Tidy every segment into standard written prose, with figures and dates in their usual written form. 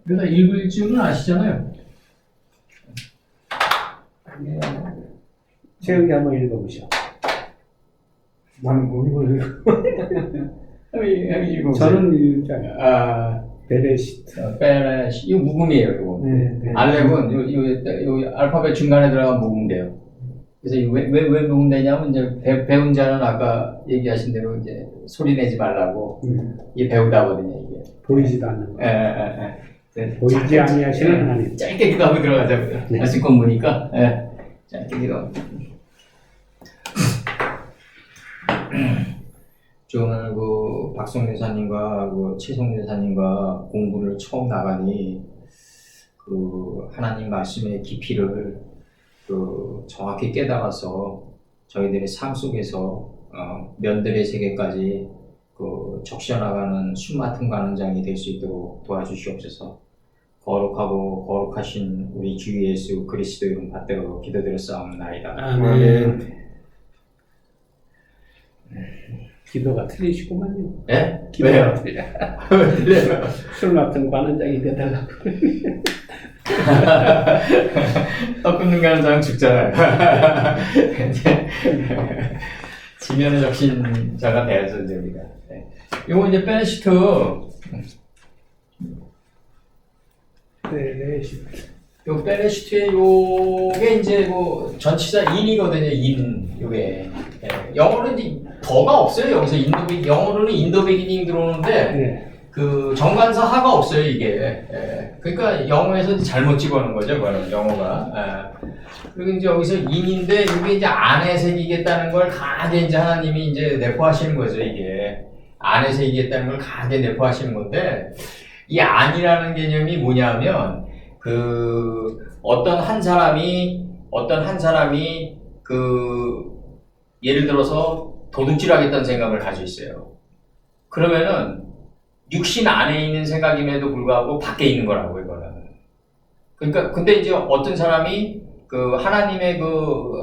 그래서 읽을 줄은 아시잖아요. 최욱이 한번 읽어보시오. 나는 못 읽어요. 읽어보세요. 저는 읽잖아요. 아, 베레시트. 베레시, 이거 묵음이에요, 이거. 네. 알렙은 요 알파벳 중간에 들어가면 묵음돼요. 그래서 왜 묵음되냐면 이제 배운 자는 아까 얘기하신 대로 이제 소리 내지 말라고 이게 배우다거든요, 이게. 보이지도 않는 거. 네, 보이지 아니하시는 하나님. 짧게 기도하고 들어가자고요. 네. 말씀 공부니까. 짧게 기도. 저는 그 박성 여사님과 그 최성 여사님과 공부를 처음 나가니 그 하나님 말씀의 깊이를 그 정확히 깨달아서 저희들의 삶 속에서 면들의 세계까지 그 적셔나가는 숨 맡은 관원장이 될 수 있도록 도와주시옵소서. 거룩하고 거룩하신 우리 주 예수 그리스도 이름 받들어 기도드렸사옵나이다. 아멘. 기도가 틀리시구만요. 예? 기도가 왜요? 틀려. 왜요? 술 맡은 관원장이 되달라고. 떡 끊는 관원장 죽잖아요. 지면의 적신자가 돼야죠, 이제 우리가. 네. 요거 이제 베네시트. 베레시트. 요 베네시트의 요게 이제 뭐 전치사 인이거든요, 인. 요게. 예. 영어로는 이제 더가 없어요, 여기서 영어로는 인더 비기닝 들어오는데, 네. 그 정관사 하가 없어요, 이게. 예. 그러니까 영어에서 잘못 집어넣은 거죠, 그거는 영어가. 예. 그리고 이제 여기서 인인데 이게 이제 안에 새기겠다는 걸 강하게 이제 하나님이 이제 내포하시는 거죠, 이게. 안에 새기겠다는 걸 강하게 내포하시는 건데, 이 안이라는 개념이 뭐냐면 그 어떤 한 사람이 그 예를 들어서 도둑질하겠다는 생각을 가지고 있어요. 그러면은 육신 안에 있는 생각임에도 불구하고 밖에 있는 거라고, 이거는. 그러니까 근데 이제 어떤 사람이 그 하나님의 그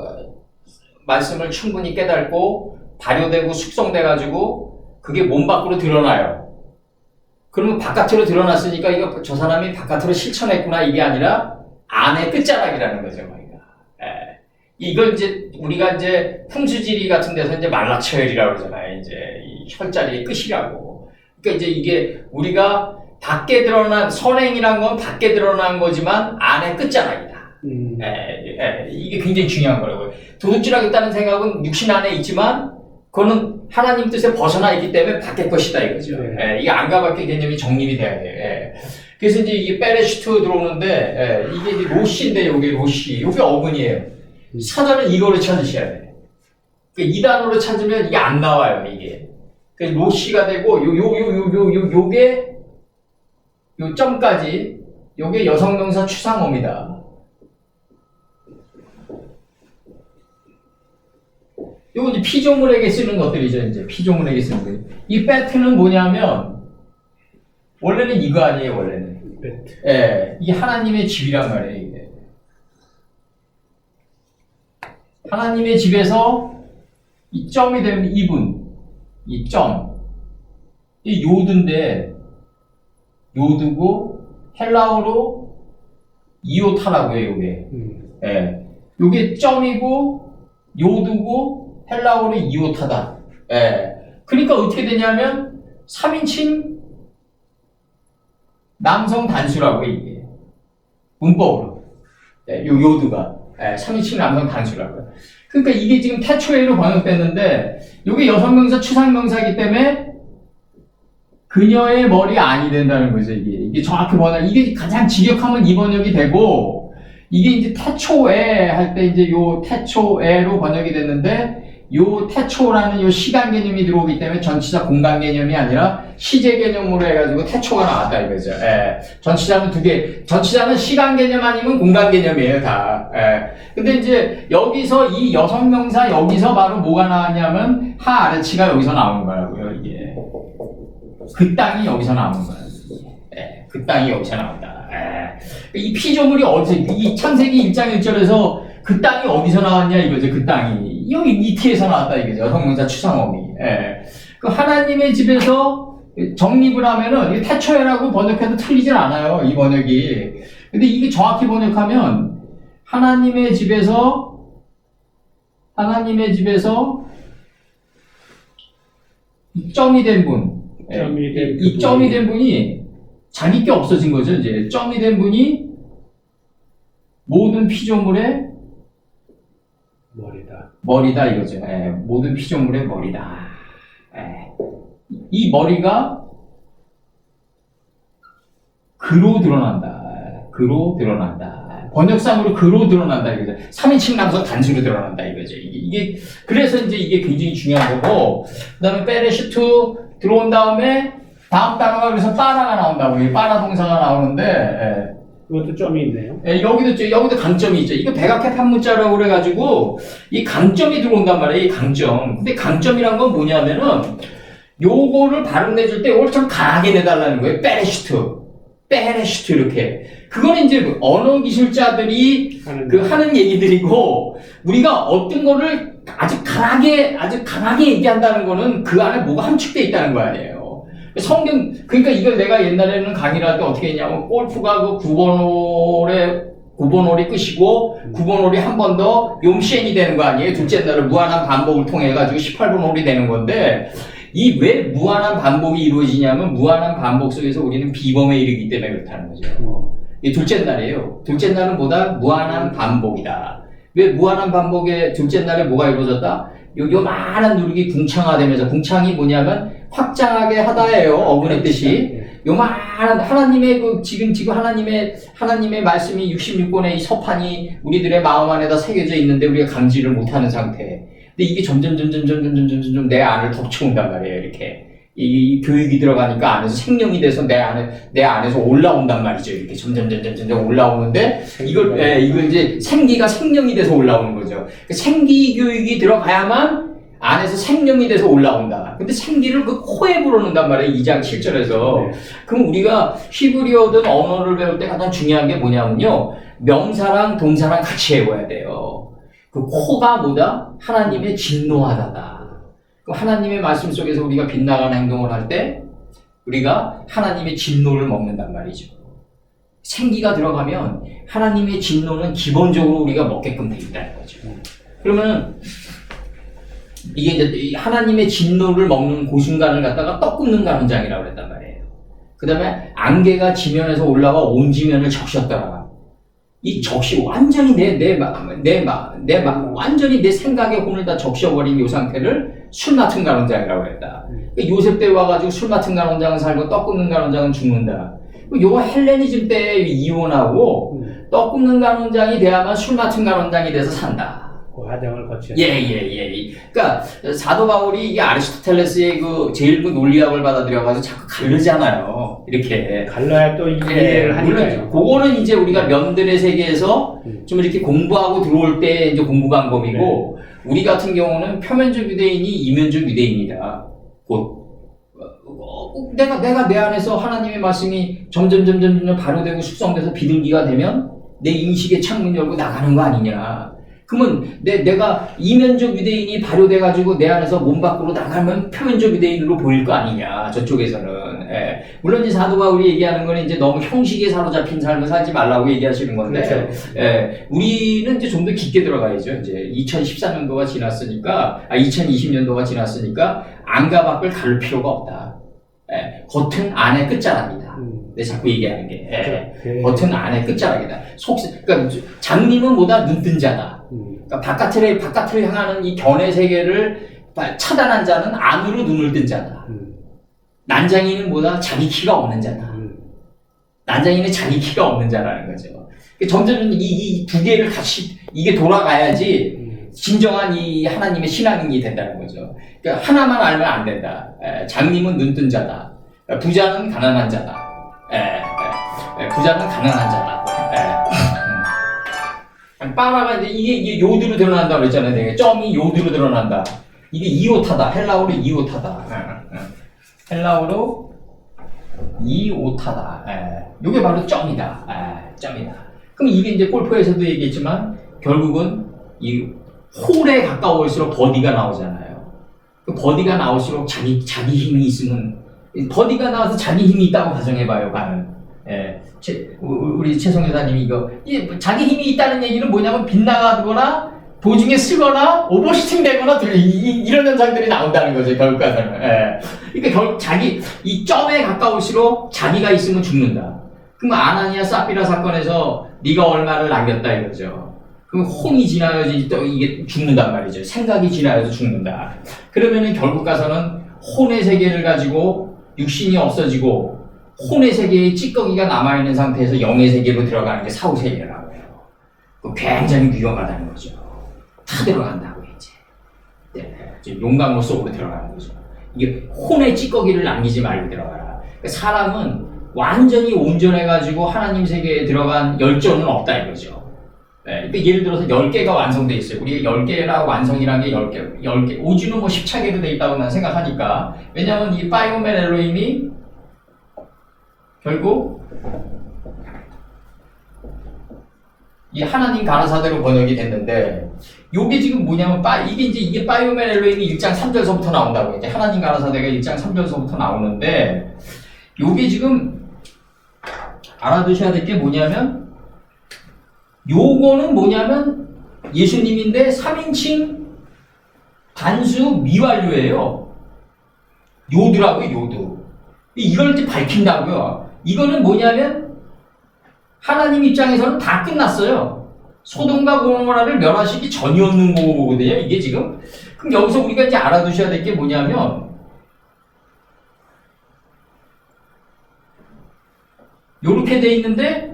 말씀을 충분히 깨닫고 발효되고 숙성돼 가지고 그게 몸 밖으로 드러나요. 그러면 바깥으로 드러났으니까 이거 저 사람이 바깥으로 실천했구나, 이게 아니라 안의 끝자락이라는 거죠, 우리가. 예. 이걸 이제 우리가 이제 풍수지리 같은 데서 이제 말라처혈이라고 그러잖아요. 이제 이 혈자리의 끝이라고. 그러니까 이제 이게 우리가 밖에 드러난 선행이란 건 밖에 드러난 거지만 안의 끝자락이다. 이게 굉장히 중요한 거라고요. 도둑질하겠다는 생각은 육신 안에 있지만 그거는 하나님 뜻에 벗어나 있기 때문에 밖의 것이다, 이거죠. 이게 안과 밖의 개념이 정립이 돼야 돼요. 그래서 이제 이게 베레시트 들어오는데, 이게 이제 로시인데, 요게 로시. 요게 어근이에요. 사전은 이거를 찾으셔야 돼요. 이 단어를 찾으면 이게 안 나와요, 이게. 그래서 로시가 되고, 요게, 요 점까지, 요게 여성명사 추상어입니다. 요거 이제 피조물에게 쓰는 것들이죠, 이제. 피조물에게 쓰는 것. 이 배트는 뭐냐면, 원래는 이거 아니에요, 원래는. 배트. 예, 이게 하나님의 집이란 말이에요, 이게. 하나님의 집에서 이 점이 되면 이분, 이 점. 이 요드인데, 요드고, 헬라어로 이오타라고요, 요게. 예. 요게 점이고, 요드고, 헬라어로 이오타다. 예. 그러니까 어떻게 되냐면 3인칭 남성 단수라고, 이게. 문법으로. 예, 요드가. 예, 3인칭 남성 단수라고요. 그러니까 이게 지금 태초에로 번역됐는데, 이게 여성명사 추상명사이기 때문에 그녀의 머리 안이 된다는 거죠, 이게. 이게 정확히 이게 가장 직역하면 이 번역이 되고, 이게 이제 태초에 할 때 이제 요 태초에로 번역이 됐는데, 요 태초라는 요 시간 개념이 들어오기 때문에 전치사 공간 개념이 아니라 시제 개념으로 해가지고 태초가 나왔다, 이거죠. 예. 전치사는 두 개. 전치사는 시간 개념 아니면 공간 개념이에요, 다. 예. 근데 이제 여기서 이 여성명사 여기서 바로 뭐가 나왔냐면 하 아래치가 여기서 나오는 거라고요, 이게. 그 땅이 여기서 나오는 거예요. 예. 그 땅이 여기서 나온다. 예. 이 피조물이 이 창세기 1장 1절에서 그 땅이 어디서 나왔냐, 이거죠, 그 땅이. 여기 니티에서 나왔다, 이거죠. 여성명사 추상어미. 예. 그 하나님의 집에서 정립을 하면은 이 태초에라고 번역해도 틀리진 않아요. 이 번역이. 근데 이게 정확히 번역하면 하나님의 집에서 이 점이 된 분, 점이 된 이 그 점이 분이- 된 분이 자기 게 없어진 거죠. 이제 점이 된 분이 모든 피조물의 머리다. 이거죠. 모든 피조물의 머리다. 이 머리가 그로 드러난다. 번역상으로 그로 드러난다 이거죠. 3인칭 남성 단수로 드러난다 이거죠. 이게 그래서 이제 이게 굉장히 중요한 거고, 그다음에 베레시투 들어온 다음에 다음 단어가 그래서 빠라가 나온다고. 이 빠라 동사가 나오는데. 그것도 점이 있네요. 여기도 강점이 있죠. 이거 백악회 판문자라고 그래가지고 이 강점이 들어온단 말이에요. 이 강점. 근데 강점이란 건 뭐냐면은 요거를 발음 내줄 때 이걸 참 강하게 내달라는 거예요. 베레슈트 이렇게. 그거는 이제 언어 기술자들이 하는 얘기들이고, 우리가 어떤 거를 아주 강하게 얘기한다는 거는 그 안에 뭐가 함축되어 있다는 거 아니에요. 성경, 그러니까 이걸 내가 옛날에는 강의를 할 때 어떻게 했냐면, 골프가 그 9번 홀이 끝이고, 9번 홀이 한 번 더 용시엔이 되는 거 아니에요? 둘째 날은 무한한 반복을 통해가지고 18번 홀이 되는 건데, 이 왜 무한한 반복이 이루어지냐면, 무한한 반복 속에서 우리는 비범에 이르기 때문에 그렇다는 거죠. 이 둘째 날이에요. 둘째 날은 뭐다? 무한한 반복이다. 왜 무한한 반복의 둘째 날에 뭐가 이루어졌다? 요만한 누룩이 궁창화되면서, 궁창이 뭐냐면 확장하게 하다예요. 어근의 뜻이. 요만한 하나님의 지금 하나님의 말씀이 66권의 이 서판이 우리들의 마음 안에다 새겨져 있는데 우리가 감지를 못하는 상태. 근데 이게 점점 내 안을 덮쳐온단 말이에요. 이렇게. 이 교육이 들어가니까 안에서 생명이 돼서 내 안에서 올라온단 말이죠. 이렇게 점점 올라오는데, 이걸 이제 생기가 생명이 돼서 올라오는 거죠. 생기 교육이 들어가야만 안에서 생명이 돼서 올라온다. 근데 생기를 그 코에 불어넣는단 말이에요. 2장 7절에서. 그럼 우리가 히브리어든 언어를 배울 때 가장 중요한 게 뭐냐면요. 명사랑 동사랑 같이 해봐야 돼요. 그 코가 뭐다? 하나님의 진노하다다. 하나님의 말씀 속에서 우리가 빗나가는 행동을 할 때 우리가 하나님의 진노를 먹는단 말이죠. 생기가 들어가면 하나님의 진노는 기본적으로 우리가 먹게끔 돼 있다는 거죠. 그러면 이게 이제 하나님의 진노를 먹는 그 순간을 갖다가 떡 굽는 가는장이라고 그랬단 말이에요. 그 다음에 안개가 지면에서 올라와 온 지면을 적셨더라. 이 적시 완전히 완전히 내 생각의 혼을 다 적셔버린 이 상태를 술 맡은 가론장이라고 했다. 그러니까 요셉 때 와가지고 술 맡은 가론장은 살고 떡 굽는 가론장은 죽는다. 요거 헬레니즘 때 이혼하고 떡 굽는 가론장이 돼야만 술 맡은 가론장이 돼서 산다. 그 과정을 거쳐야 예. 그러니까 사도 바울이 이 아리스토텔레스의 그 제일 그 논리학을 받아들여가지고 자꾸 가르잖아요. 이렇게. 갈라야 또 이해를 하니까요. 그거는 이제 우리가 면들의 세계에서 좀 이렇게 공부하고 들어올 때 이제 공부 방법이고, 우리 같은 경우는 표면적 유대인이 이면적 유대인이다. 내가 내 안에서 하나님의 말씀이 점점 발효되고 숙성돼서 비둘기가 되면 내 인식의 창문 열고 나가는 거 아니냐. 그러면 내가 이면적 유대인이 발효돼가지고 내 안에서 몸 밖으로 나가면 표면적 유대인으로 보일 거 아니냐, 저쪽에서는. 물론 이제 사도 바울이 얘기하는 건 이제 너무 형식에 사로잡힌 삶을 살지 말라고 얘기하시는 건데, 그렇죠. 우리는 이제 좀 더 깊게 들어가야죠. 이제 2014년도가 지났으니까, 2020년도가 지났으니까 안과 밖을 가릴 필요가 없다. 겉은 안의 끝자락이다. 내 자꾸 얘기하는 게. 겉은 안의 끝자락이다. 그러니까 장님은 뭐다? 눈뜬 자다. 그러니까 바깥을 향하는 이 견해 세계를 차단한 자는 안으로 눈을 뜬 자다. 난장이는 뭐다? 자기 키가 없는 자다. 난장이는 자기 키가 없는 자라는 거죠. 점점 이 두 개를 같이 이게 돌아가야지 진정한 이 하나님의 신앙인이 된다는 거죠. 그러니까 하나만 알면 안 된다. 장님은 눈뜬 자다. 부자는 가난한 자다. 부자는 가난한 자다. 빠라가 이제 이게 요드로 드러난다고 그랬잖아요. 내가 점이 요드로 드러난다. 이게 이오타다. 헬라어로 이오타다. 헬라어로 이오타다. 이게 바로 점이다. 점이다. 그럼 이게 이제 골프에서도 얘기했지만 결국은 이 홀에 가까울수록 버디가 나오잖아요. 그 버디가 나올수록 자기 힘이 있으면 버디가 나와서 자기 힘이 있다고 가정해봐요, 가는. 예. 우리 최성 여사님이 이거, 자기 힘이 있다는 얘기는 뭐냐면 빗나가거나 도중에 쓰거나 오버슈팅 되거나 이런 현상들이 나온다는 거죠, 결국 가서는. 예. 그러니까 자기, 이 점에 가까울수록 자기가 있으면 죽는다. 그럼 아나니아 사피라 사건에서 네가 얼마를 남겼다 이거죠. 그럼 혼이 지나야지 또 이게 죽는단 말이죠. 생각이 지나야서 죽는다. 그러면은 결국 가서는 혼의 세계를 가지고 육신이 없어지고 혼의 세계의 찌꺼기가 남아있는 상태에서 영의 세계로 들어가는 게 사후 세계라고 해요. 굉장히 위험하다는 거죠. 다 들어간다고 이제. 네, 용광로 속으로 들어가는 거죠. 이게 혼의 찌꺼기를 남기지 말고 들어가라. 사람은 완전히 온전해가지고 하나님 세계에 들어간 열정은 없다 이거죠. 네, 그러니까 예를 들어서 10개가 완성돼 있어요. 우리가 10개라 완성이라는 게 10개. 우주는 뭐 10차계로 돼 있다고 난 생각하니까. 왜냐면 이 파이오멜 엘로힘이 결국 이 하나님 가라사대로 번역이 됐는데, 요게 지금 뭐냐면, 이게 파이오멜 엘로힘이 1장 3절서부터 나온다고. 이제 하나님 가라사대가 1장 3절서부터 나오는데, 요게 지금 알아두셔야 될 게 뭐냐면, 요거는 뭐냐면 예수님인데 3인칭 단수 미완료예요. 요두라고요, 요두. 이걸 이제 밝힌다고요. 이거는 뭐냐면 하나님 입장에서는 다 끝났어요. 소돔과 고모라를 멸하시기 전이었는 거거든요, 이게 지금. 그럼 여기서 우리가 이제 알아두셔야 될 게 뭐냐면, 요렇게 돼 있는데,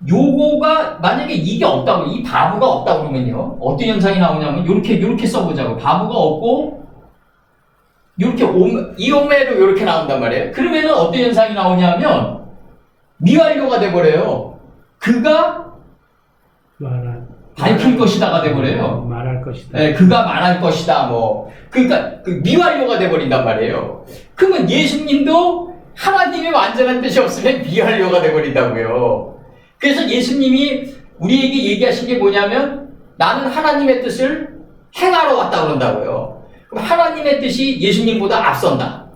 요거가 만약에 이게 없다고, 이 바보가 없다고 그러면요, 어떤 현상이 나오냐면 요렇게 써보자고. 바보가 없고 요렇게 이오메로 요렇게 나온단 말이에요. 그러면은 어떤 현상이 나오냐면 미완료가 돼버려요. 그가 밝힐 것이다가 돼버려요. 말할 것이다. 네, 그가 말할 것이다. 뭐 그러니까 그 미완료가 돼버린단 말이에요. 그러면 예수님도 하나님의 완전한 뜻이 없으면 미완료가 돼버린다고요. 그래서 예수님이 우리에게 얘기하신 게 뭐냐면 나는 하나님의 뜻을 행하러 왔다 그런다고요. 그럼 하나님의 뜻이 예수님보다 앞선다.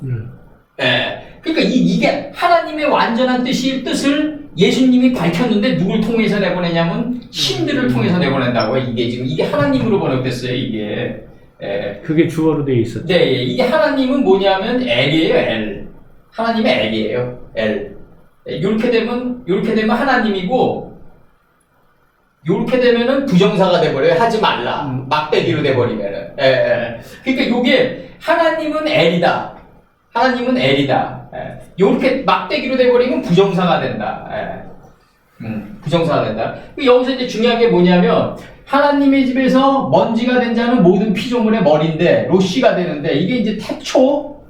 예. 그러니까 이게 하나님의 완전한 뜻을 예수님이 밝혔는데 누굴 통해서 내보내냐면 신들을 통해서 내보낸다고요. 이게 하나님으로 번역됐어요. 이게. 예. 그게 주어로 되어 있었죠. 네, 이게 하나님은 뭐냐면 엘이에요. 엘. 하나님의 엘이에요. 엘. 이렇게 되면 하나님이고, 이렇게 되면은 부정사가 돼버려요. 하지 말라. 막대기로 돼버리면은. 그러니까 요게 하나님은 엘이다. 하나님은 엘이다. 이렇게 막대기로 돼버리면 부정사가 된다. 부정사가 된다. 여기서 이제 중요한 게 뭐냐면 하나님의 집에서 먼지가 된 자는 모든 피조물의 머리인데 로시가 되는데 이게 이제 태초,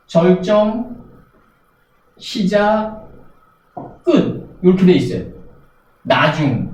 절정, 시작, 끝 이렇게 돼 있어요. 나중.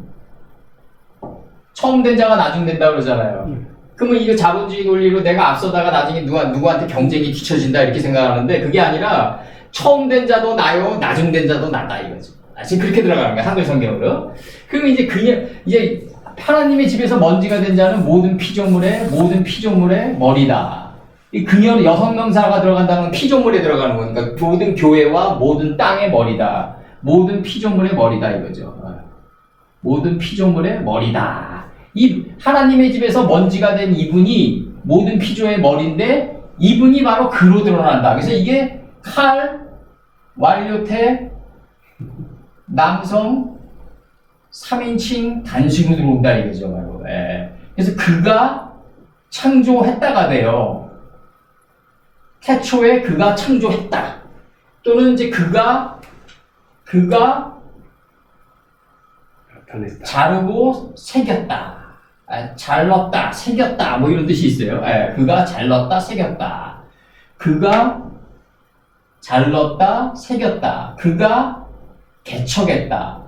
처음 된 자가 나중 된다 그러잖아요. 그러면 이거 자본주의 논리로 내가 앞서다가 나중에 누구한테 경쟁이 뒤처진다 이렇게 생각하는데 그게 아니라 처음 된 자도 나요, 나중 된 자도 나다 이거죠. 지금 그렇게 들어가는 거야 한글 성경으로. 그러면 이제 하나님의 집에서 먼지가 된 자는 모든 피조물의 머리다. 이 그녀는 여성명사가 들어간다는 건 피조물에 들어가는 거니까 모든 교회와 모든 땅의 머리다. 모든 피조물의 머리다 이거죠. 모든 피조물의 머리다. 이 하나님의 집에서 먼지가 된 이분이 모든 피조의 머리인데 이분이 바로 그로 드러난다. 그래서 이게 칼, 완료태, 남성, 3인칭 단식으로 들어온다 이거죠. 바로. 그래서 그가 창조했다가 돼요. 태초에 그가 창조했다. 또는 이제 그가 나타냈다. 자르고 새겼다. 잘렀다, 새겼다. 뭐 이런 뜻이 있어요. 그가 잘렀다, 새겼다. 그가 잘렀다, 새겼다. 그가 개척했다.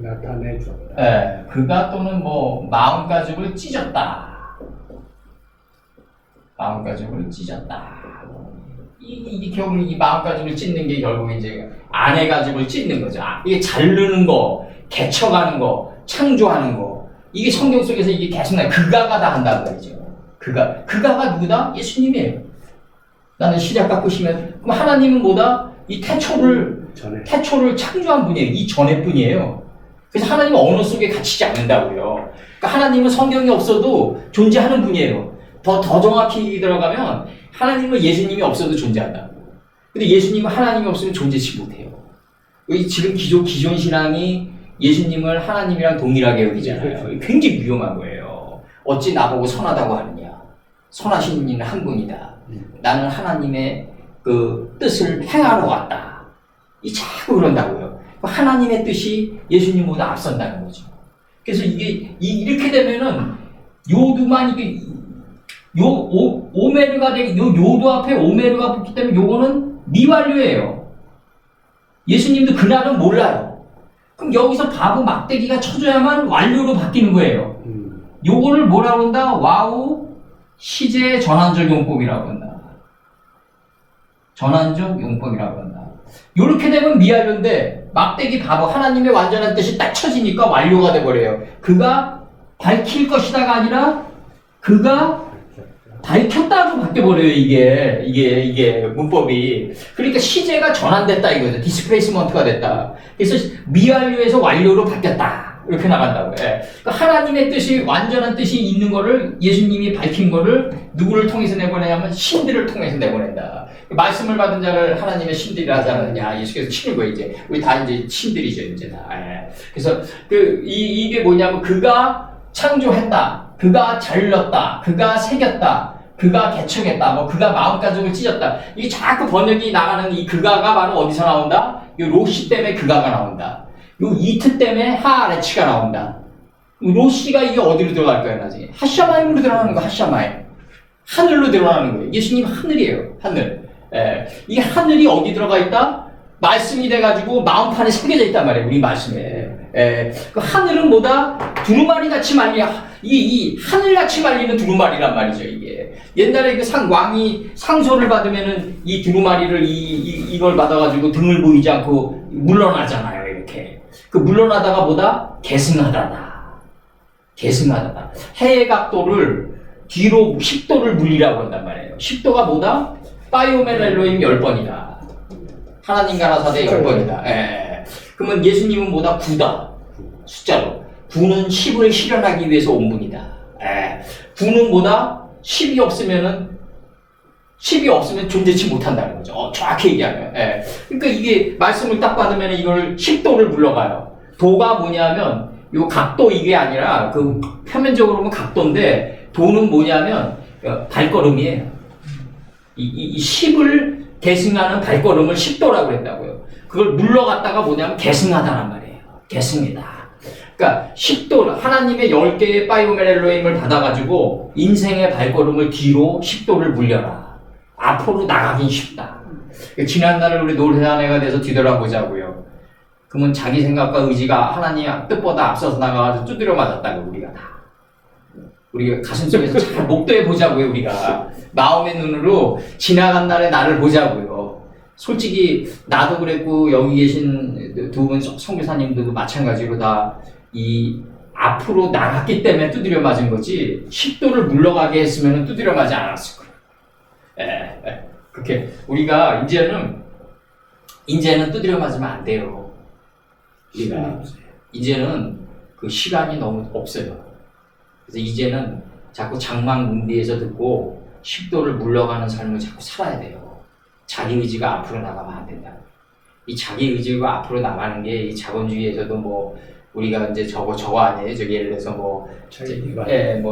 나타내줬다. 그가 또는 뭐 마음가짐을 찢었다. 마음가짐을 찢었다. 이게 결국 이 마음가짐을 찢는 게 결국 이제 아내가짐을 찢는 거죠. 이게 자르는 거, 개척하는 거, 창조하는 거. 이게 성경 속에서 이게 계속 그가가 다 한다는 거죠. 그가가 누구다? 예수님이에요. 나는 시작 바꾸시면 그럼 하나님은 뭐다? 이 태초를 창조한 분이에요. 이 전의 분이에요. 그래서 하나님은 언어 속에 갇히지 않는다고요. 그러니까 하나님은 성경이 없어도 존재하는 분이에요. 더 정확히 들어가면 하나님은 예수님이 없어도 존재한다. 근데 예수님은 하나님이 없으면 존재치 못해요. 지금 기존 신앙이 예수님을 하나님이랑 동일하게 여기잖아요. 굉장히 위험한 거예요. 어찌 나보고 선하다고 하느냐. 선하신 이는 한 분이다. 나는 하나님의 그 뜻을 행하러 왔다. 이 자꾸 그런다고요. 하나님의 뜻이 예수님보다 앞선다는 거죠. 그래서 이렇게 되면은 요두만 오메르가 되게 요도 앞에 오메르가 붙기 때문에 요거는 미완료예요. 예수님도 그날은 몰라요. 그럼 여기서 바보 막대기가 쳐줘야만 완료로 바뀌는 거예요. 요거를 뭐라고 한다? 와우 시제 전환적 용법이라고 한다. 전환적 용법이라고 한다. 요렇게 되면 미완료인데 막대기 바보 하나님의 완전한 뜻이 딱 쳐지니까 완료가 돼버려요. 그가 밝힐 것이다가 아니라 그가 밝혔다고 바뀌어버려요. 이게 문법이. 그러니까 시제가 전환됐다 이거죠. 디스플레이스먼트가 됐다. 그래서 미완료에서 완료로 바뀌었다. 이렇게 나간다고요. 예. 그러니까 하나님의 뜻이 완전한 뜻이 있는 거를 예수님이 밝힌 거를 누구를 통해서 내보내냐면 신들을 통해서 내보낸다. 말씀을 받은 자를 하나님의 신들이라 하지 않느냐. 예수께서 치는 거예요. 이제 우리 다 이제 신들이죠. 이제 다. 예. 그래서 이게 뭐냐면 그가 창조했다. 그가 잘렸다. 그가 새겼다. 그가 개척했다. 뭐 그가 마음가짐을 찢었다. 이게 자꾸 번역이 나가는 이 그가가 바로 어디서 나온다? 이 로시 때문에 그가가 나온다. 요 이트 때문에 하아레치가 나온다. 로시가 이게 어디로 들어갈까요, 나중에? 하샤마임으로 들어가는 거, 하샤마임. 하늘로 들어가는 거예요. 예수님 하늘이에요, 하늘. 예. 이게 하늘이 어디 들어가 있다? 말씀이 돼가지고 마음판에 새겨져 있단 말이에요, 우리 말씀에. 예. 그 하늘은 뭐다? 두루마리 같이 이 하늘같이 말리는 두루마리란 말이죠, 이게. 옛날에 그 왕이 상소를 받으면은 이 두루마리를 이걸 받아가지고 등을 보이지 않고 물러나잖아요, 이렇게. 그 물러나다가 뭐다? 계승하다다. 해의 각도를 뒤로 10도를 물리라고 한단 말이에요. 10도가 뭐다? 파이오멜 엘로힘 10번이다. 하나님 가라사대 10번이다. 예. 그러면 예수님은 뭐다? 9다. 숫자로. 9는 10을 실현하기 위해서 온 분이다. 예. 9는 뭐다? 10이 없으면 존재치 못한다는 거죠. 정확히 얘기하면. 예. 그러니까 이게 말씀을 딱 받으면 이걸 10도를 물러가요. 도가 뭐냐면 요 각도 이게 아니라 그 표면적으로 보면 각도인데 도는 뭐냐면 발걸음이에요. 이 10을 계승하는 발걸음을 10도라고 그랬다고요. 그걸 물러갔다가 뭐냐면 계승하다란 말이에요. 계승이다. 그러니까 10도, 하나님의 10개의 파이오멜 엘로힘을 받아가지고 인생의 발걸음을 뒤로 10도를 물려라. 앞으로 나가긴 쉽다. 지난날을 우리 노래자매가 돼서 뒤돌아보자고요. 그러면 자기 생각과 의지가 하나님의 뜻보다 앞서서 나가가지고 두드려 맞았다고 우리가 다. 우리가 가슴속에서 잘 목도해 보자고요. 우리가 마음의 눈으로 지나간 날의 나를 보자고요. 솔직히 나도 그랬고 여기 계신 두 분 선교사님들도 마찬가지로 다 이 앞으로 나갔기 때문에 두드려 맞은 거지 10도를 물러가게 했으면 두드려 맞지 않았을 거예요. 그렇게 우리가 이제는 두드려 맞으면 안 돼요. 우리가 이제는 그 시간이 너무 없어요. 그래서 이제는 자꾸 장막 문비에서 듣고 10도를 물러가는 삶을 자꾸 살아야 돼요. 자기 의지가 앞으로 나가면 안 된다. 이 자기 의지가 앞으로 나가는 게 이 자본주의에서도 뭐 우리가 이제 저거 아니에요. 저기 예를 들어서 뭐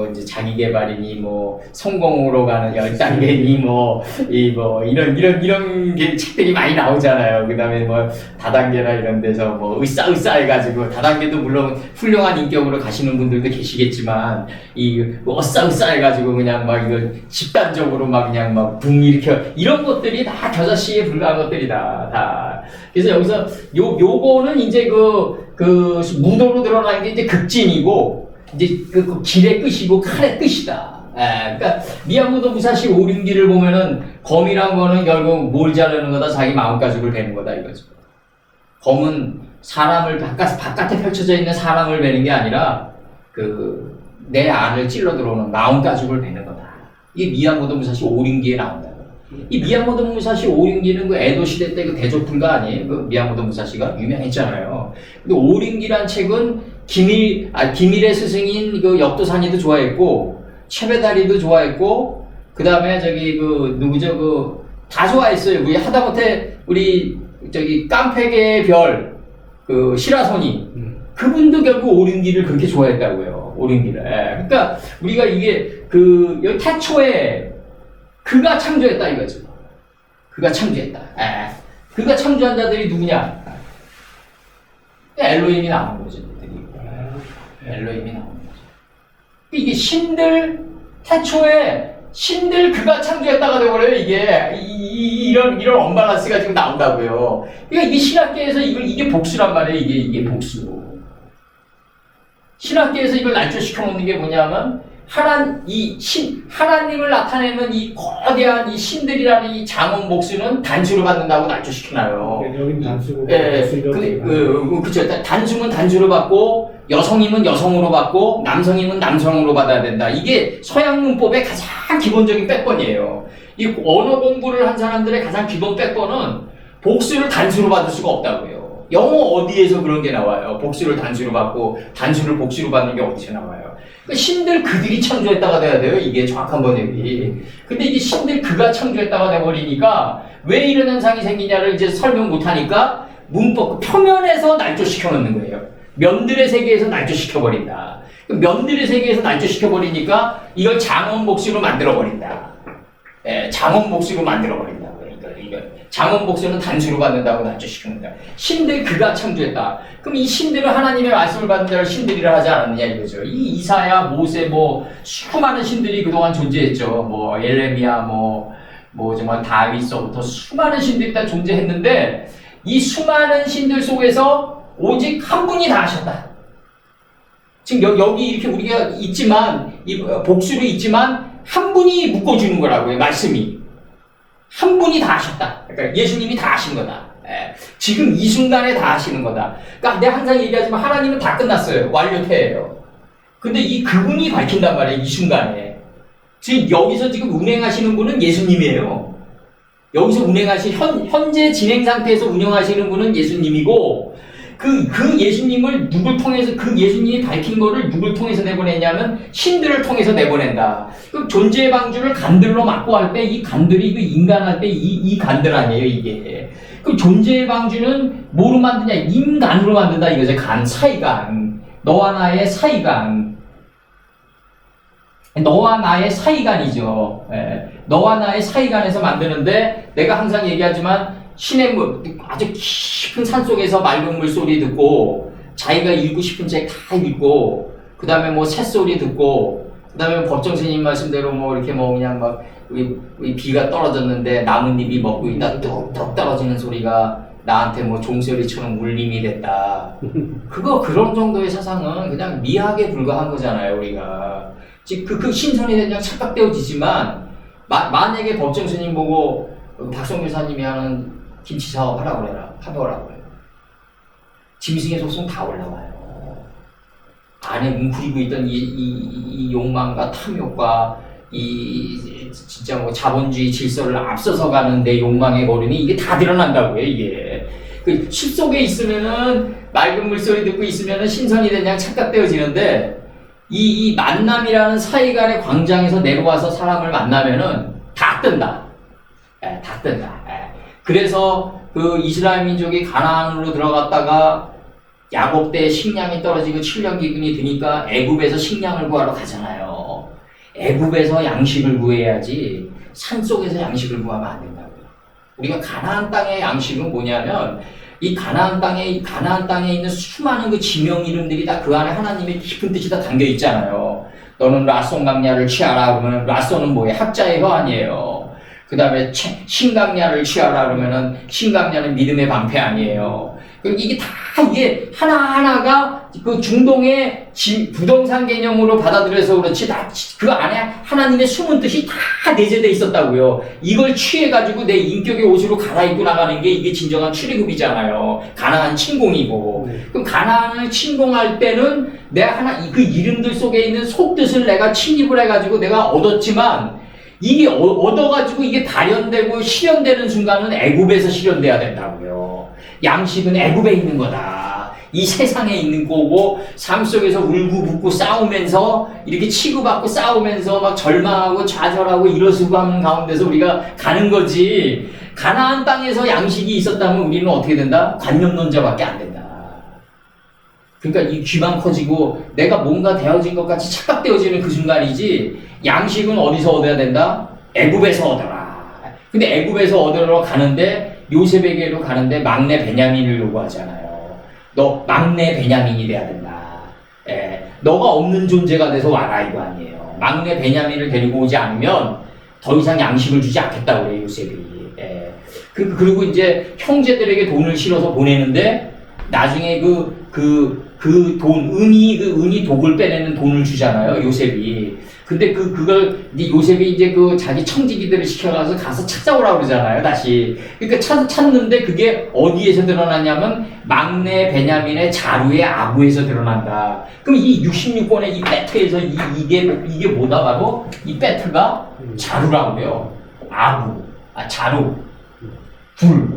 이제 자기 개발이니 뭐 성공으로 가는 10단계니 이런 게 책들이 많이 나오잖아요. 그다음에 뭐 다단계나 이런 데서 뭐 으쌰 해가지고 다단계도 물론 훌륭한 인격으로 가시는 분들도 계시겠지만 으쌰 해가지고 그냥 막 이거 집단적으로 막 그냥 막 붕 일으켜 이런 것들이 다 겨자씨에 불과한 것들이다. 다. 그래서 여기서 요거는 이제 그 무도로 드러나는 게 이제 극진이고, 이제 그 길의 끝이고 칼의 끝이다. 그러니까 미야모토 무사시 오륜기를 보면은 검이란 거는 결국 뭘 자르는 거다? 자기 마음가짐을 베는 거다 이거죠. 검은 사람을 바깥에 펼쳐져 있는 사람을 베는 게 아니라 내 안을 찔러 들어오는 마음가짐을 베는 거다. 이게 미야모토 무사시 오링기에 나온다. 이 미야모토 무사시 오링기는 그 에도 시대 때 그 대조풀가 아니에요? 그 미야모토 무사시가 유명했잖아요. 근데 오링기란 책은 기밀의 스승인 그 역도사니도 좋아했고, 채베다리도 좋아했고, 그 다음에 저기 그 누구죠? 그 다 좋아했어요. 우리 하다못해 우리 저기 깡패계의 별, 그 시라소니. 그분도 결국 오링기를 그렇게 좋아했다고요. 오링기를. 예. 그러니까 우리가 이게 그 여기 태초에 그가 창조했다 이거죠. 그가 창조했다. 예. 그가 창조한 자들이 누구냐? 엘로힘이 나오는 거죠. 엘로힘이 나오는 거죠. 이게 신들 태초에 신들 그가 창조했다가 되버려요. 이게 이런 언밸런스가 지금 나온다고요. 그러니까 이게 신학계에서 이게 복수란 말이에요. 이게 복수. 신학계에서 이걸 날조시켜 놓는 게 뭐냐면 하나님을 나타내는 이 거대한 이 신들이라는 이 장원 복수는 단수로 받는다고 날조시켜놔요. 여긴 단수고. 예, 그렇죠. 단수는 단수로 받고 여성임은 여성으로 받고 남성임은 남성으로 받아야 된다. 이게 서양 문법의 가장 기본적인 백번이에요. 이 언어 공부를 한 사람들의 가장 기본 백번은 복수를 단수로 받을 수가 없다고요. 영어 어디에서 그런 게 나와요? 복수를 단수로 받고 단수를 복수로 받는 게 어디서 나와요? 그러니까 신들 그들이 창조했다가 돼야 돼요. 이게 정확한 번역이. 근데 이게 신들 그가 창조했다가 돼버리니까 왜 이런 현상이 생기냐를 이제 설명 못하니까 문법 표면에서 날조시켜 놓는 거예요. 면들의 세계에서 날조시켜 버린다. 면들의 세계에서 날조시켜 버리니까 이걸 장원 복수로 만들어 버린다. 예, 장원 복수로 만들어 버린다. 장원 복수는 단수로 받는다고 날조시킵니다. 신들 그가 창조했다. 그럼 이 신들은 하나님의 말씀을 받는 자를 신들이라 하지 않았느냐 이거죠. 이 이사야, 모세 수많은 신들이 그동안 존재했죠. 엘레미야, 정말 다윗서부터 수많은 신들이 다 존재했는데 이 수많은 신들 속에서 오직 한 분이 다 하셨다. 지금 여기 이렇게 우리가 있지만 이 복수로 있지만 한 분이 묶어주는 거라고요. 말씀이. 한 분이 다 하셨다. 그러니까 예수님이 다 하신 거다. 예. 지금 이 순간에 다 하시는 거다. 그러니까 내가 항상 얘기하지만 하나님은 다 끝났어요. 완료태예요. 근데 이 그분이 밝힌단 말이에요. 이 순간에. 지금 여기서 지금 운행하시는 분은 예수님이에요. 여기서 운행하신 현재 진행 상태에서 운영하시는 분은 예수님이고 그 예수님을 누굴 통해서 그 예수님이 밝힌 거를 누굴 통해서 내보냈냐면 신들을 통해서 내보낸다. 그 존재의 방주를 간들로 막고 할 때 이 간들이 그 인간할 때 이 간들 아니에요 이게. 그 존재의 방주는 뭐로 만드냐? 인간으로 만든다 이거죠. 사이간. 너와 나의 사이간. 너와 나의 사이간이죠. 예. 너와 나의 사이간에서 만드는데 내가 항상 얘기하지만 신의 아주 깊은 산 속에서 맑은 물소리 듣고 자기가 읽고 싶은 책 다 읽고 그 다음에 새소리 듣고 그 다음에 법정 스님 말씀대로 이렇게 그냥 우리 비가 떨어졌는데 나뭇잎이 먹고 있다 뚝뚝 떨어지는 소리가 나한테 종소리처럼 울림이 됐다. 그런 정도의 사상은 그냥 미학에 불과한 거잖아요 우리가. 즉 그 신선이 그냥 착각되어지지만 만약에 법정 스님 보고 박성규 사님이 하는 김치 사업 하라고 그래요. 짐승의 속성 다 올라와요. 안에 뭉클이고 있던 이 욕망과 탐욕과 진짜 자본주의 질서를 앞서서 가는 내 욕망의 거름이 이게 다 드러난다고요, 이게. 그 숲 속에 있으면은 맑은 물소리 듣고 있으면은 신선이 그냥 착각되어지는데 이 만남이라는 사이간의 광장에서 내려와서 사람을 만나면은 다 뜬다. 예, 다 뜬다. 예. 그래서 그 이스라엘 민족이 가나안으로 들어갔다가 야곱 때 식량이 떨어지고 7년 기근이 드니까 애굽에서 식량을 구하러 가잖아요. 애굽에서 양식을 구해야지 산속에서 양식을 구하면 안 된다고요. 우리가 가나안 땅의 양식은 뭐냐면 이 가나안 땅에 있는 수많은 그 지명 이름들이 다 그 안에 하나님의 깊은 뜻이 다 담겨 있잖아요. 너는 라손 강야를 취하라 그러면 라손은 뭐예요? 학자의 혀 아니에요. 그 다음에 신강야를 취하라 그러면은 신강야는 믿음의 방패 아니에요. 이게 하나하나가 그 중동의 부동산 개념으로 받아들여서 그렇지 그 안에 하나님의 숨은 뜻이 다 내재되어 있었다고요. 이걸 취해가지고 내 인격의 옷으로 갈아입고 나가는 게 이게 진정한 출애굽이잖아요. 가나안 침공이고. 그럼 가나안을 침공할 때는 내가 그 이름들 속에 있는 속뜻을 내가 침입을 해가지고 내가 얻었지만 이게 얻어가지고 이게 발현되고 실현되는 순간은 애굽에서 실현돼야 된다고요. 양식은 애굽에 있는 거다. 이 세상에 있는 거고 삶 속에서 울고붓고 싸우면서 이렇게 치고받고 싸우면서 막 절망하고 좌절하고 이러수고 하는 가운데서 우리가 가는 거지. 가나안 땅에서 양식이 있었다면 우리는 어떻게 된다? 관념론자밖에 안 된다. 그러니까 이 귀만 커지고 내가 뭔가 되어진 것 같이 착각되어지는 그 순간이지. 양식은 어디서 얻어야 된다? 애굽에서 얻어라. 근데 애굽에서 얻으러 가는데 요셉에게로 가는데 막내 베냐민을 요구하잖아요. 너 막내 베냐민이 돼야 된다. 예, 너가 없는 존재가 돼서 와라 이거 아니에요. 막내 베냐민을 데리고 오지 않으면 더 이상 양식을 주지 않겠다 그래 요셉이. 예. 그리고 이제 형제들에게 돈을 실어서 보내는데 나중에 은이 독을 빼내는 돈을 주잖아요, 요셉이. 근데 그걸, 이제 요셉이 이제 자기 청지기들을 시켜가서 가서 찾아오라고 그러잖아요, 다시. 그러니까 찾는데 그게 어디에서 드러나냐면, 막내 베냐민의 자루의 아부에서 드러난다. 그럼 이 66권의 이 배트에서 이게 뭐다, 바로? 이 배트가 자루라고 해요. 아부. 자루. 불.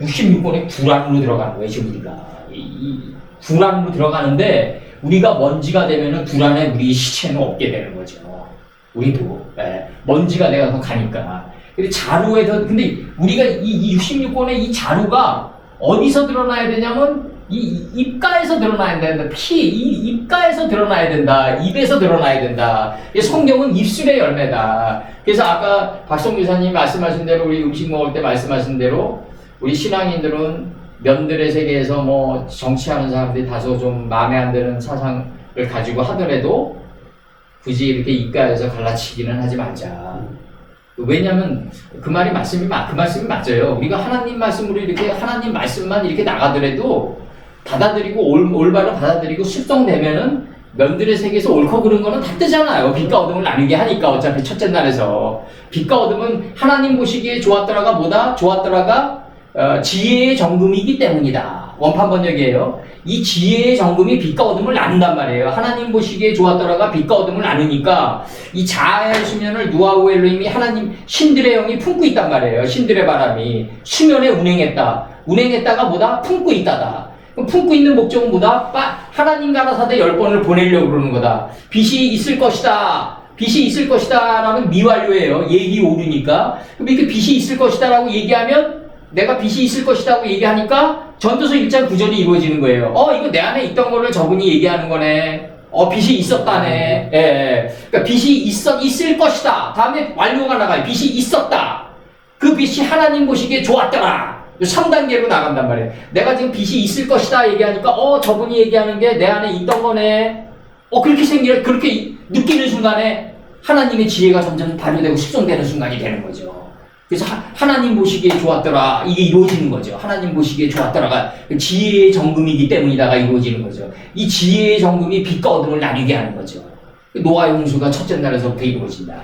66권의 불 안으로 들어가는 거예요, 지금 우리가. 불 안으로 들어가는데, 우리가 먼지가 되면은 불 안에 우리 시체는 없게 되는 거죠. 우리도. 예, 먼지가 내가 가니까. 근데 자루에서, 근데 우리가 이 66권의 이 자루가 어디서 드러나야 되냐면, 이 입가에서 드러나야 된다. 이 입가에서 드러나야 된다. 입에서 드러나야 된다. 성경은 입술의 열매다. 그래서 아까 박성 교사님 말씀하신 대로, 우리 음식 먹을 때 말씀하신 대로, 우리 신앙인들은 면들의 세계에서 뭐 정치하는 사람들이 다소 좀 마음에 안 드는 사상을 가지고 하더라도 굳이 이렇게 입가에서 갈라치기는 하지 말자. 왜냐하면 그 말씀이 맞아요. 우리가 하나님 말씀으로 이렇게 하나님 말씀만 이렇게 나가더라도 받아들이고 올바로 받아들이고 숙성되면은 면들의 세계에서 옳고 그른 거는 다 뜨잖아요. 빛과 어둠을 나누게 하니까 어차피 첫째 날에서 빛과 어둠은 하나님 보시기에 좋았더라가 뭐다? 좋았더라가 지혜의 정금이기 때문이다. 원판 번역이에요. 이 지혜의 정금이 빛과 어둠을 나눈단 말이에요. 하나님 보시기에 좋았더라가 빛과 어둠을 나누니까 이 자아의 수면을 누아우 엘로힘이 하나님 신들의 영이 품고 있단 말이에요. 신들의 바람이 수면에 운행했다가 뭐다? 품고 있다다. 그럼 품고 있는 목적은 뭐다? 하나님 가라사대 10번을 보내려고 그러는 거다. 빛이 있을 것이다. 빛이 있을 것이다 라는 미완료예요. 예기 오류니까. 그럼 이렇게 빛이 있을 것이다 라고 얘기하면 내가 빛이 있을 것이라고 얘기하니까 전도서 1장 9절이 이루어지는 거예요. 이거 내 안에 있던 거를 저분이 얘기하는 거네. 빛이 있었다네. 예. 그러니까 빛이 있을 것이다. 다음에 완료가 나가요. 빛이 있었다. 그 빛이 하나님 보시기에 좋았더라. 3단계로 나간단 말이에요. 내가 지금 빛이 있을 것이다 얘기하니까 저분이 얘기하는 게 내 안에 있던 거네. 그렇게 느끼는 순간에 하나님의 지혜가 점점 발휘되고 숙성되는 순간이 되는 거죠. 그래서 하나님 보시기에 좋았더라. 이게 이루어지는 거죠. 하나님 보시기에 좋았더라가 지혜의 정금이기 때문이다가 이루어지는 거죠. 이 지혜의 정금이 빛과 어둠을 나뉘게 하는 거죠. 노아의 홍수가 첫째 날에서부터 이루어진다.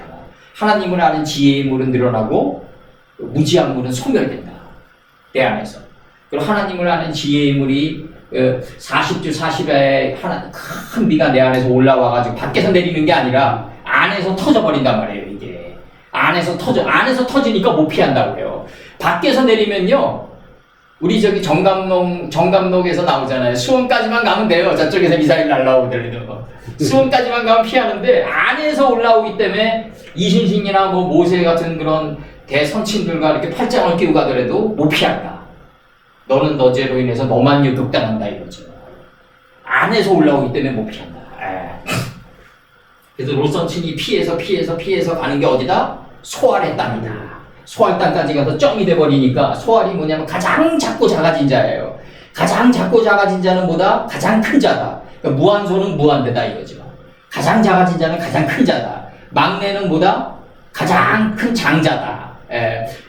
하나님을 아는 지혜의 물은 늘어나고 무지한 물은 소멸된다. 내 안에서. 그리고 하나님을 아는 지혜의 물이 40주 40에 큰 비가 내 안에서 올라와가지고 밖에서 내리는 게 아니라 안에서 터져버린단 말이에요. 안에서 터지니까 못 피한다고 해요. 밖에서 내리면요, 우리 정감록에서 나오잖아요. 수원까지만 가면 돼요. 저쪽에서 미사일 날라오더라도. 수원까지만 가면 피하는데, 안에서 올라오기 때문에 이순신이나 모세 같은 그런 대선친들과 이렇게 팔짱을 끼고 가더라도 못 피한다. 너는 너 죄로 인해서 너만 역극당한다 이거죠. 안에서 올라오기 때문에 못 피한다. 그래서 롯선친이 피해서 가는 게 어디다? 소알의 땅이다. 소알 땅까지 가서 점이 돼버리니까 소알이 뭐냐면 가장 작고 작아진 자예요. 가장 작고 작아진 자는 뭐다? 가장 큰 자다. 그러니까 무한소는 무한대다 이거죠. 가장 작아진 자는 가장 큰 자다. 막내는 뭐다? 가장 큰 장자다.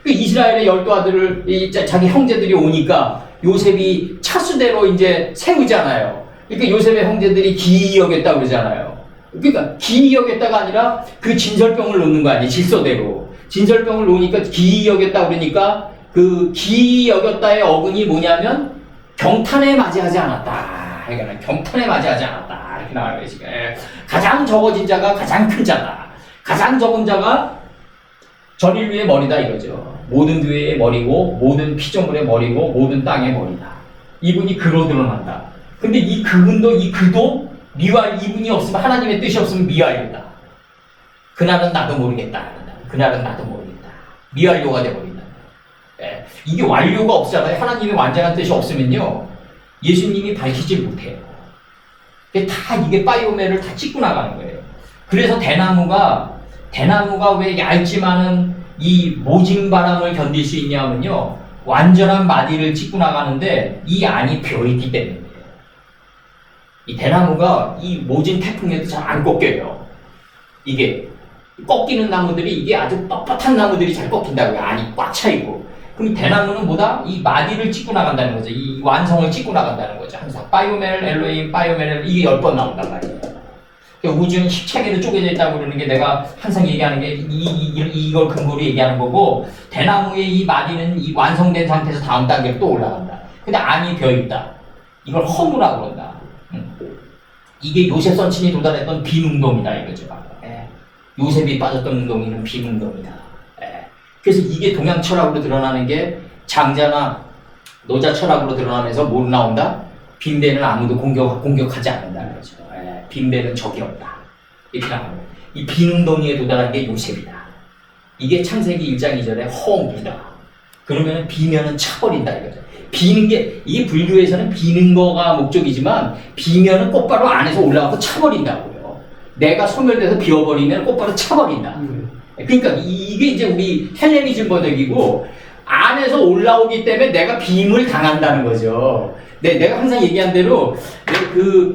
그 이스라엘의 12아들을 자기 형제들이 오니까 요셉이 차수대로 이제 세우잖아요. 그러니까 요셉의 형제들이 기이 여겼다고 그러잖아요. 그러니까 기이 여겼다가 아니라 그 진설병을 놓는 거 아니에요. 질서대로. 진설병을 놓으니까 기이 여겼다 그러니까 그 기이 여겼다의 어근이 뭐냐면 경탄에 맞이하지 않았다. 그러니까 경탄에 맞이하지 않았다. 이렇게 나와요 지금. 가장 적어진 자가 가장 큰 자다. 가장 적은 자가 전 인류의 머리다 이거죠. 모든 교회의 머리고 모든 피조물의 머리고 모든 땅의 머리다. 이분이 그로 드러난다. 근데 이 그분도 이 그도 미완 이분이 없으면 하나님의 뜻이 없으면 미완료다. 그날은 나도 모르겠다. 그날은 나도 모르겠다. 미완료가 돼버린다. 예, 이게 완료가 없잖아요. 하나님의 완전한 뜻이 없으면요 예수님이 밝히질 못해요. 다 이게 바이오멜을 다 찍고 나가는 거예요. 그래서 대나무가 왜 얇지만은 이 모진 바람을 견딜 수 있냐면요 완전한 마디를 찍고 나가는데 이 안이 비어있기 때문이에요. 이 대나무가 이 모진 태풍에도 잘 안 꺾여요. 이게 꺾이는 나무들이 이게 아주 뻣뻣한 나무들이 잘 꺾인다고요. 안이 꽉 차 있고. 그럼 대나무는 뭐다? 이 마디를 찍고 나간다는 거죠. 이 완성을 찍고 나간다는 거죠. 항상 바이오멜 엘로힘 바이오멜 이게 10번 나온단 말이에요. 우주는 10체계로 쪼개져 있다고 그러는 게 내가 항상 얘기하는 게 이걸 근거로 얘기하는 거고 대나무의 이 마디는 이 완성된 상태에서 다음 단계로 또 올라간다. 근데 안이 비어있다. 이걸 허무라고 그런다. 이게 요셉 선친이 도달했던 빈웅동이다 이거죠. 요셉이 빠졌던 웅동이는 빈웅동이다. 그래서 이게 동양 철학으로 드러나는 게 장자나 노자 철학으로 드러나면서 뭘 나온다? 빈대는 아무도 공격하지 않는다는 거죠. 빈대는 적이 없다. 이렇게 나오는 거예요. 이 빈웅동이에 도달한 게 요셉이다. 이게 창세기 1장 2절에 허무이다. 그러면 비면은 차버린다 이거죠. 비는 게, 이게 불교에서는 비는 거가 목적이지만 비면은 꽃바로 안에서 올라가서 차버린다고요. 내가 소멸돼서 비워버리면 꽃바로 차버린다. 그러니까 이게 이제 우리 헬레니즘 번역이고 안에서 올라오기 때문에 내가 빔을 당한다는 거죠. 내가 항상 얘기한 대로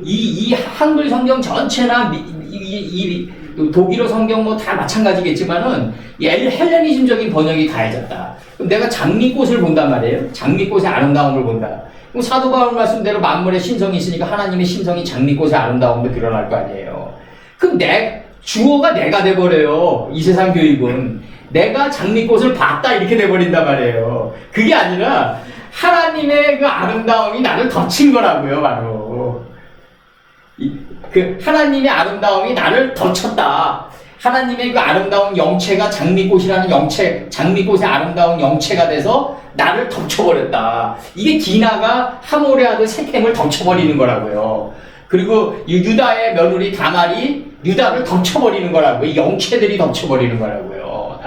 이 한글 성경 전체나 독일어 성경 뭐 다 마찬가지겠지만은 헬레니즘적인 번역이 가해졌다. 그럼 내가 장미꽃을 본단 말이에요. 장미꽃의 아름다움을 본다. 그럼 사도 바울 말씀대로 만물의 신성이 있으니까 하나님의 신성이 장미꽃의 아름다움도 드러날 거 아니에요. 그럼 주어가 내가 돼버려요. 이 세상 교육은. 내가 장미꽃을 봤다 이렇게 돼버린단 말이에요. 그게 아니라 하나님의 그 아름다움이 나를 덮친 거라고요, 바로. 그 하나님의 아름다움이 나를 덮쳤다. 하나님의 그 아름다운 영체가 장미꽃이라는 장미꽃의 아름다운 영체가 돼서 나를 덮쳐버렸다. 이게 디나가 하몰의 아들 세켐을 덮쳐버리는 거라고요. 그리고 유다의 며느리 다말이 유다를 덮쳐버리는 거라고요. 이 영체들이 덮쳐버리는 거라고요.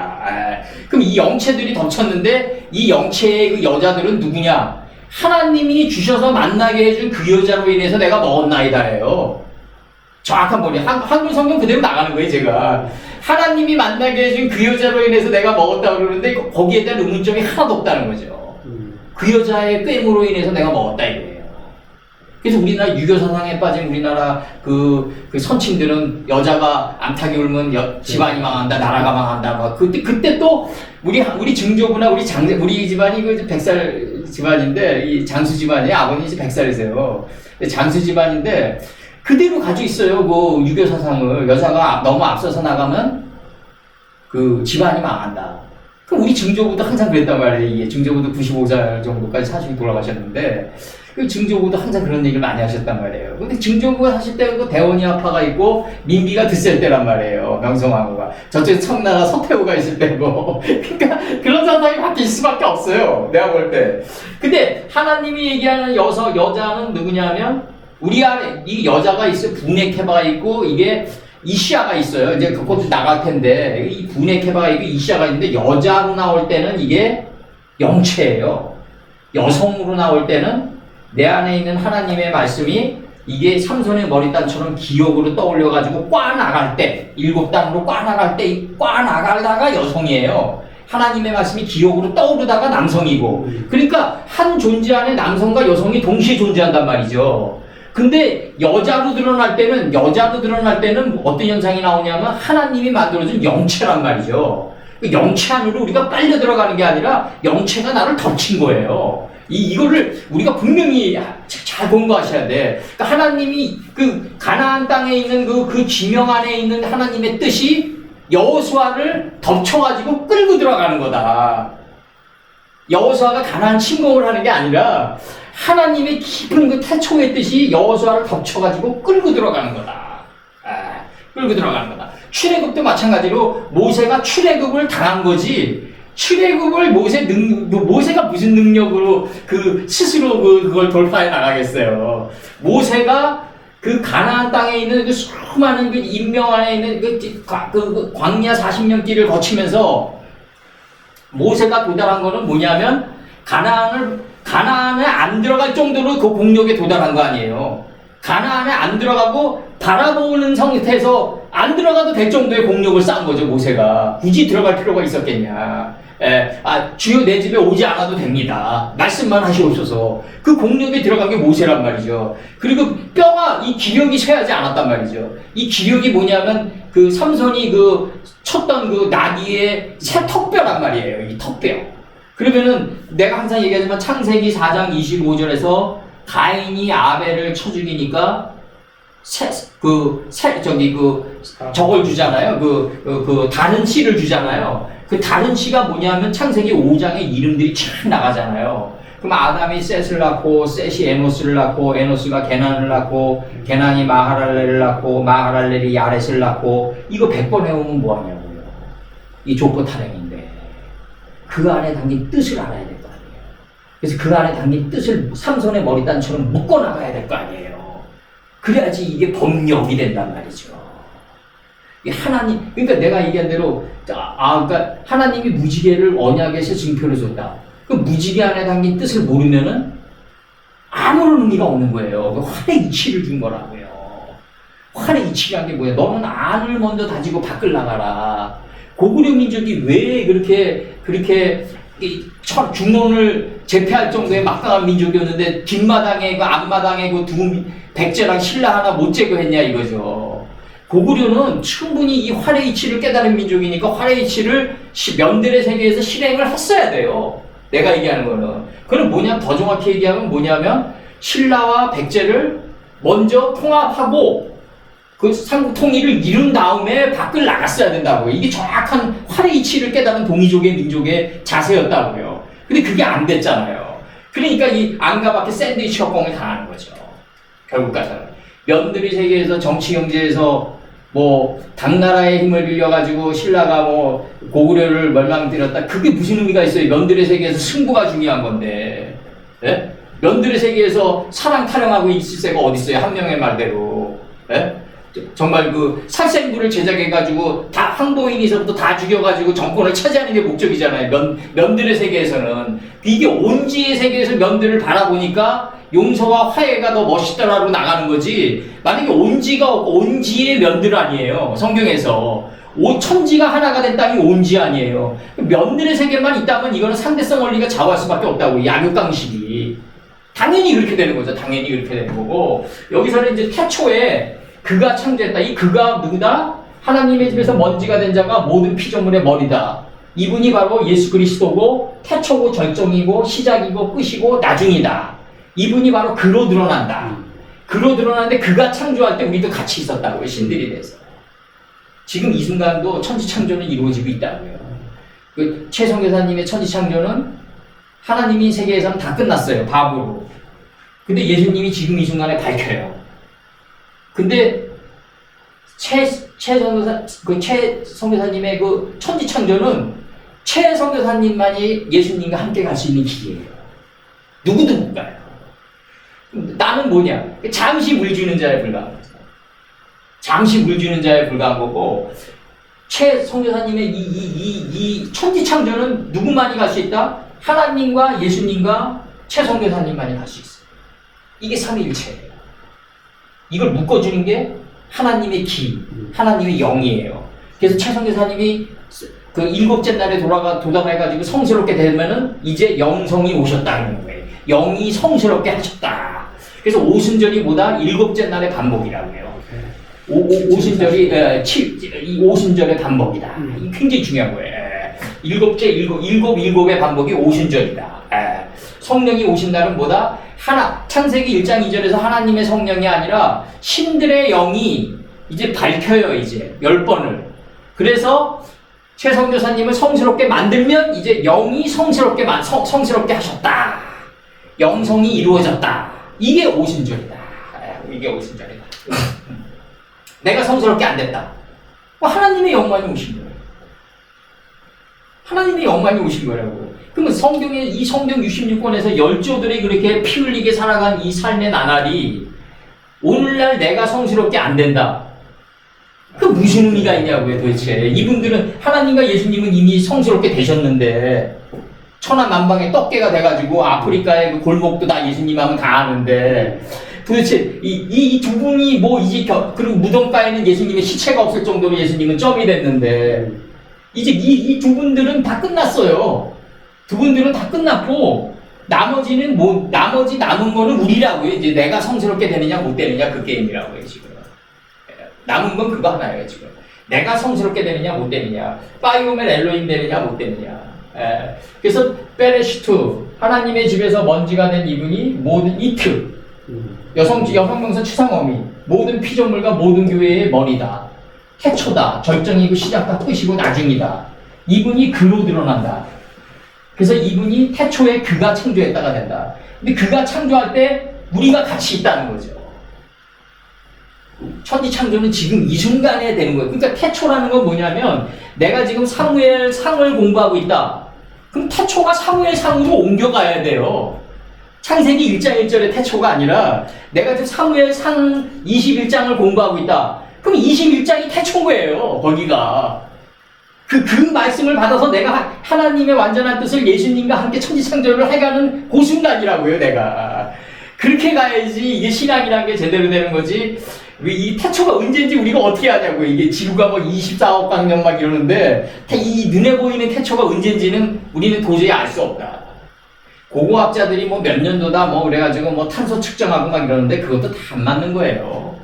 그럼 이 영체들이 덮쳤는데 이 영체의 그 여자들은 누구냐? 하나님이 주셔서 만나게 해준 그 여자로 인해서 내가 먹었나이다예요. 정확한 본이 한글 성경 그대로 나가는 거예요, 제가. 하나님이 만나게 해준 그 여자로 인해서 내가 먹었다고 그러는데 거기에 대한 의문점이 하나도 없다는 거죠. 그 여자의 꿰므로 인해서 내가 먹었다 이거예요. 그래서 우리나라 유교 사상에 빠진 우리나라 그 선친들은 여자가 암탉이 울면 집안이 망한다, 나라가 망한다. 막 그때 또 우리 증조부나 우리 집안이 그 백살 집안인데 이 장수 집안이 아버님이 이제 100살이세요. 장수 집안인데 그대로 가지고 있어요. 그 유교 사상을 여자가 너무 앞서서 나가면 그 집안이 망한다. 그럼 우리 증조부도 항상 그랬단 말이에요. 이게 증조부도 95살 정도까지 사시고 돌아가셨는데. 그 증조부도 항상 그런 얘기를 많이 하셨단 말이에요. 근데 증조부가 사실 때도 대원이 아파가 있고 민비가 드셀 때란 말이에요. 명성황후가. 저쪽에 청나라 서태후가 있을 때고. 그러니까 그런 사상이 바뀔 수밖에 없어요. 내가 볼 때. 근데 하나님이 얘기하는 여자는 누구냐면 우리 안에 이 여자가 있어요. 분해케바가 있고 이게 이시아가 있어요. 이제 그것도 나갈 텐데 이 분해케바가 있고 이시아가 있는데 여자로 나올 때는 이게 영체예요. 여성으로 나올 때는 내 안에 있는 하나님의 말씀이 이게 삼손의 머리단처럼 기억으로 떠올려가지고 꽈 나갈 때, 7단으로 꽈 나갈 때, 꽈 나가다가 여성이에요. 하나님의 말씀이 기억으로 떠오르다가 남성이고. 그러니까 한 존재 안에 남성과 여성이 동시에 존재한단 말이죠. 근데 여자로 드러날 때는 어떤 현상이 나오냐면 하나님이 만들어준 영체란 말이죠. 영체 안으로 우리가 빨려 들어가는 게 아니라 영체가 나를 덮친 거예요. 이거를 우리가 분명히 잘 공부하셔야 돼. 그러니까 하나님이 그 가나안 땅에 있는 그 지명 안에 있는 하나님의 뜻이 여호수아를 덮쳐가지고 끌고 들어가는 거다. 여호수아가 가나안 침공을 하는 게 아니라 하나님의 깊은 그 태초의 뜻이 여호수아를 덮쳐가지고 끌고 들어가는 거다. 끌고 들어가는 거다. 출애굽도 마찬가지로 모세가 출애굽을 당한 거지. 출애굽을 모세가 무슨 능력으로 스스로 그걸 돌파해 나가겠어요. 모세가 그 가나안 땅에 있는 그 수많은 그 인명 안에 있는 그 광야 40년 길을 거치면서 모세가 도달한 거는 뭐냐면 가나안에 안 들어갈 정도로 그 공력에 도달한 거 아니에요. 가나안에 안 들어가고 바라보는 상태에서 안 들어가도 될 정도의 공력을 쌓은 거죠, 모세가. 굳이 들어갈 필요가 있었겠냐. 주여 내 집에 오지 않아도 됩니다. 말씀만 하시옵소서. 그 공력에 들어간 게 모세란 말이죠. 그리고 이 기력이 쇠하지 않았단 말이죠. 이 기력이 뭐냐면 그 삼손이 쳤던 그 나귀의 새 턱뼈란 말이에요. 이 턱뼈. 그러면은 내가 항상 얘기하지만 창세기 4장 25절에서 가인이 아벨을 쳐 죽이니까 저걸 주잖아요. 다른 씨를 주잖아요. 그 다른 씨가 뭐냐면 창세기 5장에 이름들이 쫙 나가잖아요. 그럼 아담이 셋을 낳고, 셋이 에노스를 낳고, 에노스가 게난을 낳고, 게난이 마하랄렐을 낳고, 마하랄렐이 야렛을 낳고, 이거 100번 해오면 뭐하냐고요. 이 족보 타령인데. 그 안에 담긴 뜻을 알아야 될 거 아니에요. 그래서 그 안에 담긴 뜻을 삼손의 머리단처럼 묶어나가야 될 거 아니에요. 그래야지 이게 법력이 된단 말이죠. 하나님, 그러니까 내가 얘기한 대로, 그러니까 하나님이 무지개를 언약에서 증표를 줬다. 그 무지개 안에 담긴 뜻을 모르면은 아무런 의미가 없는 거예요. 그 활의 이치를 준 거라고요. 활의 이치란 게 뭐야? 너는 안을 먼저 다지고 밖을 나가라. 고구려 민족이 왜 그렇게 중론을 제패할 정도의 막강한 민족이었는데 뒷마당에 앞마당에 백제랑 신라 하나 못 제거했냐 이거죠. 고구려는 충분히 이 활의 이치를 깨달은 민족이니까 활의 이치를 면들의 세계에서 실행을 했어야 돼요. 내가 얘기하는 거는. 그건 더 정확히 얘기하면 뭐냐면 신라와 백제를 먼저 통합하고 그 삼국 통일을 이룬 다음에 밖을 나갔어야 된다고요. 이게 정확한 활의 이치를 깨달은 동이족의 민족의 자세였다고요. 근데 그게 안 됐잖아요. 그러니까 이 안과 밖에 샌드위치 협공을 당하는 거죠. 결국 가서는. 면들의 세계에서 정치 경제에서 당나라의 힘을 빌려가지고 신라가 고구려를 멸망드렸다. 그게 무슨 의미가 있어요? 면들의 세계에서 승부가 중요한 건데. 예? 면들의 세계에서 사랑 타령하고 있을 새가 어딨어요? 한 명의 말대로. 예? 정말 살생부를 제작해가지고 다 황보인에서부터 다 죽여가지고 정권을 차지하는 게 목적이잖아요. 면들의 세계에서는. 이게 온지의 세계에서 면들을 바라보니까 용서와 화해가 더 멋있다라고 나가는 거지. 만약에 온지가 없고 온지의 면들 아니에요. 성경에서. 천지가 하나가 된 땅이 온지 아니에요. 면들의 세계만 있다면 이거는 상대성 원리가 좌우할 수밖에 없다고. 약육강식이. 당연히 그렇게 되는 거죠. 당연히 그렇게 되는 거고. 여기서는 이제 태초에 그가 창조했다. 이 그가 누구다? 하나님의 집에서 먼지가 된 자가 모든 피조물의 머리다. 이분이 바로 예수 그리스도고 태초고 절정이고 시작이고 끝이고 나중이다. 이분이 바로 그로 드러난다. 그로 드러나는데 그가 창조할 때 우리도 같이 있었다고요. 신들이 돼서. 지금 이 순간도 천지창조는 이루어지고 있다고요. 최 선교사님의 천지창조는 하나님이 세계에서는 다 끝났어요. 바보로. 근데 예수님이 지금 이 순간에 밝혀요. 근데 최 선교사님의 천지창조는 최 선교사님만이 예수님과 함께 갈 수 있는 길이에요. 누구도 못 가요. 나는 뭐냐? 잠시 물 주는 자에 불과한 거죠. 잠시 물 주는 자에 불과한 거고, 최 선교사님의 이 천지창조는 누구만이 갈 수 있다? 하나님과 예수님과 최 선교사님만이 갈 수 있어요. 이게 삼위일체예요. 이걸 묶어주는 게 하나님의 기, 하나님의 영이에요. 그래서 최 선교사님이 일곱째 날에 도담해가지고 성스럽게 되면은 이제 영성이 오셨다는 거예요. 영이 성스럽게 하셨다. 그래서 오순절이 뭐다? 일곱째 날의 반복이라고 해요. 오순절이 이 오순절의 반복이다. 이게 굉장히 중요한 거예요. 일곱의 반복이 오순절이다. 성령이 오신 날은 뭐다? 창세기 1장 2절에서 하나님의 성령이 아니라 신들의 영이 이제 밝혀요. 이제 10번을. 그래서 최 선교사님을 성스럽게 만들면 이제 영이 성스럽게 하셨다. 영성이 이루어졌다. 이게 오순절이다. 이게 오순절이다. 내가 성스럽게 안 됐다. 하나님의 영광이 오신 거예요. 하나님의 영광이 오신 거라고. 그러면 성경에 이 성경 66권에서 열조들이 그렇게 피 흘리게 살아간 이 삶의 나날이 오늘날 내가 성스럽게 안 된다. 그 무슨 의미가 있냐고요 도대체. 이분들은 하나님과 예수님은 이미 성스럽게 되셨는데 천하만방의 떡게가 돼가지고 아프리카의 그 골목도 다 예수님 하면 다 아는데 도대체 이 두 분이 뭐 이제 그리고 무덤가에는 예수님의 시체가 없을 정도로 예수님은 점이 됐는데 이제 이 두 분들은 다 끝났어요. 두 분들은 다 끝났고 나머지는 뭐 나머지 남은 거는 우리라고요. 이제 내가 성스럽게 되느냐 못 되느냐 그 게임이라고요 지금. 남은 건 그거 하나예요 지금. 내가 성스럽게 되느냐 못 되느냐, 파이오멜 엘로힘 되느냐 못 되느냐. 그래서 베레시투 하나님의 집에서 먼지가 된 이분이 모든 이트 여성명사 추상어미 모든 피조물과 모든 교회의 머리다. 태초다. 절정이고 시작과 끝이고 나중이다. 이분이 그로 드러난다. 그래서 이분이 태초에 그가 창조했다가 된다. 근데 그가 창조할 때 우리가 같이 있다는 거죠. 천지 창조는 지금 이 순간에 되는 거예요. 그러니까 태초라는 건 뭐냐면 내가 지금 사무엘 상을 공부하고 있다. 그럼 태초가 사무엘 상으로 옮겨가야 돼요. 창세기 1장 1절의 태초가 아니라 내가 지금 사무엘 상 21장을 공부하고 있다. 그럼 21장이 태초인 거예요. 거기가. 그 말씀을 받아서 내가 하나님의 완전한 뜻을 예수님과 함께 천지창조를 해가는 그 순간이라고요, 내가. 그렇게 가야지 이게 신앙이라는 게 제대로 되는 거지. 이 태초가 언제인지 우리가 어떻게 하냐고요. 이게 지구가 뭐 24억 광년 막 이러는데 이 눈에 보이는 태초가 언제인지는 우리는 도저히 알 수 없다. 고고학자들이 뭐 몇 년도다 뭐 그래가지고 뭐 탄소 측정하고 막 이러는데 그것도 다 안 맞는 거예요.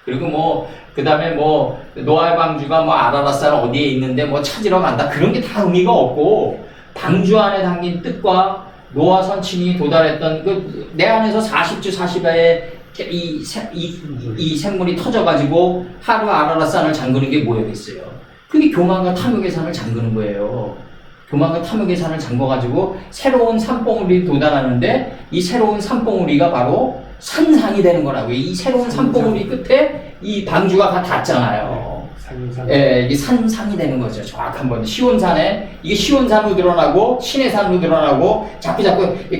그리고 뭐 그 다음에 뭐 노아의 방주가 뭐 아라랏산 어디에 있는데 뭐 찾으러 간다 그런 게 다 의미가 없고 방주 안에 담긴 뜻과 노아 선친이 도달했던 그 내 안에서 40주 40회에 이 생물이 터져가지고 하루 아라랏산을 잠그는 게 뭐였겠어요? 그게 교만과 탐욕의 산을 잠그는 거예요. 교만과 탐욕의 산을 잠궈가지고 새로운 산봉우리 도달하는데 이 새로운 산봉우리가 바로 산상이 되는 거라고요. 이 새로운 산봉우리 끝에 이 방주가 다 닿잖아요. 예, 이게 산상이 되는 거죠. 정확한 번. 시온산에 이게 시온산으로 드러나고 신해산으로 드러나고 자꾸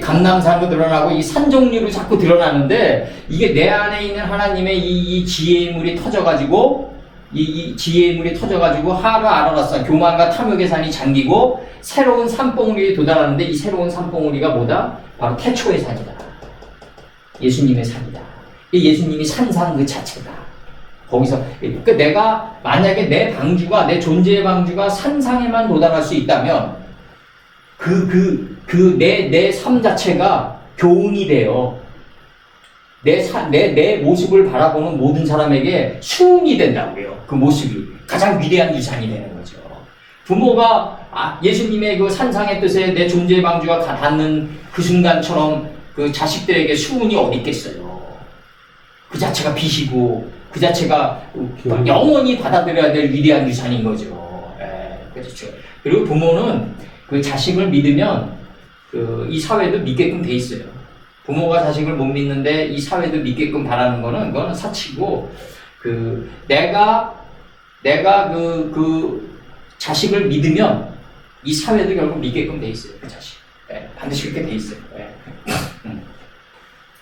강남산으로 드러나고 이 산 종류로 자꾸 드러나는데 이게 내 안에 있는 하나님의 이 지혜의 물이 터져가지고 이 지혜의 물이 터져가지고 하루 아라랏산 교만과 탐욕의 산이 잠기고 새로운 산봉우리에 도달하는데 이 새로운 산봉우리가 뭐다? 바로 태초의 산이다. 예수님의 산이다. 예수님이 산상 그 자체다. 거기서 그러니까 내가 만약에 내 방주가 내 존재의 방주가 산상에만 도달할 수 있다면 내 삶 자체가 교훈이 돼요. 내 모습을 바라보는 모든 사람에게 수훈이 된다고요. 그 모습이 가장 위대한 유산이 되는 거죠. 부모가 예수님의 그 산상의 뜻에 내 존재의 방주가 닿는 그 순간처럼 그 자식들에게 수훈이 어디 있겠어요. 그 자체가 빛이고 그 자체가 영원히 받아들여야 될 위대한 유산인 거죠. 그렇죠. 그리고 부모는 그 자식을 믿으면 이 사회도 믿게끔 돼 있어요. 부모가 자식을 못 믿는데 이 사회도 믿게끔 바라는 거는 그거는 사치고 내가 그 자식을 믿으면 이 사회도 결국 믿게끔 돼 있어요. 그 자식. 반드시 그렇게 돼 있어요.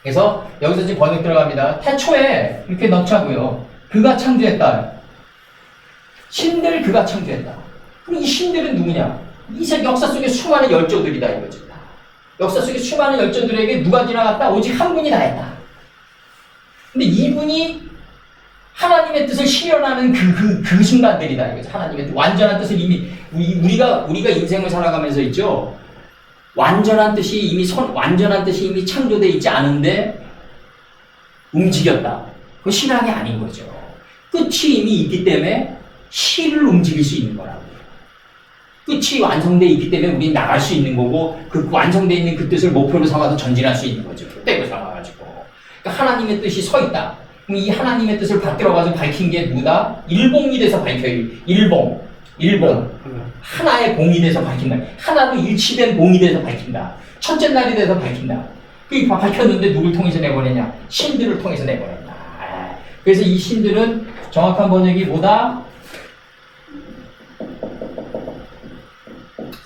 그래서 여기서 지금 번역 들어갑니다. 태초에 이렇게 넣자고요. 그가 창조했다. 신들 그가 창조했다. 그럼 이 신들은 누구냐? 이 역사 속에 수많은 열조들이다 이거죠. 역사 속에 수많은 열조들에게 누가 지나갔다? 오직 한 분이 다 했다. 근데 이분이 하나님의 뜻을 실현하는 그 순간들이다 이거죠. 하나님의 완전한 뜻을 이미 우리가 인생을 살아가면서 있죠. 완전한 뜻이 이미 창조되어 있지 않은데 움직였다. 그건 신앙이 아닌 거죠. 끝이 이미 있기 때문에 실을 움직일 수 있는 거라고요. 끝이 완성되어 있기 때문에 우리는 나갈 수 있는 거고 그 완성되어 있는 그 뜻을 목표로 삼아서 전진할 수 있는 거죠. 때로 삼아가지고. 그러니까 하나님의 뜻이 서 있다. 그럼 이 하나님의 뜻을 받들어가서 밝힌 게 누구다? 일봉이 돼서 밝혀요. 일봉. 하나의 봉이 돼서 밝힌다. 하나로 일치된 봉이 돼서 밝힌다. 첫째 날이 돼서 밝힌다. 그게 밝혔는데 누굴 통해서 내보내냐? 신들을 통해서 내보낸다. 그래서 이 신들은 정확한 번역이 뭐다?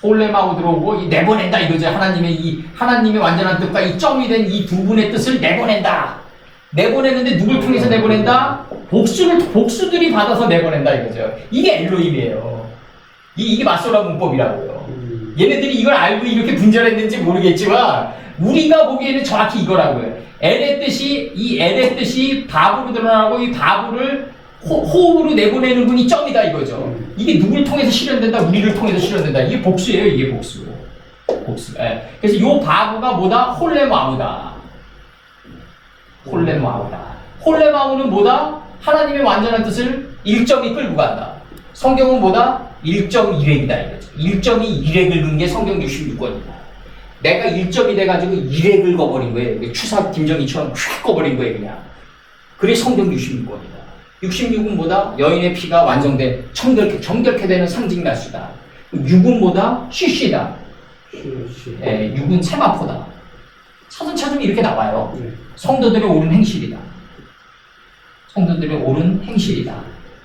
홀레마우 들어오고 이 내보낸다 이거죠. 하나님의 완전한 뜻과 이 점이 된 이 두 분의 뜻을 내보낸다. 내보내는데 누굴 통해서 내보낸다? 복수들이 받아서 내보낸다 이거죠. 이게 엘로힘이에요. 이게 마소라 문법이라고요. 얘네들이 이걸 알고 이렇게 분절했는지 모르겠지만 우리가 보기에는 정확히 이거라고요. 엘의 뜻이 바브로 드러나고 이 바브를 호흡으로 내보내는 분이 점이다 이거죠. 이게 누굴 통해서 실현된다? 우리를 통해서 실현된다. 이게 복수예요. 이게 복수. 예. 그래서 이 바브가 뭐다? 홀레마우다. 홀레마우는 뭐다? 하나님의 완전한 뜻을 1점이 끌고 간다. 성경은 뭐다? 1.1획이다 이거죠. 1.2 긁은 게 성경 66권이다. 내가 1점이 돼가지고 1획 긁어버린 거예요. 추사 김정희처럼 휙 꺼버린 거예요 그냥. 그래 성경 66권이다. 66은 뭐다? 여인의 피가 완성된 정결케 되는 상징 날수다. 6은 뭐다? 쉬쉬다. 예, 6은 세마포다. 차근차근 이렇게 나와요. 성도들의 옳은 행실이다.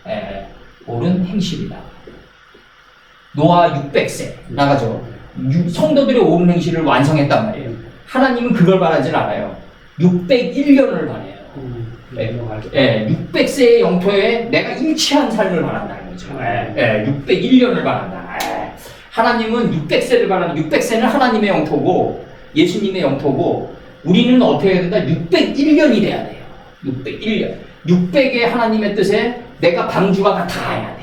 예, 옳은 행실이다. 노아 600세 나가죠. 성도들의 옳은 행실을 완성했단 말이에요. 하나님은 그걸 바라질 않아요. 601년을 바라요. 600세의 영토에 내가 일치한 삶을 바란다는 거죠. 601년을 바란다. 하나님은 600세를 바라는 600세는 하나님의 영토고 예수님의 영토고 우리는 어떻게 해야 된다? 601년이 돼야 돼요. 601년. 600의 하나님의 뜻에 내가 방주가 닿아야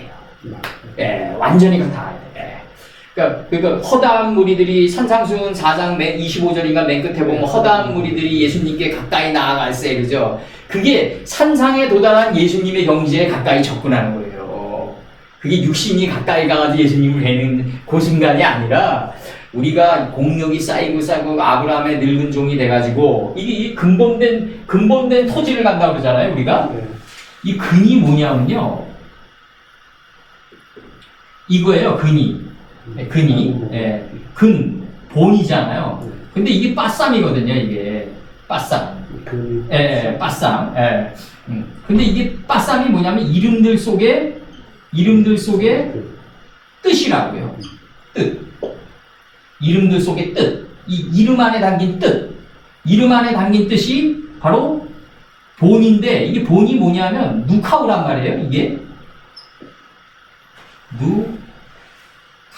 돼요. 완전히 닿아야 돼요. 그러니까 허다한 무리들이 산상수훈 4장 맨 25절인가 맨 끝에 보면 허다한 무리들이 예수님께 가까이 나아갈세 그죠? 그게 산상에 도달한 예수님의 경지에 가까이 접근하는 거예요. 그게 육신이 가까이 가가지고 예수님을 뵈는 그 순간이 아니라 우리가 공력이 쌓이고 아브라함의 늙은 종이 돼가지고 이게 근본된 토지를 간다고 그러잖아요 우리가. 이 근이 뭐냐면요 이거예요. 근 본이잖아요. 근데 이게 빠쌈이거든요. 이게 빠쌈. 빠쌈. 근데 이게 빠쌈이 뭐냐면 이름들 속에 뜻이라고요. 뜻. 이름들 속의 뜻. 이 이름 안에 담긴 뜻. 이름 안에 담긴 뜻이 바로 본인데 이게 본이 뭐냐면 누카우란 말이에요. 이게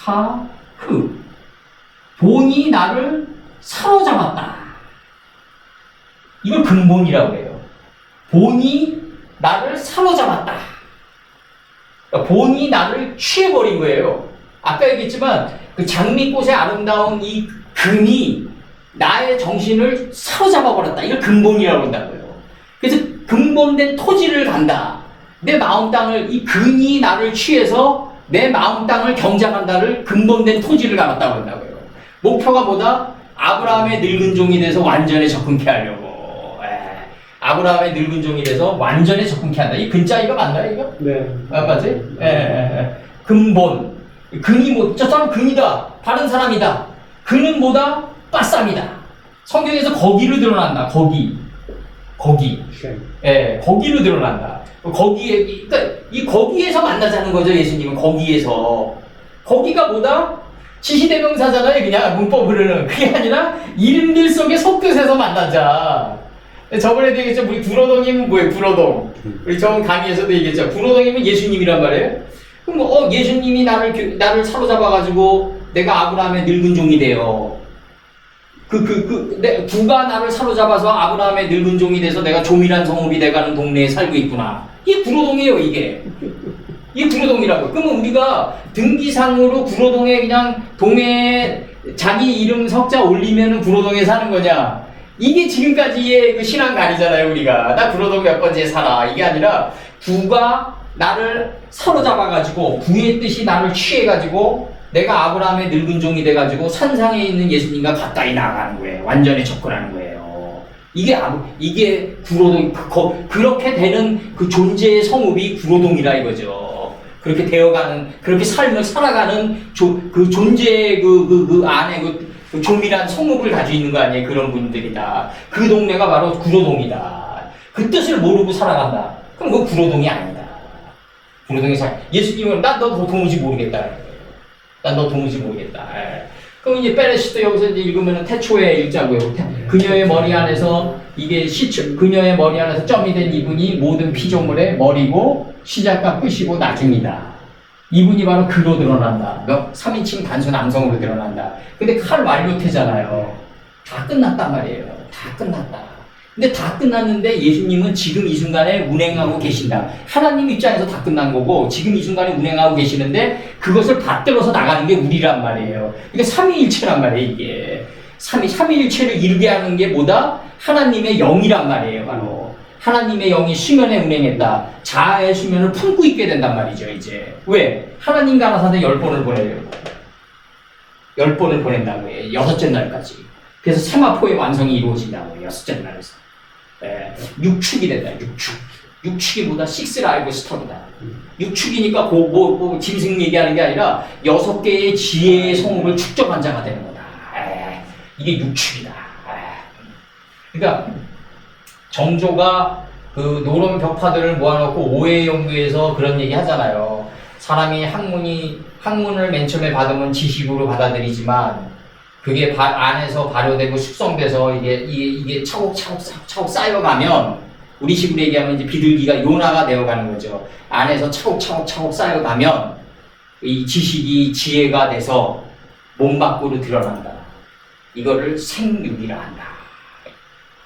누카흐. 본이 나를 사로잡았다. 이걸 근본이라고 해요. 본이 나를 사로잡았다. 그러니까 본이 나를 취해버린 거예요. 아까 얘기했지만 그 장미꽃의 아름다운 이 근이 나의 정신을 사로잡아버렸다. 이걸 근본이라고 한다고요. 그래서 근본된 토지를 간다. 내 마음 땅을 이 근이 나를 취해서 내 마음 땅을 경작한다를 근본된 토지를 가봤다고 한다고요. 목표가 뭐다? 아브라함의 늙은 종이 돼서 완전히 접근케 하려고. 아브라함의 늙은 종이 돼서 완전히 접근케 한다. 이 근자 이거 맞나요 이거? 네. 맞지? 근본. 근이 뭐, 저 사람 근이다. 바른 사람이다. 근은 뭐다? 빠쌈이다. 성경에서 거기로 드러난다. 거기. 거기로 드러난다. 그러니까 이 거기에서 만나자는 거죠. 예수님은 거기에서. 거기가 뭐다? 지시대명사잖아요. 그냥 문법으로는. 그게 아니라 이름들 속의 속뜻에서 만나자. 저번에도 얘기했죠. 우리 구로동이면 뭐예요? 구로동. 우리 저번 강의에서도 얘기했죠. 구로동이면 예수님이란 말이에요. 그럼 예수님이 나를 사로잡아가지고 내가 아브라함의 늙은 종이 돼요. 누가 나를 사로잡아서 아브라함의 늙은 종이 돼서 내가 종이란 성읍이 돼가는 동네에 살고 있구나. 이게 구로동이에요, 이게. 이게 구로동이라고. 그러면 우리가 등기상으로 구로동에 그냥 동네에 자기 이름 석자 올리면은 구로동에 사는 거냐? 이게 지금까지의 그 신앙관이잖아요, 우리가. 나 구로동 몇 번째에 살아. 이게 아니라 구가 나를 사로잡아가지고 구의 뜻이 나를 취해가지고 내가 아브라함의 늙은 종이 돼가지고 산상에 있는 예수님과 가까이 나아가는 거예요. 완전히 접근하는 거예요. 이게 구로동, 그렇게 되는 그 존재의 성읍이 구로동이라 이거죠. 그렇게 되어가는, 그렇게 삶을 살아가는 그 존재의 그 안에 그 조밀한 성읍을 가지고 있는 거 아니에요. 그런 분들이다. 그 동네가 바로 구로동이다. 그 뜻을 모르고 살아간다. 그럼 그거 구로동이 아니다. 부르등의 사 예수님은 난 너 도무지 모르겠다. 난 너 도무지 모르겠다. 그럼 이제 베레시도 여기서 이제 읽으면은 태초에 1장고요. 그녀의 머리 안에서 이게 그녀의 머리 안에서 점이 된 이분이 모든 피조물의 머리고 시작과 끝이고 나중이다. 이분이 바로 그로 드러난다. 3인칭 단수 남성으로 드러난다. 근데 칼 완료태잖아요. 다 끝났단 말이에요. 다 끝났다. 근데 다 끝났는데 예수님은 지금 이 순간에 운행하고 계신다. 하나님 입장에서 다 끝난 거고 지금 이 순간에 운행하고 계시는데 그것을 받들어서 나가는 게 우리란 말이에요. 그러니까 삼위일체란 말이에요. 이게 삼위일체를 이루게 하는 게 뭐다? 하나님의 영이란 말이에요. 바로 하나님의 영이 수면에 운행했다. 자아의 수면을 품고 있게 된단 말이죠. 이제 왜? 하나님과 하나사대 10번을 보내려고 10번을 보낸다고 해요. 6째 날까지. 그래서 세마포의 완성이 이루어진다고 해요. 6째 날에서. 육축이 된다. 육축이 뭐다? 식스 라이브 스토리다. 육축이니까 짐승 얘기하는 게 아니라 6개의 지혜의 성읍을 축적한 자가 되는 거다. 이게 육축이다. 그러니까 정조가 그 노론 벽파들을 모아놓고 오해 연구에서 그런 얘기 하잖아요. 사람이 학문을 맨 처음에 받으면 지식으로 받아들이지만 그게 안에서 발효되고 숙성돼서 이게 차곡차곡 쌓여가면 우리 식으로 얘기하면 이제 비둘기가 요나가 되어가는 거죠. 안에서 차곡차곡 쌓여가면 이 지식이 지혜가 돼서 몸 밖으로 드러난다. 이거를 생육이라 한다.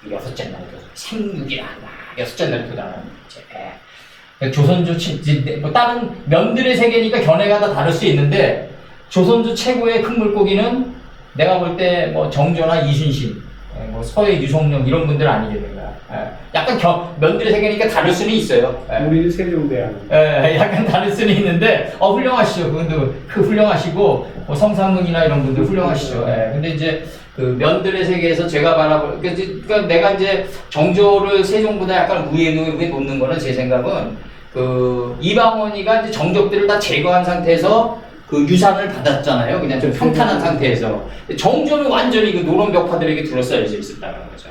6째 날 생육이라 한다. 6째 날 표단하는 거죠. 조선조 뭐 다른 면들의 세계니까 견해가 다 다를 수 있는데 조선조 최고의 큰 물고기는 내가 볼 때 뭐 정조나 이순신, 뭐 서해 유성룡 이런 분들 아니겠는가. 약간 면들의 세계니까 다를 수는 있어요. 우리 세종대왕. 약간 다를 수는 있는데 훌륭하시죠. 그분도 훌륭하시고 뭐 성삼문이나 이런 분들 훌륭하시죠. 근데 이제 그 면들의 세계에서 제가 그러니까 내가 이제 정조를 세종보다 약간 위에 놓는 거는 제 생각은 그 이방원이가 이제 정적들을 다 제거한 상태에서 그 유산을 받았잖아요. 그냥 좀 평탄한 상태에서. 정조는 완전히 그 노론 벽파들에게 둘러싸여져 있었다는 거죠.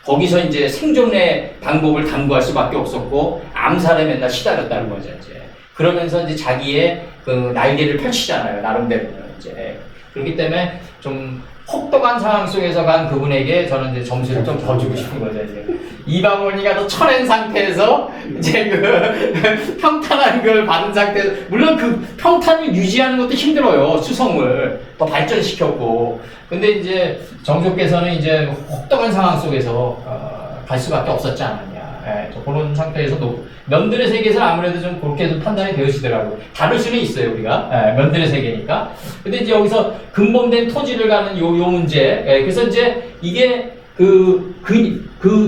거기서 이제 생존의 방법을 당부할 수밖에 없었고 암살에 맨날 시달렸다는 거죠. 이제 그러면서 이제 자기의 그 날개를 펼치잖아요. 나름대로는 이제 그렇기 때문에 좀 혹독한 상황 속에서 간 그분에게 저는 이제 점수를 좀 더 주고 싶은 거죠. 이제 이방원이가 더 쳐낸 상태에서 이제 그 평탄한 걸 받은 상태에서 물론 그 평탄을 유지하는 것도 힘들어요. 수성을 더 발전시켰고 근데 이제 정조께서는 이제 혹독한 상황 속에서 갈 수밖에 없었지 않았냐. 그런 상태에서도 면들의 세계에서는 아무래도 좀 그렇게 좀 판단이 되어지더라고요. 다를 수는 있어요, 우리가. 면들의 세계니까. 근데 이제 여기서 근본된 토지를 가는 요 문제. 그래서 이제 이게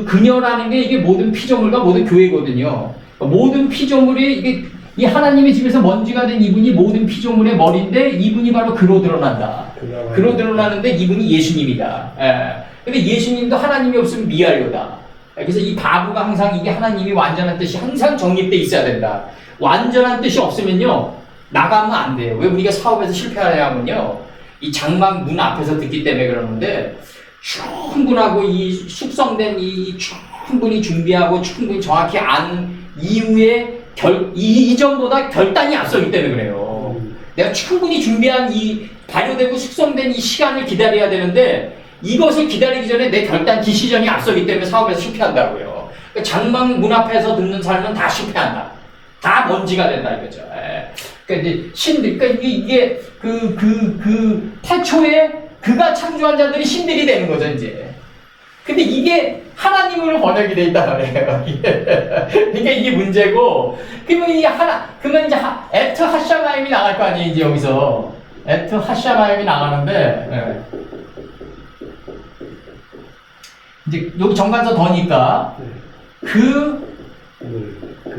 그녀라는 게 이게 모든 피조물과 모든 교회거든요. 모든 피조물이 이게 이 하나님의 집에서 먼지가 된 이분이 모든 피조물의 머리인데 이분이 바로 그로 드러난다. 그로 드러나는데 이분이 예수님이다. 근데 예수님도 하나님이 없으면 미알요다. 그래서 이 바보가 항상 이게 하나님이 완전한 뜻이 항상 정립돼 있어야 된다. 완전한 뜻이 없으면요 나가면 안 돼요. 왜 우리가 사업에서 실패하냐면요 이 장막 문 앞에서 듣기 때문에 그러는데 충분하고 이 숙성된 이 충분히 준비하고 충분히 정확히 안 이후에 이전보다 결단이 앞서기 때문에 그래요. 내가 충분히 준비한 이 발효되고 숙성된 이 시간을 기다려야 되는데 이것을 기다리기 전에 내 결단 기시전이 앞서기 때문에 사업에서 실패한다고요. 그러니까 장막 문 앞에서 듣는 삶은 다 실패한다. 다 먼지가 된다 이거죠. 그러니까 이제 신들, 그러니까 이게 태초에 그가 창조한 자들이 신들이 되는 거죠 이제. 근데 이게 하나님으로 번역이 돼 있단 말이에요. 그러니까 이게 문제고, 그러면 그러면 이제 에트 하샤마임이 나갈 거 아니에요 이제 여기서. 에트 하샤마임이 나가는데. 이제 여기 정관사 더니까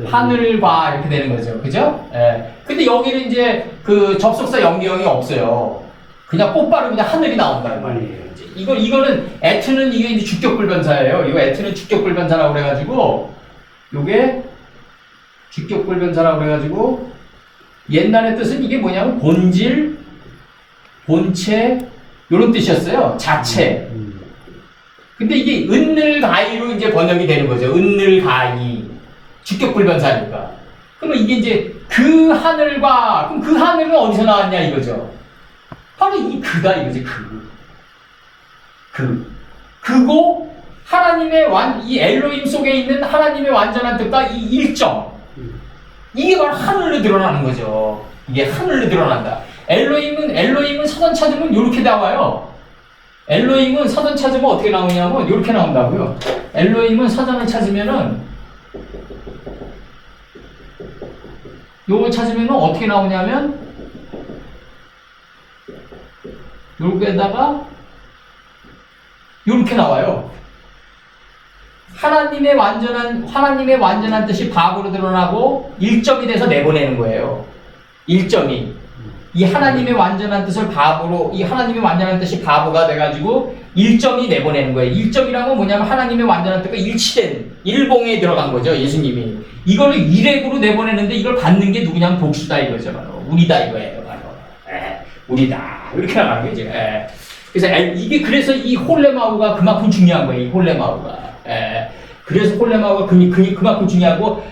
하늘과 이렇게 되는 거죠. 그죠? 근데 여기는 이제 그 접속사 연기형이 없어요. 그냥 꽃바로 그냥 하늘이 나온다는 말이에요. 이거는 에트는 이게 이제 주격불변사예요. 이거 에트는 주격불변사라고 그래가지고 요게 주격불변사라고 그래가지고 옛날의 뜻은 이게 뭐냐면 본질, 본체 요런 뜻이었어요. 자체. 근데 이게 은늘가이로 이제 번역이 되는 거죠. 은늘가이. 주격불변사니까. 그러면 이게 이제 그 하늘과, 그럼 그 하늘은 어디서 나왔냐 이거죠. 바로 이 그다 이거지, 그고 하나님의 이 엘로힘 속에 있는 하나님의 완전한 뜻과 이 일정. 이게 바로 하늘로 드러나는 거죠. 이게 하늘로 드러난다. 엘로힘은 사전 찾으면 이렇게 나와요. 엘로힘은 사전 찾으면 어떻게 나오냐면 이렇게 나온다고요. 엘로힘은 사전을 찾으면은 요걸 찾으면은 어떻게 나오냐면 요렇게다가 요렇게 나와요. 하나님의 완전한 뜻이 밥으로 드러나고 일점이 돼서 내보내는 거예요. 일점이. 이 하나님의 완전한 뜻을 이 하나님의 완전한 뜻이 바보가 돼가지고 일점이 내보내는 거예요. 일점이란 건 뭐냐면 하나님의 완전한 뜻과 일치된 일봉에 들어간 거죠, 예수님이. 이거를 일액으로 내보내는데 이걸 받는 게 누구냐면 복수다 이거죠, 바로. 우리다 이거예요, 바로. 우리다. 이렇게 나가는 거죠. 그래서 이 홀레마우가 그만큼 중요한 거예요, 이 홀레마우가. 그래서 홀레마우가 그만큼 중요하고,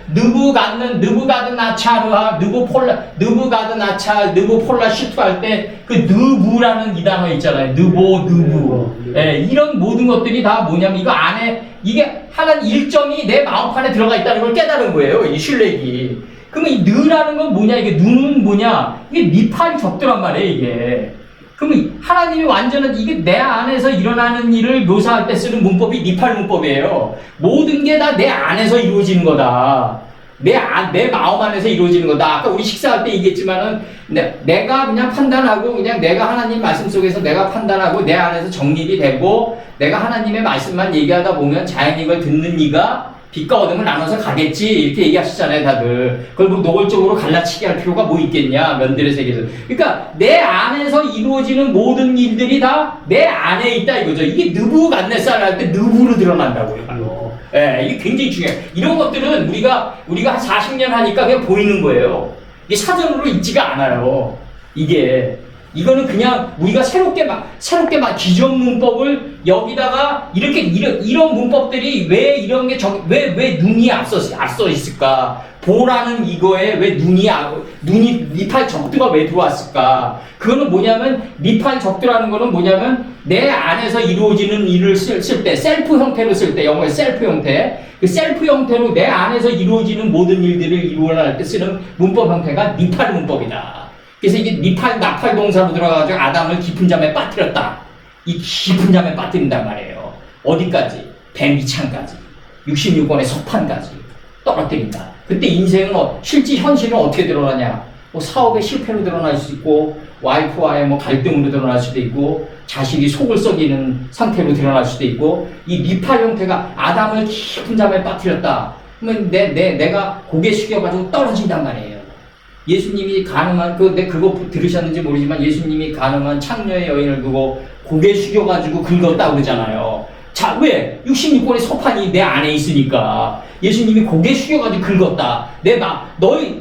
느부폴라 슈트 할 때 그 느부라는 이 단어 있잖아요. 느부. 이런 모든 것들이 다 뭐냐면 이거 안에 이게 하나님 일정이 내 마음판에 들어가 있다는 걸 깨달은 거예요. 이 슐렉이. 그러면 이 느라는 건 뭐냐? 이게 누는 뭐냐? 이게 니팔 적도란 말이에요, 이게. 그러면 하나님이 완전한 이게 내 안에서 일어나는 일을 묘사할 때 쓰는 문법이 니팔 문법이에요. 모든 게 다 내 안에서 이루어지는 거다. 내 마음 안에서 이루어지는 거다. 아까 우리 식사할 때 얘기했지만은 내가 그냥 판단하고 그냥 내가 하나님 말씀 속에서 내가 판단하고 내 안에서 정립이 되고 내가 하나님의 말씀만 얘기하다 보면 자연히 이걸 듣는 이가 빛과 어둠을 나눠서 가겠지 이렇게 얘기하시잖아요, 다들. 그걸 뭐 노골적으로 갈라치게 할 필요가 뭐 있겠냐, 면들의 세계에서. 그러니까 내 안에서 이루어지는 모든 일들이 다 내 안에 있다 이거죠. 이게 느부갓네살 할 때 느부로 드러난다고요, 바로. 이게 굉장히 중요해요. 이런 것들은 우리가 한 40년 하니까 그냥 보이는 거예요. 이게 사전으로 있지가 않아요. 이거는 그냥 우리가 새롭게 기존 문법을 여기다가 이런 문법들이 왜 이런 게 왜 눈이 앞서 있을까? 보라는 이거에 왜 눈이 니팔 적두가 왜 들어왔을까? 그거는 뭐냐면 니팔 적두라는 거는 뭐냐면 내 안에서 이루어지는 일을 쓸 때 셀프 형태로 쓸 때 영어의 셀프 형태 그 셀프 형태로 내 안에서 이루어지는 모든 일들을 이루어낼 때 쓰는 문법 형태가 니팔 문법이다. 그래서 이게 나팔 동사로 들어가가지고 아담을 깊은 잠에 빠뜨렸다. 이 깊은 잠에 빠뜨린단 말이에요. 어디까지? 뱀이창까지. 66권의 석판까지 떨어뜨린다. 그때 인생은 실제 현실은 어떻게 드러나냐? 뭐 사업의 실패로 드러날 수 있고, 와이프와의 뭐 갈등으로 드러날 수도 있고, 자식이 속을 썩이는 상태로 드러날 수도 있고, 이 니팔 형태가 아담을 깊은 잠에 빠뜨렸다. 그러면 내가 고개 숙여가지고 떨어진단 말이에요. 예수님이 가늠한 그거 들으셨는지 모르지만 예수님이 가늠한 창녀의 여인을 두고 고개 숙여가지고 긁었다고 그러잖아요. 자, 왜? 66권의 서판이 내 안에 있으니까 예수님이 고개 숙여가지고 긁었다.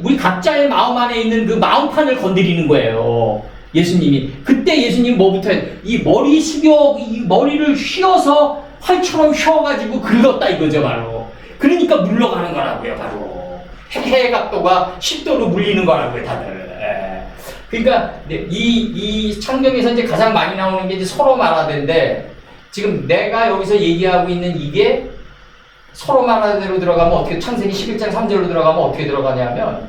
우리 각자의 마음 안에 있는 그 마음판을 건드리는 거예요. 예수님이. 그때 예수님 뭐부터 이 머리를 휘어서 활처럼 휘어가지고 긁었다 이거죠, 바로. 그러니까 물러가는 거라고요, 바로. 해의 각도가 10도로 물리는 거라고요, 다들. 그러니까 이 창경에서 이제 가장 많이 나오는 게 이제 서로 말하대인데 지금 내가 여기서 얘기하고 있는 이게 서로 말하대로 들어가면 어떻게 창세기 11장 3절로 들어가면 어떻게 들어가냐면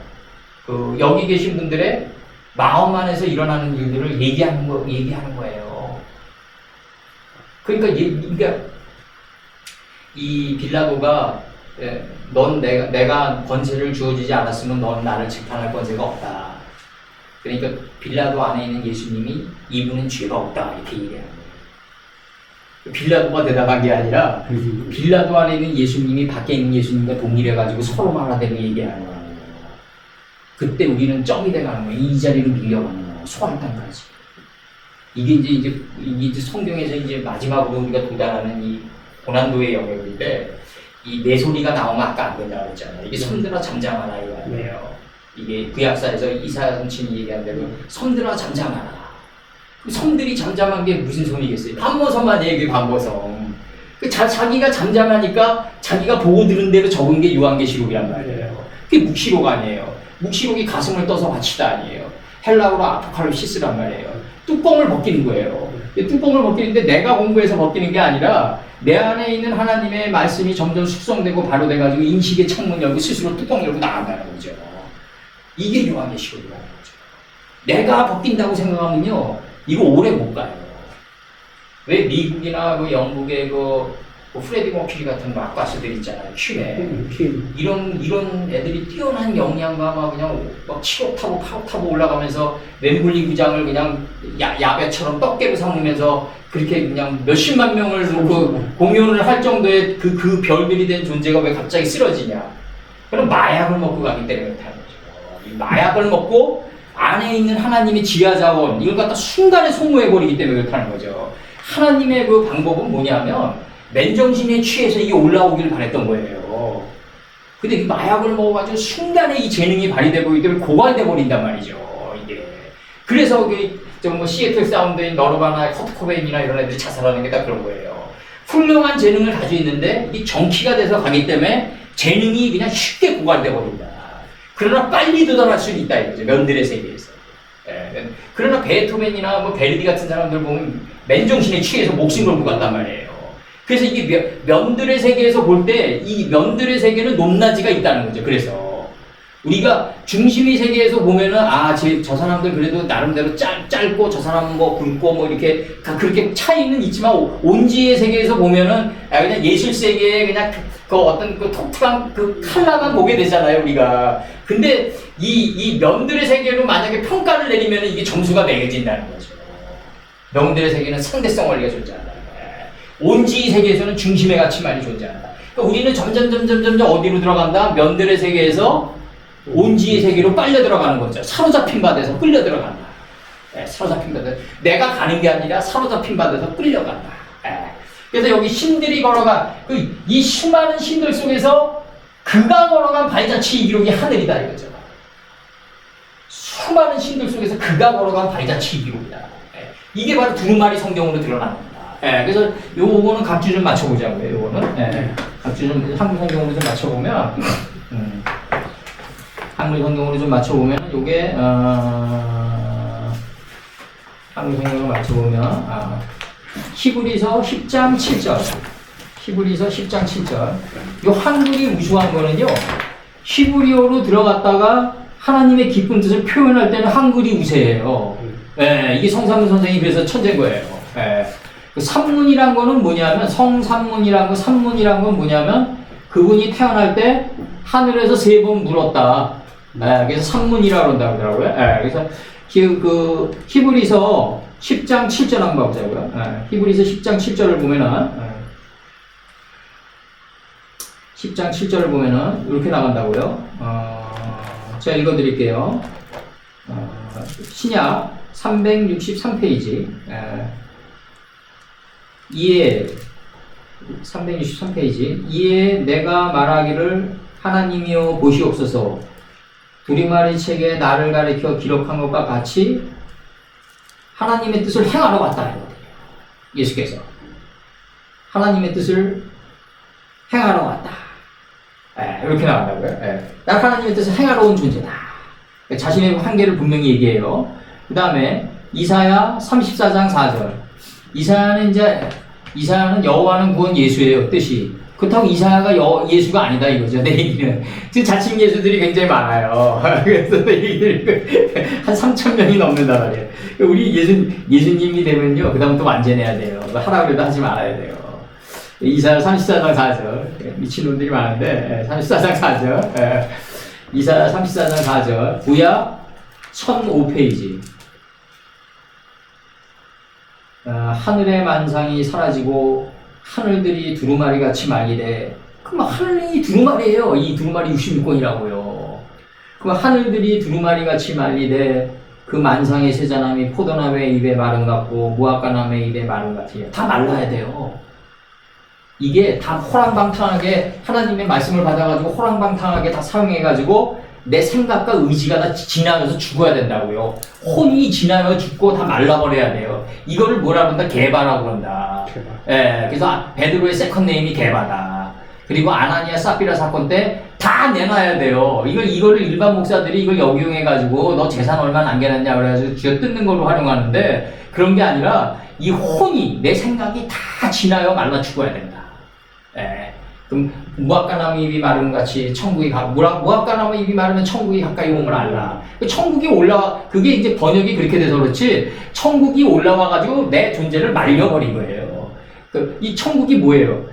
여기 계신 분들의 마음 안에서 일어나는 일들을 얘기하는 거예요. 그러니까 이 빌라도가 내가 권세를 주어지지 않았으면 넌 나를 재판할 권세가 없다. 그러니까 빌라도 안에 있는 예수님이 이분은 죄가 없다 이렇게 얘기하는 거예요. 빌라도가 대답한 게 아니라 빌라도 안에 있는 예수님이 밖에 있는 예수님과 동일해가지고 서로 말하대로 얘기하는 거예요. 그때 우리는 점이 돼가는 거예요. 이 자리로 밀려가는 거예요. 소환탄까지. 이게 이제 성경에서 이제 마지막으로 우리가 도달하는 이 고난도의 영역인데 이 내 소리가 나오면 아까 안 된다고 했잖아요. 이게 손들어 잠잠하라 이거예요. 이게 구약사에서 이사야 선친이 얘기한 대로 손들어 잠잠하라. 손들이 잠잠한 게 무슨 소리겠어요? 반모섬만 얘기해, 반모섬. 자기가 잠잠하니까 자기가 보고 들은 대로 적은 게 요한계시록이란 말이에요. 그게 묵시록 아니에요. 묵시록이 가슴을 떠서 바치다 아니에요. 헬라어로 아포칼립시스란 말이에요. 뚜껑을 벗기는 거예요. 뚜껑을 벗기는데 내가 공부해서 벗기는 게 아니라 내 안에 있는 하나님의 말씀이 점점 숙성되고 바로돼가지고 인식의 창문 열고 스스로 뚜껑 열고 나간다는 거죠. 이게 요한계시록이라는 거죠. 내가 벗긴다고 생각하면요, 이거 오래 못 가요. 왜 미국이나 그 영국의 그 프레디 머큐리 같은 락 가수들 있잖아요. 퀸에 이런 애들이 뛰어난 역량과 막 그냥 막 치고 타고 파고 타고 올라가면서 웸블리 구장을 그냥 야배처럼 떡게로 삼으면서 그렇게 그냥 몇십만 명을 놓고 공연을 할 정도의 그 별들이 된 존재가 왜 갑자기 쓰러지냐? 그럼 마약을 먹고 가기 때문에 그렇다는 거죠. 이 마약을 먹고 안에 있는 하나님의 지하 자원 이걸 갖다 순간에 소모해 버리기 때문에 그렇다는 거죠. 하나님의 그 방법은 뭐냐면 맨정신에 취해서 이게 올라오길 바랬던 거예요. 근데 이 마약을 먹어가지고 순간에 이 재능이 발휘되고 있기 때문에 고갈돼 버린단 말이죠. 이게. 그래서 뭐 시애틀 사운드인 너르바나 커트 코베인이나 이런 애들이 자살하는 게 다 그런 거예요. 훌륭한 재능을 가지고 있는데 이 정키가 돼서 가기 때문에 재능이 그냥 쉽게 고갈돼 버린다. 그러나 빨리 도달할 수는 있다 이거죠. 면들의 세계에서. 예. 그러나 베토벤이나 뭐 베르디 같은 사람들 보면 맨정신에 취해서 목숨 걸고 갔단 말이에요. 그래서 이게 면들의 세계에서 볼 때 이 면들의 세계는 높낮이가 있다는 거죠. 그래서 우리가 중심의 세계에서 보면은 저 사람들 그래도 나름대로 짧고 저 사람은 뭐 굵고 뭐 이렇게 그렇게 차이는 있지만 온지의 세계에서 보면은 그냥 예술 세계에 그냥 그 어떤 그 독특한 그 칼라만 보게 되잖아요 우리가. 근데 이 면들의 세계로 만약에 평가를 내리면은 이게 점수가 매겨진다는 거죠. 면들의 세계는 상대성 원리가 존재한다. 온지 세계에서는 중심의 가치만이 존재한다. 그러니까 우리는 점점 어디로 들어간다? 면들의 세계에서 온지의 세계로 빨려 들어가는 거죠. 사로잡힌 바에서 끌려 들어간다. 사로잡힌 바에서 내가 가는 게 아니라 사로잡힌 바에서 끌려간다. 그래서 여기 신들이 걸어간 이 수많은 신들 속에서 그가 걸어간 발자취 기록이 하늘이다 이거죠. 수많은 신들 속에서 그가 걸어간 발자취 기록이다. 이게 바로 두루마리 성경으로 드러납니다. 그래서 요거는 각주 좀 맞춰보자고요. 요거는 각주 좀 한글 성경으로 좀 맞춰보면 한글 성경으로 좀 맞춰보면 요게 한글 성경으로 맞춰보면 히브리서 10장 7절 히브리서 10장 7절 요 한글이 우수한 거는요 히브리어로 들어갔다가 하나님의 기쁜 뜻을 표현할 때는 한글이 우세해요. 이게 성삼문 선생이 그래서 천재인 거예요. 그 산문이란 거는 뭐냐면 성산문이란 거 산문이란 건 뭐냐면 그분이 태어날 때 하늘에서 3번 물었다. 그래서 산문이라고 그런다고 하더라고요. 그래서 그 히브리서 10장 7절 한번 봐보자고요. 히브리서 10장 7절을 보면은 10장 7절을 보면은 이렇게 나간다고요. 제가 읽어드릴게요. 신약 363페이지. 이에 363페이지 이에 내가 말하기를 하나님이여 보시옵소서 두리마리 책에 나를 가리켜 기록한 것과 같이 하나님의 뜻을 행하러 왔다. 예수께서 하나님의 뜻을 행하러 왔다. 이렇게 나간다고요. 난 하나님의 뜻을 행하러 온 존재다. 자신의 한계를 분명히 얘기해요. 그 다음에 이사야 34장 4절 이사야는 여호와는 구원 예수예요 뜻이. 그렇다고 이사야가 예수가 아니다 이거죠. 내 얘기는 지금 자칭 예수들이 굉장히 많아요. 그래서 내 얘기를 한 3,000명이 넘는단 말이에요. 우리 예수님이 되면요 그 다음 또 완전해야 돼요. 하라고 해도 하지 말아야 돼요. 이사야 34장 4절 미친놈들이 많은데 34장 4절 이사야 34장 4절 구약 1005페이지 하늘의 만상이 사라지고 하늘들이 두루마리같이 말리되 그럼 하늘이 두루마리예요. 이 두루마리 66권이라고요. 그럼 하늘들이 두루마리같이 말리되 그 만상의 세자남이 포도나무의 입에 마른 같고 무화과나무의 입에 마른 같아요. 다 말라야 돼요. 이게 다 호랑방탕하게 하나님의 말씀을 받아가지고 호랑방탕하게 다 사용해가지고 내 생각과 의지가 다 지나면서 죽어야 된다고요. 혼이 지나며 죽고 다 말라버려야 돼요. 이거를 뭐라 그런다? 개바라고 그런다. 그래서 베드로의 세컨 네임이 개바다. 그리고 아나니아 사피라 사건 때 다 내놔야 돼요. 이거를 일반 목사들이 이걸 역용해가지고 너 재산 얼마 남겨놨냐 그래가지고 쥐어 뜯는 걸로 활용하는데 그런 게 아니라 이 혼이 내 생각이 다 지나요 말라 죽어야 된다. 예. 그럼 무화과나무 잎이 마르면 같이 무화과나무 잎이 마르면 천국이 가까이 오면 알라. 천국이 그게 이제 번역이 그렇게 돼서 그렇지 천국이 올라와가지고 내 존재를 말려버린 거예요. 이 천국이 뭐예요?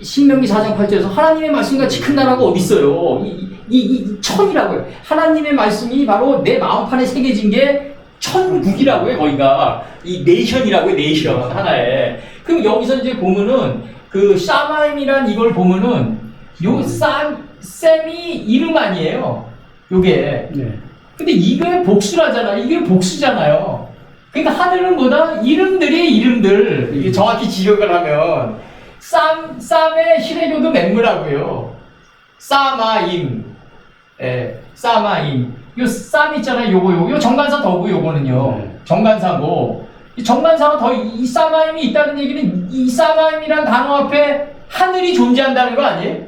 신명기 4장 8절에서 하나님의 말씀과 같이 큰 나라가 어디 있어요? 이 천이라고요. 하나님의 말씀이 바로 내 마음판에 새겨진 게 천국이라고요. 거기가 이 네이션이라고요. 네이션 하나에. 그럼 여기서 이제 보면은 그 사마임이란 이걸 보면은 요 셈이 이름 아니에요. 요게. 네. 근데 이게 복수라잖아. 이게 복수잖아요. 그러니까 하늘은 뭐다? 이름들이 이름들. 이게 정확히 지역을 하면 쌈의 히레교도 맹무라고요. 사마임. 예, 사마임. 요 쌈 있잖아요. 요거 정관사 더고 요거는요. 네. 정관사고. 이 정관사가 이 사마임이 있다는 얘기는 이 사마임이란 단어 앞에 하늘이 존재한다는 거 아니에요?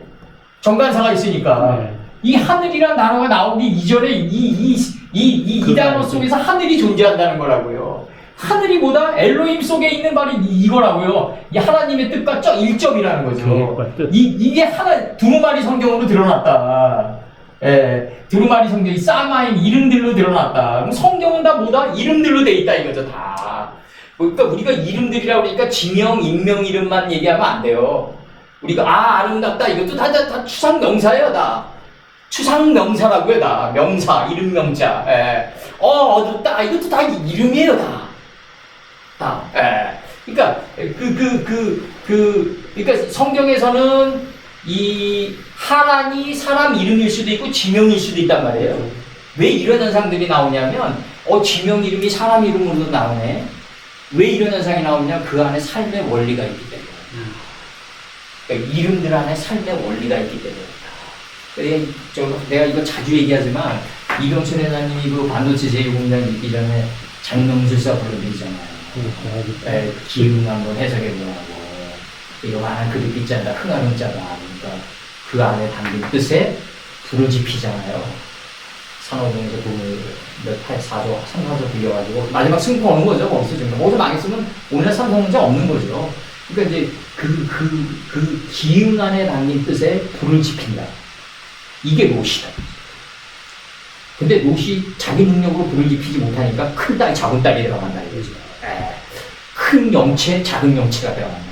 정관사가 있으니까. 네. 이 하늘이란 단어가 나오기 이전에 이 단어 속에서 하늘이 존재한다는 거라고요. 하늘이 뭐다? 엘로힘 속에 있는 바로 이거라고요. 이 하나님의 뜻과 일점이라는 거죠. 계획과 뜻. 이게 두루마리 성경으로 드러났다. 예, 두루마리 성경, 이 사마임 이름들로 드러났다. 그럼 성경은 다 뭐다? 이름들로 돼 있다 이거죠, 다. 그러니까 우리가 이름들이라고 그러니까 지명, 인명 이름만 얘기하면 안 돼요. 우리가 아름답다 이것도 다 추상 명사예요, 다. 추상 명사라고요, 다. 명사, 이름 명자. 예. 어둡다 이것도 다 이름이에요, 다. 예. 그러니까 그러니까 성경에서는 이 하란이 사람 이름일 수도 있고 지명일 수도 있단 말이에요. 왜 이런 현상들이 나오냐면 지명 이름이 사람 이름으로도 나오네. 왜 이런 현상이 나오냐? 그 안에 삶의 원리가 있기 때문에. 그러니까 이름들 안에 삶의 원리가 있기 때문에. 내가 이거 자주 얘기하지만 이병철 회장님이 그 반도체 제2공장 있기 전에 장명술사 불러드리잖아요. 기흥 한번 해석해보라고. 이거 많은 그릇 있잖아. 흥하는 자다. 그러니까 그 안에 담긴 뜻에 불을 지피잖아요. 산호동에서 사조 빌려가지고 마지막 승부 오는 거죠. 거기서 지금 거기서 망했으면 오늘날 삼성전자 없는 거죠. 그러니까 이제 그 기흥 안에 담긴 뜻에 불을 지핀다. 이게 롯이다. 근데 롯이 자기 능력으로 불을 지피지 못하니까 큰 딸, 작은 딸이 들어간다 이거죠. 큰 영체, 작은 영체가 들어간다.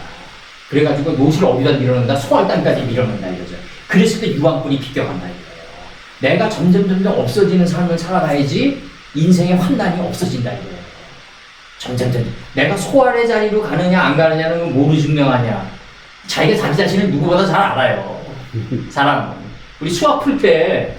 그래가지고 롯을 어디다 밀어넣는다? 소알 땅까지 밀어넣는다 이거죠. 그랬을 때 유황불이 비껴간다 이거예요. 내가 점점 없어지는 삶을 살아가야지 인생의 환난이 없어진다 이거예요. 점점 내가 소알의 자리로 가느냐 안 가느냐는 건 뭐로 증명하냐? 자기가 자기 자신을 누구보다 잘 알아요. 사람은. 우리 수학 풀 때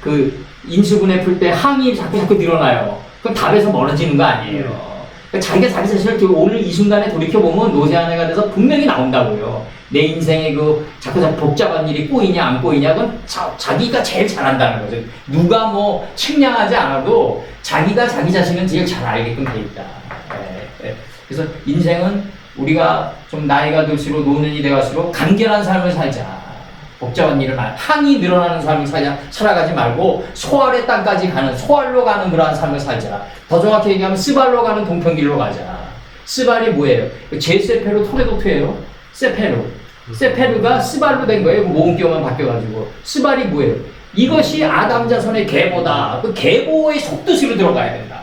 그 인수분해 풀 때 항이 자꾸 늘어나요. 그럼 답에서 멀어지는 거 아니에요. 그러니까 자기가 자기 자신을 오늘 이 순간에 돌이켜보면 노쇠한해가 돼서 분명히 나온다고요. 내 인생에 자꾸 복잡한 일이 꼬이냐 안 꼬이냐 그건 자기가 제일 잘한다는 거죠. 누가 뭐 측량하지 않아도 자기가 자기 자신은 제일 잘 알게끔 돼 있다. 그래서 인생은 우리가 좀 나이가 들수록 노년이 돼갈수록 간결한 삶을 살자. 복잡한 일을 항이 늘어나는 삶을 살아가지 말고 소알의 땅까지 가는 소알로 가는 그러한 삶을 살자. 더 정확히 얘기하면 스발로 가는 동편길로 가자. 스발이 뭐예요? 제세페로 토레도트예요. 세페루가 스발로 된 거예요. 모음기어만 바뀌어가지고. 스발이 뭐예요? 이것이 아담 자손의 계보다. 그 계보의 속뜻으로 들어가야 된다.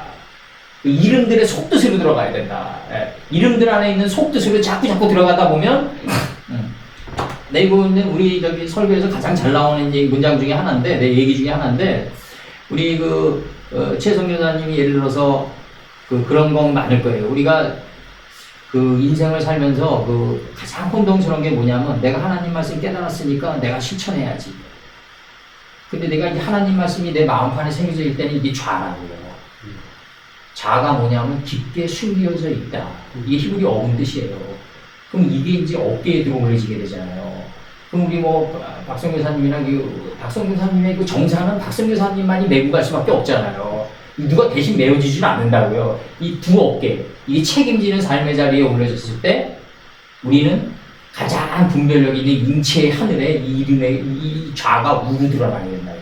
그 이름들의 속뜻으로 들어가야 된다. 이름들 안에 있는 속뜻으로 자꾸 들어가다 보면 내 이거는 우리 설교에서 가장 잘 나오는 문장 중에 하나인데, 내 얘기 중에 하나인데, 우리 최성 교사님이 예를 들어서 그런 건 많을 거예요. 우리가 인생을 살면서 가장 혼동스러운 게 뭐냐면, 내가 하나님 말씀 깨달았으니까 내가 실천해야지. 근데 내가 이 하나님 말씀이 내 마음판에 새겨져 있을 때는 이게 좌라고요. 좌가 뭐냐면 깊게 숨겨져 있다. 이게 히브리 어근 뜻이에요. 그럼 이게 이제 어깨에 들어올려지게 되잖아요. 그럼 우리 박성교사님이랑 박성교사님의 정사는 박성교사님만이 메고 갈 수밖에 없잖아요. 누가 대신 메워주질 않는다고요. 이 두 어깨, 이게 책임지는 삶의 자리에 올려졌을 때 우리는 가장 강한 분별력이 있는 인체의 하늘에 이 이름의 이 좌가 우로 드러나게 된다.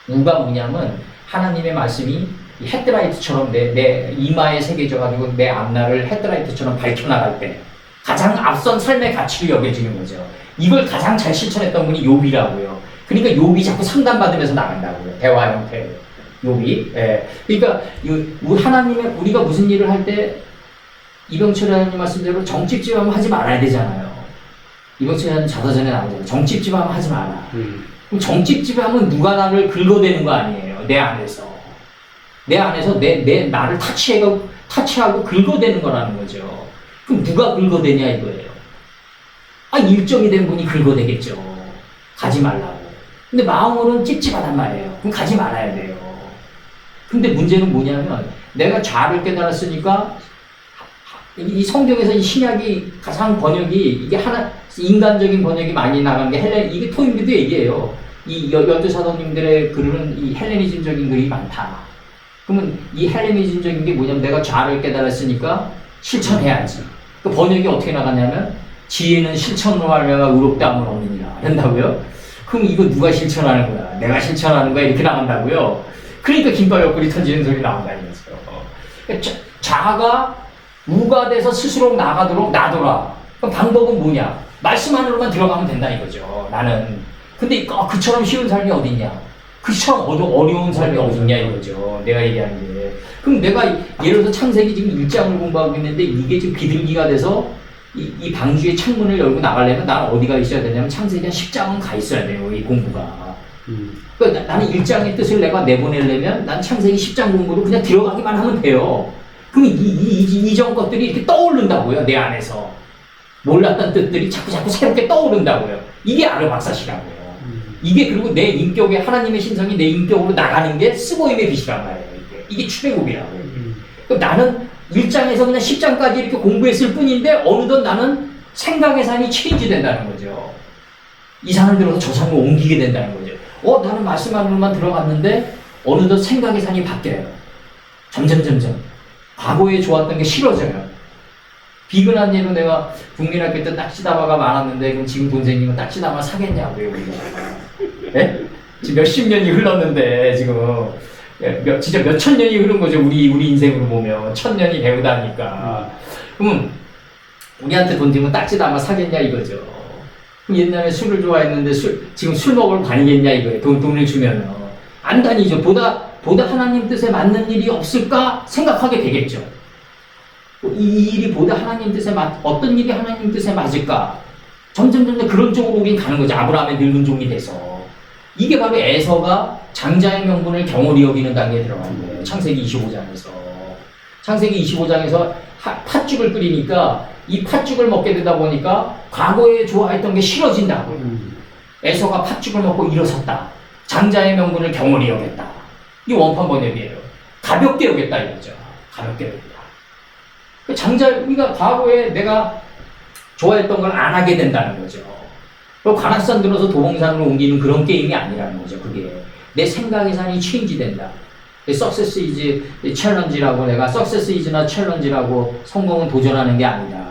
우가 뭐냐면 하나님의 말씀이 이 헤드라이트처럼 내 이마에 새겨져가지고 내 앞날을 헤드라이트처럼 밝혀나갈 때 가장 앞선 삶의 가치로 여겨지는 거죠. 이걸 가장 잘 실천했던 분이 욥이라고요. 그러니까 욥이 자꾸 상담받으면서 나간다고요. 대화 형태로. 욥이. 예. 그러니까 하나님의 우리가 무슨 일을 할 때 이병철 회장님 말씀대로 정집집하면 하지 말아야 되잖아요. 이병철 회장님 자서전에 나오잖아요. 정집집하면 하지 마라. 그럼 정집집하면 누가 나를 긁어대는 거 아니에요. 내 안에서. 내 안에서 내 나를 타치하고 긁어대는 거라는 거죠. 그럼 누가 긁어대냐 이거예요. 일정이 된 분이 긁어대겠죠. 가지 말라고. 근데 마음으로는 찝찝하단 말이에요. 그럼 가지 말아야 돼요. 근데 문제는 뭐냐면 내가 좌를 깨달았으니까 이 성경에서 이 신약이 가장 번역이 이게 하나 인간적인 번역이 많이 나간 게 이게 토인비도 얘기해요. 이 열두 사도님들의 글은 이 헬레니즘적인 글이 많다. 그러면 이 헬레니즘적인 게 뭐냐면 내가 좌를 깨달았으니까 실천해야지. 그 번역이 어떻게 나가냐면 지혜는 실천으로 말미암아 의롭다함을 얻느니라 한다고요. 그럼 이거 누가 실천하는 거야? 내가 실천하는 거야? 이렇게 나간다고요. 그러니까 김밥 옆구리 터지는 소리 나온다는 거죠. 자가 우가 돼서 스스로 나가도록 놔둬라. 그럼 방법은 뭐냐? 말씀 안으로만 들어가면 된다 이거죠. 나는. 근데 그처럼 쉬운 삶이 어딨냐? 그처럼 어려운 삶이 어딨냐 이거죠. 내가 얘기하는 게. 그럼 내가 예를 들어서 창세기 지금 1장을 공부하고 있는데 이게 지금 비둘기가 돼서 이 방주의 창문을 열고 나가려면 나는 어디가 있어야 되냐면 창세기 한 10장은 가 있어야 돼요. 이 공부가. 그러니까 나는 1장의 뜻을 내가 내보내려면 난 창세기 10장 공부로 그냥 들어가기만 하면 돼요. 그럼 이전 것들이 이렇게 떠오른다고요. 내 안에서. 몰랐던 뜻들이 자꾸 새롭게 떠오른다고요. 이게 아르박사시라고요. 이게 그리고 내 인격에 하나님의 신성이 내 인격으로 나가는 게 스보임의 빛이란 말이에요. 이게 출애굽이라고요. 그럼 나는 1장에서 그냥 10장까지 이렇게 공부했을 뿐인데 어느덧 나는 생각의 산이 체인지 된다는 거죠. 이 산을 들어서 저 산으로 옮기게 된다는 거죠. 나는 말씀 안으로만 들어갔는데 어느덧 생각의 산이 바뀌어요. 점점. 과거에 좋았던 게 싫어져요. 비근한 예로 내가 국민학교 때 딱지다마가 많았는데 그럼 지금 돈 생기면 딱지다마 사겠냐고요. 네? 지금 몇십 년이 흘렀는데 지금 진짜 몇천 년이 흐른 거죠. 우리 인생으로 보면 1000년이 배우다니까. 그러면 우리한테 돈 들면 딱지다마 사겠냐 이거죠. 그럼 옛날에 술을 좋아했는데 지금 술 먹으러 다니겠냐 이거예요. 돈을 주면 안 다니죠. 보다 하나님 뜻에 맞는 일이 없을까 생각하게 되겠죠. 이 일이 보다 하나님 뜻에 어떤 일이 하나님 뜻에 맞을까? 점점 그런 쪽으로 우린 가는 거죠. 아브라함의 늙은 종이 돼서. 이게 바로 에서가 장자의 명분을 경홀히 여기는 단계에 들어가는 거예요. 창세기 25장에서. 창세기 25장에서 팥죽을 끓이니까 이 팥죽을 먹게 되다 보니까 과거에 좋아했던 게 싫어진다고요. 에서가 팥죽을 먹고 일어섰다. 장자의 명분을 경홀히 여겼다. 이 원판 번역이에요. 가볍게 여겼다 이거죠. 가볍게 여겼다. 우리가 과거에 내가 좋아했던 걸 안 하게 된다는 거죠. 관악산 들어서 도봉산으로 옮기는 그런 게임이 아니라는 거죠. 그게 내 생각의 산이 체인지 된다. Success is challenge라고 내가 Success is나 challenge라고 성공은 도전하는 게 아니다.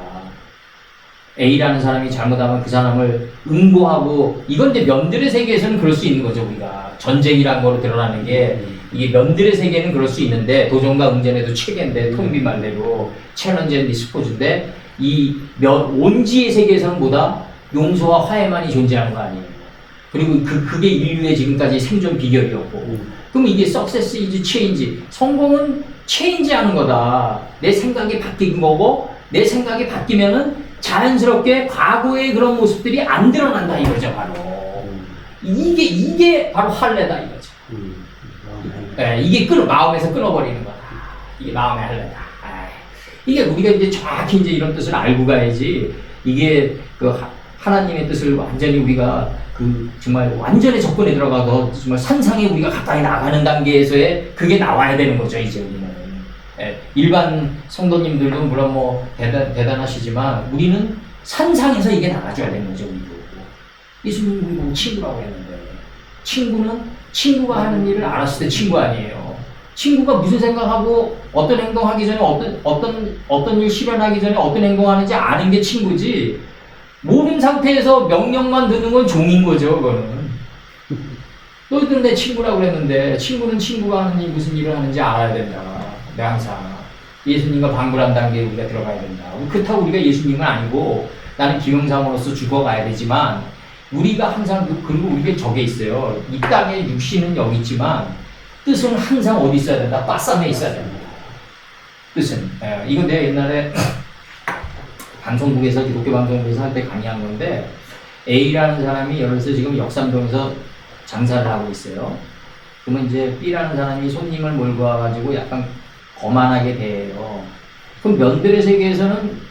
A라는 사람이 잘못하면 그 사람을 응고하고 이건 이제 면들의 세계에서는 그럴 수 있는 거죠. 우리가 전쟁이라는 거로 드러나는 게 이게 면들의 세계는 그럴 수 있는데 도전과 응전에도 체계인데 토인비 말대로 챌린지 앤 디스포즈인데 이 온지의 세계에서는 보다 용서와 화해만이 존재하는 거 아니에요. 그리고 그게 인류의 지금까지 생존 비결이었고 그럼 이게 success is change. 성공은 체인지하는 거다. 내 생각이 바뀐 거고 내 생각이 바뀌면은 자연스럽게 과거의 그런 모습들이 안 드러난다 이거죠. 바로 이게 바로 할례다 이거죠. 이게 마음에서 끊어버리는 거다. 이게 마음의 할례다. 이게 우리가 이제 정확히 이제 이런 뜻을 알고 가야지 이게 하나님의 뜻을 완전히 우리가 정말 완전히 접근에 들어가서 정말 산상에 우리가 가까이 나가는 단계에서의 그게 나와야 되는 거죠, 이제 우리는. 일반 성도님들도 물론 뭐 대단하시지만 우리는 산상에서 이게 나가줘야 되는 거죠, 우리도. 예수님 우리 보고 친구라고 했는데 친구가 하는 일을 알았을 때 친구 아니에요. 친구가 무슨 생각하고 어떤 행동하기 전에 어떤 일 실현하기 전에 어떤 행동하는지 아는 게 친구지. 모든 상태에서 명령만 듣는 건 종인 거죠, 그거는. 너희들은 내 친구라고 그랬는데, 친구는 친구가 하는 일, 무슨 일을 하는지 알아야 된다. 내가 항상. 예수님과 방불한 단계에 우리가 들어가야 된다. 그렇다고 우리가 예수님은 아니고, 나는 기명사모로서 죽어가야 되지만, 우리가 항상, 그리고 우리가 저게 있어요. 이 땅에 육신은 여기 있지만, 뜻은 항상 어디 있어야 된다? 빠쌈에 있어야 된다. 뜻은. 이건 내가 옛날에 방송국에서, 기독교 방송국에서 할 때 강의한 건데, A라는 사람이 예를 들어서 지금 역삼동에서 장사를 하고 있어요. 그러면 이제 B라는 사람이 손님을 몰고 와가지고 약간 거만하게 대해요. 그럼 면들의 세계에서는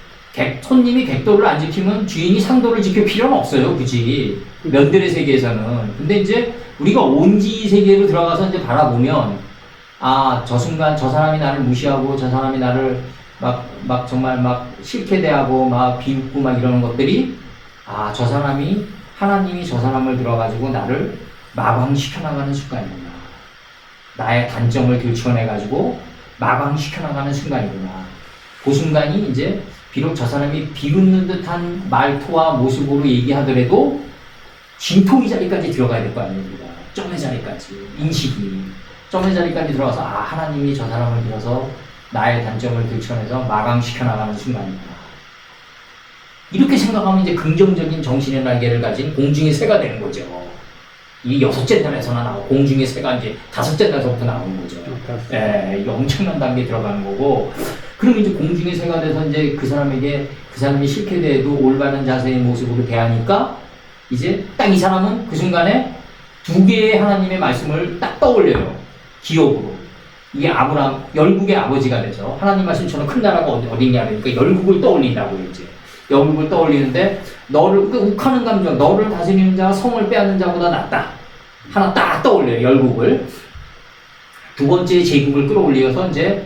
손님이 객도를 안 지키면 주인이 상도를 지킬 필요는 없어요, 굳이. 면들의 세계에서는. 근데 이제 우리가 온지 세계로 들어가서 이제 바라보면, 아, 저 순간 저 사람이 나를 무시하고 저 사람이 나를 막 정말 막 싫게 대하고 막 비웃고 막 이러는 것들이, 아, 저 사람이, 하나님이 저 사람을 들어가지고 나를 마광시켜나가는 순간이구나. 나의 단점을 들춰내가지고 마광시켜나가는 순간이구나. 그 순간이 이제 비록 저 사람이 비웃는 듯한 말투와 모습으로 얘기하더라도 진토의 자리까지 들어가야 될 거 아닙니까? 점의 자리까지. 인식이. 점의 자리까지 들어가서, 아, 하나님이 저 사람을 들어서 나의 단점을 들춰내서 마감시켜나가는 순간이구나. 이렇게 생각하면 이제 긍정적인 정신의 날개를 가진 공중의 새가 되는 거죠. 이게 6째 달에서나 나오고, 공중의 새가 이제 5째 달서부터 나오는 거죠. 예, 이게 엄청난 단계에 들어가는 거고, 그럼 이제 공중의 새가 돼서 이제 그 사람에게, 그 사람이 싫게 대해도 올바른 자세의 모습으로 대하니까, 이제 딱 이 사람은 그 순간에 2개의 하나님의 말씀을 딱 떠올려요. 기억으로. 이게 아브라함, 열국의 아버지가 돼서 하나님 말씀처럼 큰 나라가 어디냐 그러니까 열국을 떠올린다고요, 이제. 열국을 떠올리는데, 너를, 그 욱하는 감정, 너를 다스리는 자가 성을 빼앗는 자보다 낫다. 하나 딱 떠올려요, 열국을. 2번째 제국을 끌어올려서 이제,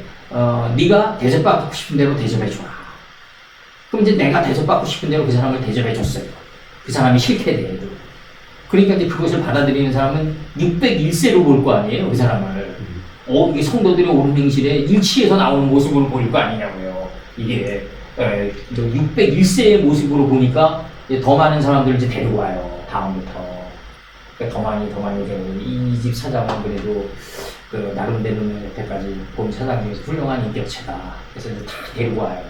네가 대접받고 싶은 대로 대접해줘라. 그럼 이제 내가 대접받고 싶은 대로 그 사람을 대접해줬어요. 그 사람이 싫게 대해도. 그러니까 이제 그것을 받아들이는 사람은 601세로 볼 거 아니에요, 그 사람을. 이게 성도들의 옳은 행실에 일치해서 나오는 모습으로 보일 거 아니냐고요. 이게, 601세의 모습으로 보니까 더 많은 사람들을 이제 데리고 와요, 다음부터. 그러니까 더 많이 이 집 사장은 그래도 그 나름대로 여태까지 본 사장 중에서 훌륭한 인격체다. 그래서 이제 다 데리고 와요.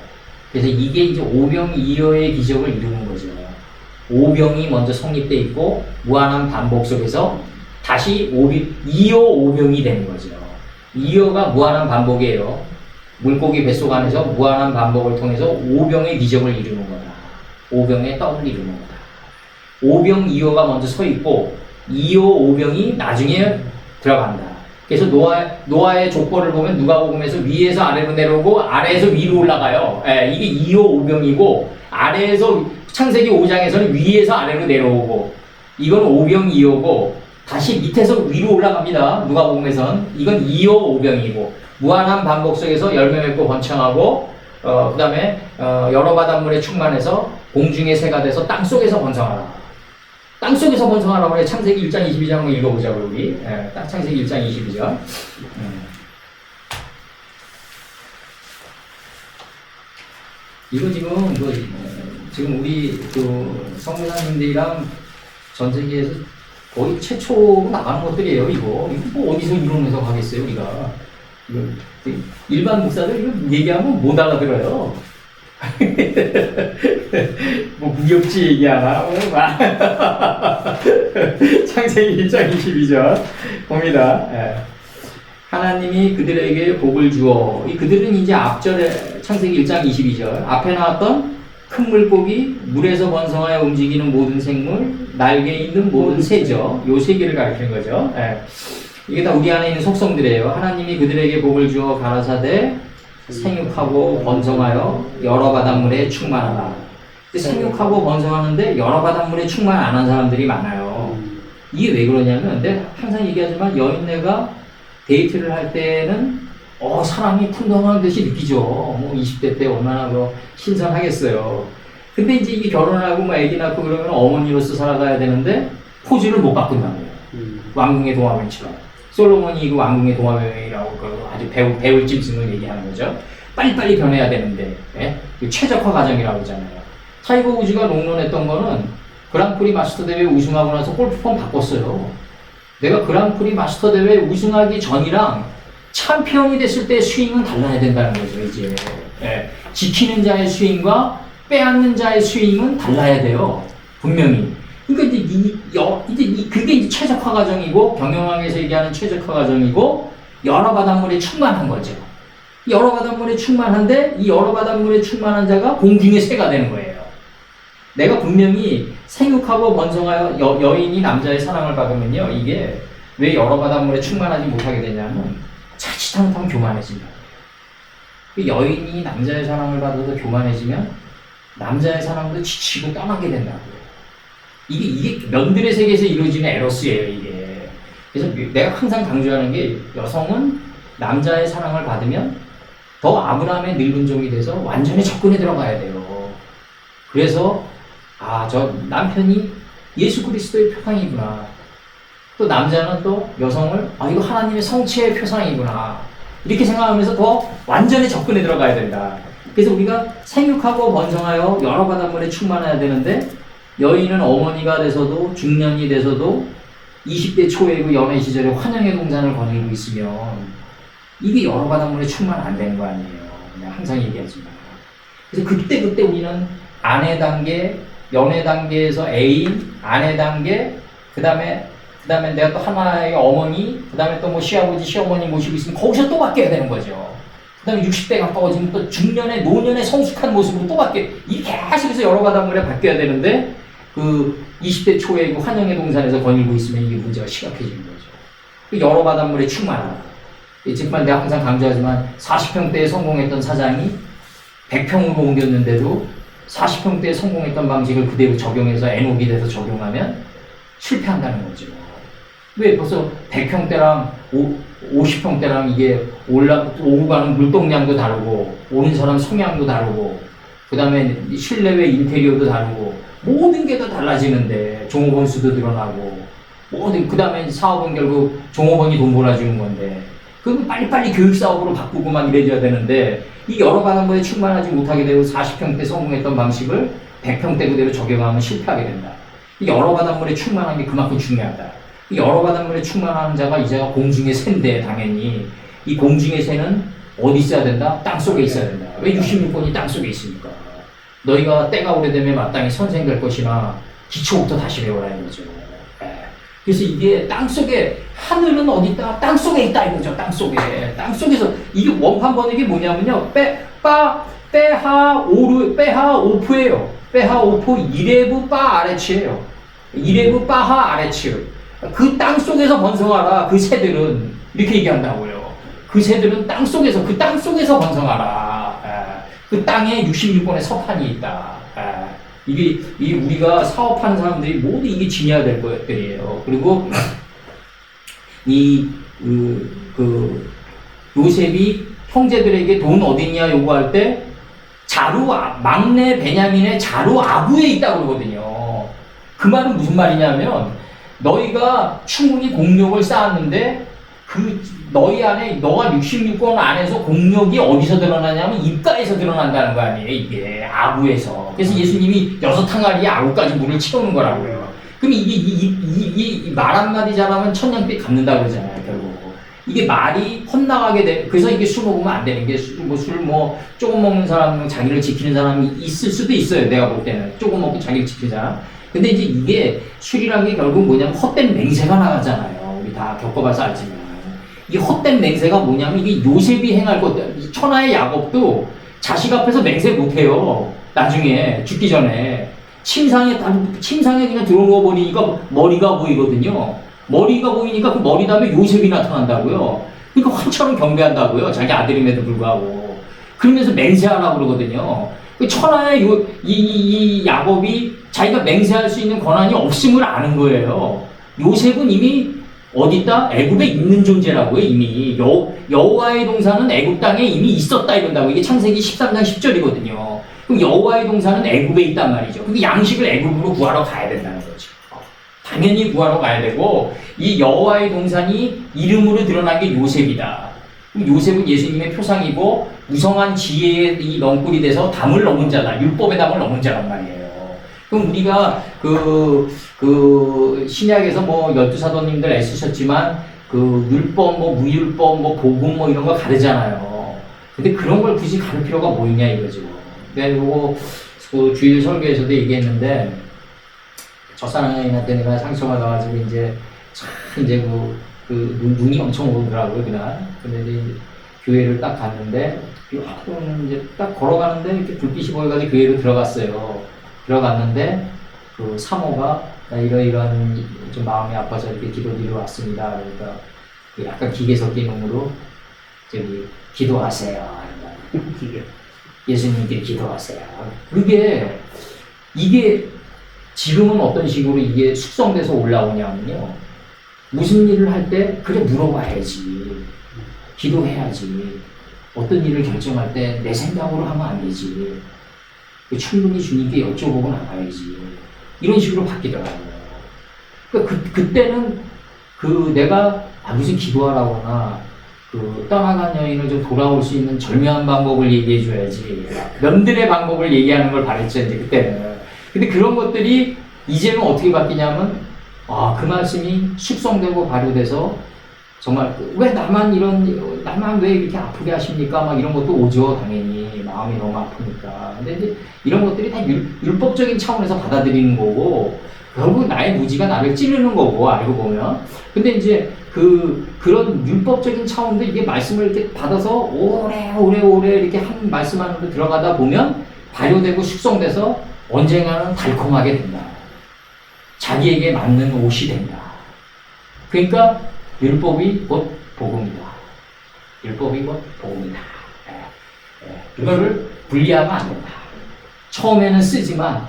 그래서 이게 이제 오병이어의 기적을 이루는 거죠. 오병이 먼저 성립돼 있고 무한한 반복 속에서 다시 이어 오병이 되는 거죠. 이어가 무한한 반복이에요. 물고기 뱃속 안에서 무한한 반복을 통해서 오병의 기적을 이루는 거다. 오병의 떡을 이루는 거다. 오병 이어가 먼저 서 있고 이어 오병이 나중에 들어간다. 그래서 노아의 족보를 보면 누가복음에서 위에서 아래로 내려오고 아래에서 위로 올라가요. 이게 이어 오병이고 아래에서 창세기 5장에서는 위에서 아래로 내려오고 이건 오병 이어고 다시 밑에서 위로 올라갑니다. 누가복음에선 이건 이어 오병이고 무한한 반복 속에서 열매 맺고 번창하고 그 다음에 여러 바닷물에 충만해서 공중의 새가 돼서 땅속에서 번성하라. 땅속에서 번성하라고 그래. 창세기 1장 22장 한번 읽어보자고 우리. 창세기 1장 22절. 이거 지금 우리 그 성교사님들이랑 전 세계에서 거의 최초로 나가는 것들이에요. 이거 뭐 어디서 이런 해석 하겠어요 우리가. 이거 일반 목사들 이거 얘기하면 못 알아들어요. 뭐 무협지 얘기하나? 창세기 1장 22절 봅니다. 하나님이 그들에게 복을 주어 이 그들은 이제 앞절에 창세기 1장 22절 앞에 나왔던 큰 물고기, 물에서 번성하여 움직이는 모든 생물, 날개 있는 모든 새죠. 요 세 개를 가리키는 거죠. 이게 다 우리 안에 있는 속성들이에요. 하나님이 그들에게 복을 주어 가라사대 생육하고 번성하여 여러 바닷물에 충만하다. 생육하고 번성하는데 여러 바닷물에 충만 안 한 사람들이 많아요. 이게 왜 그러냐면 내가 항상 얘기하지만 여인네가 데이트를 할 때는 사랑이 풍덩한 듯이 느끼죠. 뭐 20대 때 얼마나 신선하겠어요. 근데 이제 이게 결혼하고 뭐 애기 낳고 그러면 어머니로서 살아가야 되는데 포즈를 못 바꾼다고요. 왕궁의 동화명처럼. 솔로몬이 그 왕궁의 동화명이라고 아주 배울 짐승을 얘기하는 거죠. 빨리빨리 변해야 되는데, 최적화 과정이라고 하잖아요. 타이거 우즈가 롱런했던 거는 그랑프리 마스터 대회 우승하고 나서 골프폼 바꿨어요. 내가 그랑프리 마스터 대회 우승하기 전이랑 챔피언이 됐을 때 스윙은 달라야 된다는 거죠, 이제. 예. 지키는 자의 스윙과 빼앗는 자의 스윙은 달라야 돼요. 분명히. 그러니까 그게 이제 최적화 과정이고, 경영학에서 얘기하는 최적화 과정이고, 여러 바닷물에 충만한 거죠. 여러 바닷물에 충만한데, 이 여러 바닷물에 충만한 자가 공중의 새가 되는 거예요. 내가 분명히 생육하고 번성하여 여인이 남자의 사랑을 받으면요, 이게 왜 여러 바닷물에 충만하지 못하게 되냐면, 자칫하면 교만해진다. 여인이 남자의 사랑을 받아도 교만해지면, 남자의 사랑도 지치고 떠나게 된다고요. 이게 면들의 세계에서 이루어지는 에러스예요, 이게. 그래서 내가 항상 강조하는 게 여성은 남자의 사랑을 받으면 더 아브라함의 늙은 종이 돼서 완전히 접근에 들어가야 돼요. 그래서 저 남편이 예수 그리스도의 표상이구나. 또 남자는 또 여성을 이거 하나님의 성체의 표상이구나. 이렇게 생각하면서 더 완전히 접근에 들어가야 된다. 그래서 우리가 생육하고 번성하여 여러 바닷물에 충만해야 되는데 여인은 어머니가 돼서도 중년이 돼서도 20대 초에 그 연애 시절에 환영의 동산을 거닐고 있으면 이게 여러 바닷물에 충만 안 되는 거 아니에요. 그냥 항상 얘기하지만. 그래서 그때 우리는 아내 단계, 연애 단계에서 애인, 아내 단계, 그 다음에 내가 또 하나의 어머니, 그 다음에 또 뭐 시아버지, 시어머니 모시고 있으면 거기서 또 바뀌어야 되는 거죠. 그 다음에 60대 가까워지면 또 중년의, 노년의 성숙한 모습으로 또 바뀌어요. 이렇게 계속해서 여러 바닷물에 바뀌어야 되는데, 그 20대 초에 그 환영의 동산에서 거닐고 있으면 이게 문제가 심각해지는 거죠. 여러 바닷물에 충만하다. 정말 내가 항상 강조하지만 40평대에 성공했던 사장이 100평으로 옮겼는데도 40평대에 성공했던 방식을 그대로 적용해서 NOB 돼서 적용하면 실패한다는 거죠. 왜 벌써 100평대랑 50평대랑 이게 오고 가는 물동량도 다르고 오는 사람 성향도 다르고 그 다음에 실내외 인테리어도 다르고 모든 게 다 달라지는데 종업원 수도 늘어나고 그 다음에 사업은 결국 종업원이 돈 벌어주는 건데 그럼 빨리빨리 교육 사업으로 바꾸고 막 이래줘야 되는데 이 여러 바닷물에 충만하지 못하게 되고 40평대 성공했던 방식을 100평대 그대로 적용하면 실패하게 된다. 이 여러 바닷물에 충만한 게 그만큼 중요하다. 이 여러 바닷물에 충만한 자가 이제가 공중의 새인데 당연히 이 공중의 새는 어디 있어야 된다? 땅속에 있어야 된다. 왜 66번이 땅속에 있습니까? 너희가 때가 오래되면 마땅히 선생될 것이나 기초부터 다시 배워라 이거죠. 그래서 이게 땅속에 하늘은 어디 있다? 땅속에 있다 이거죠. 땅속에. 땅속에서 이게 원판 번역이 뭐냐면요. 빼하 오프예요. 빼하 오프 이레브 빠 아래치예요. 이레브 빠하 아래치. 그 땅속에서 번성하라. 그 새들은 이렇게 얘기한다고요. 그 새들은 땅속에서 번성하라. 그 땅에 66권의 서판이 있다. 이게 우리가 사업하는 사람들이 모두 이게 지녀야 될 것들이에요. 그리고 요셉이 형제들에게 돈 어딨냐 요구할 때 막내 베냐민의 자루 아부에 있다고 그러거든요. 그 말은 무슨 말이냐면 너희가 충분히 공력을 쌓았는데 너희 안에 너가 66권 안에서 공력이 어디서 드러나냐면 입가에서 드러난다는 거 아니에요. 이게 아구에서. 그래서 예수님이 6항아리에 아구까지 물을 채우는 거라고요. 그럼 이게 말 한마디 잘하면 천냥빚 갚는다 그러잖아요. 결국 이게 말이 헛나가게 돼. 그래서 이게 술 먹으면 안 되는 게 술 조금 먹는 사람 자기를 지키는 사람이 있을 수도 있어요. 내가 볼 때는 조금 먹고 자기를 지키는 사람. 근데 이제 이게 술이란 게 결국 뭐냐면 헛된 맹세가 나가잖아요. 우리 다 겪어봐서 알지만. 이 헛된 맹세가 뭐냐면 이게 요셉이 행할 것, 천하의 야곱도 자식 앞에서 맹세 못해요. 나중에 죽기 전에 침상에 그냥 들어누워 버리니까 머리가 보이거든요. 머리가 보이니까 그 머리 다음에 요셉이 나타난다고요. 그러니까 환처럼 경배한다고요. 자기 아들임에도 불구하고. 그러면서 맹세하라고 그러거든요. 그 천하의 이 야곱이 자기가 맹세할 수 있는 권한이 없음을 아는 거예요. 요셉은 이미 어디 있다? 애굽에 있는 존재라고요. 이미 여호와의 동산은 애굽 땅에 이미 있었다 이런다고. 이게 창세기 13장 10절이거든요. 그럼 여호와의 동산은 애굽에 있단 말이죠. 근데 양식을 애굽으로 구하러 가야 된다는 거죠. 당연히 구하러 가야 되고 이 여호와의 동산이 이름으로 드러난 게 요셉이다. 그럼 요셉은 예수님의 표상이고 무성한 지혜의 이 넝굴이 돼서 담을 넘은 자다. 율법의 담을 넘은 자란 말이에요. 그럼 우리가 그 신약에서 뭐 12사도님들 애쓰셨지만 그 율법, 뭐 무율법, 뭐 복음 뭐 이런 거 가르잖아요. 근데 그런 걸 굳이 가를 필요가 뭐 있냐 이거죠. 내가 요거 그 주일 설교에서도 얘기했는데 첫사랑한테 내가 상처받아가지고 이제 참 이제 눈이 엄청 오더라고요 그날. 근데 이제 교회를 딱 갔는데 이제 딱 걸어가는데 이렇게 불빛이 보여가지고 교회로 들어갔어요. 들어갔는데 그 사모가 나 이러이러한 좀 마음이 아파서 이렇게 기도드리러 왔습니다. 그러니까 그 약간 기계 섞인 놈으로 저기 기도하세요. 예수님께 기도하세요. 이게 지금은 어떤 식으로 이게 숙성돼서 올라오냐면요. 무슨 일을 할 때 그래 물어봐야지. 기도해야지. 어떤 일을 결정할 때 내 생각으로 하면 안 되지. 충분히 주님께 여쭤보고 나가야지. 이런 식으로 바뀌더라고요. 그러니까 그때는 내가 무슨 기도하라거나 떠나간 여인을 좀 돌아올 수 있는 절묘한 방법을 얘기해 줘야지. 면들의 방법을 얘기하는 걸 바랬죠, 이제 그때는. 근데 그런 것들이 이제는 어떻게 바뀌냐면, 그 말씀이 숙성되고 발효돼서 정말 왜 나만 왜 이렇게 아프게 하십니까? 막 이런 것도 오죠, 당연히. 마음이 너무 아프니까. 근데 이제 이런 것들이 다 율법적인 차원에서 받아들이는 거고, 결국 나의 무지가 나를 찌르는 거고, 알고 보면. 근데 이제 그런 율법적인 차원도 이게 말씀을 이렇게 받아서 오래 이렇게 한 말씀 안으로 들어가다 보면 발효되고 숙성돼서 언젠가는 달콤하게 된다. 자기에게 맞는 옷이 된다. 그러니까 율법이 곧 복음이다. 율법이 곧 복음이다. 이거를 분리하면 안 된다. 처음에는 쓰지만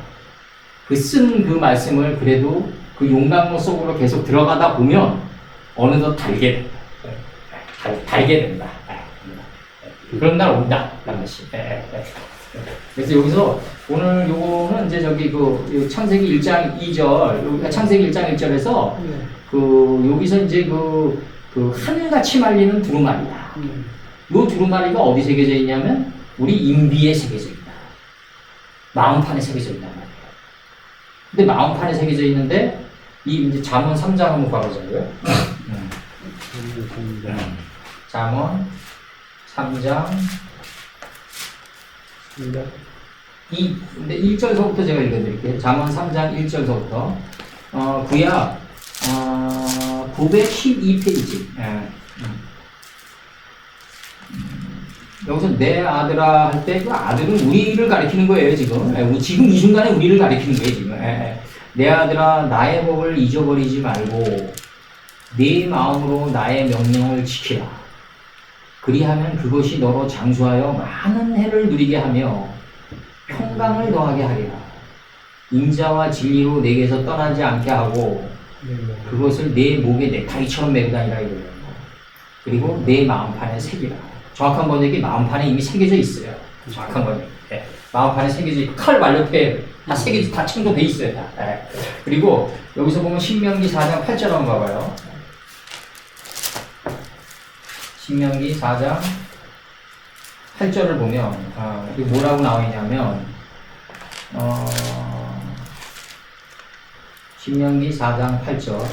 쓴 그 말씀을 그래도 그 용광로 속으로 계속 들어가다 보면 어느덧 달게 된다. 그런 날 온다. 라는 것이. 그래서 여기서 오늘 요거는 이제 창세기 1장 2절, 창세기 1장 1절에서 여기서 이제 하늘같이 말리는 두루마리다. 요 두루마리가 어디 새겨져 있냐면 우리 인비에 새겨져 있다. 마음판에 새겨져 있단 말이에요. 근데 마음판에 새겨져 있는데 이제 잠언 3장 한번 봐보자고요. 잠언 3장 근데 1절서부터 제가 읽어드릴게요. 잠언 3장 1절서부터 구약 912페이지. 여기서 내 아들아 할 때 그 아들은 우리를 가리키는 거예요 지금. 지금 이 순간에 우리를 가리키는 거예요 지금. 내 아들아 나의 법을 잊어버리지 말고 네 마음으로 나의 명령을 지키라. 그리하면 그것이 너로 장수하여 많은 해를 누리게 하며 평강을 더하게 하리라. 인자와 진리로 내게서 떠나지 않게 하고 그것을 내 목에 넥타이처럼 메고 다니라 이거예요. 그리고 내 마음판에 새기라. 정확한 번역이 마음판에 이미 새겨져 있어요. 정확한 번역. 마음판에 새겨져 있고 칼 완료패 다 새겨져 다 창조돼 있어요. 다. 그리고 여기서 보면 신명기 4장 8절 한번 봐봐요. 신명기 4장 8절을 보면 이게 뭐라고 나와 있냐면 신명기 4장 8절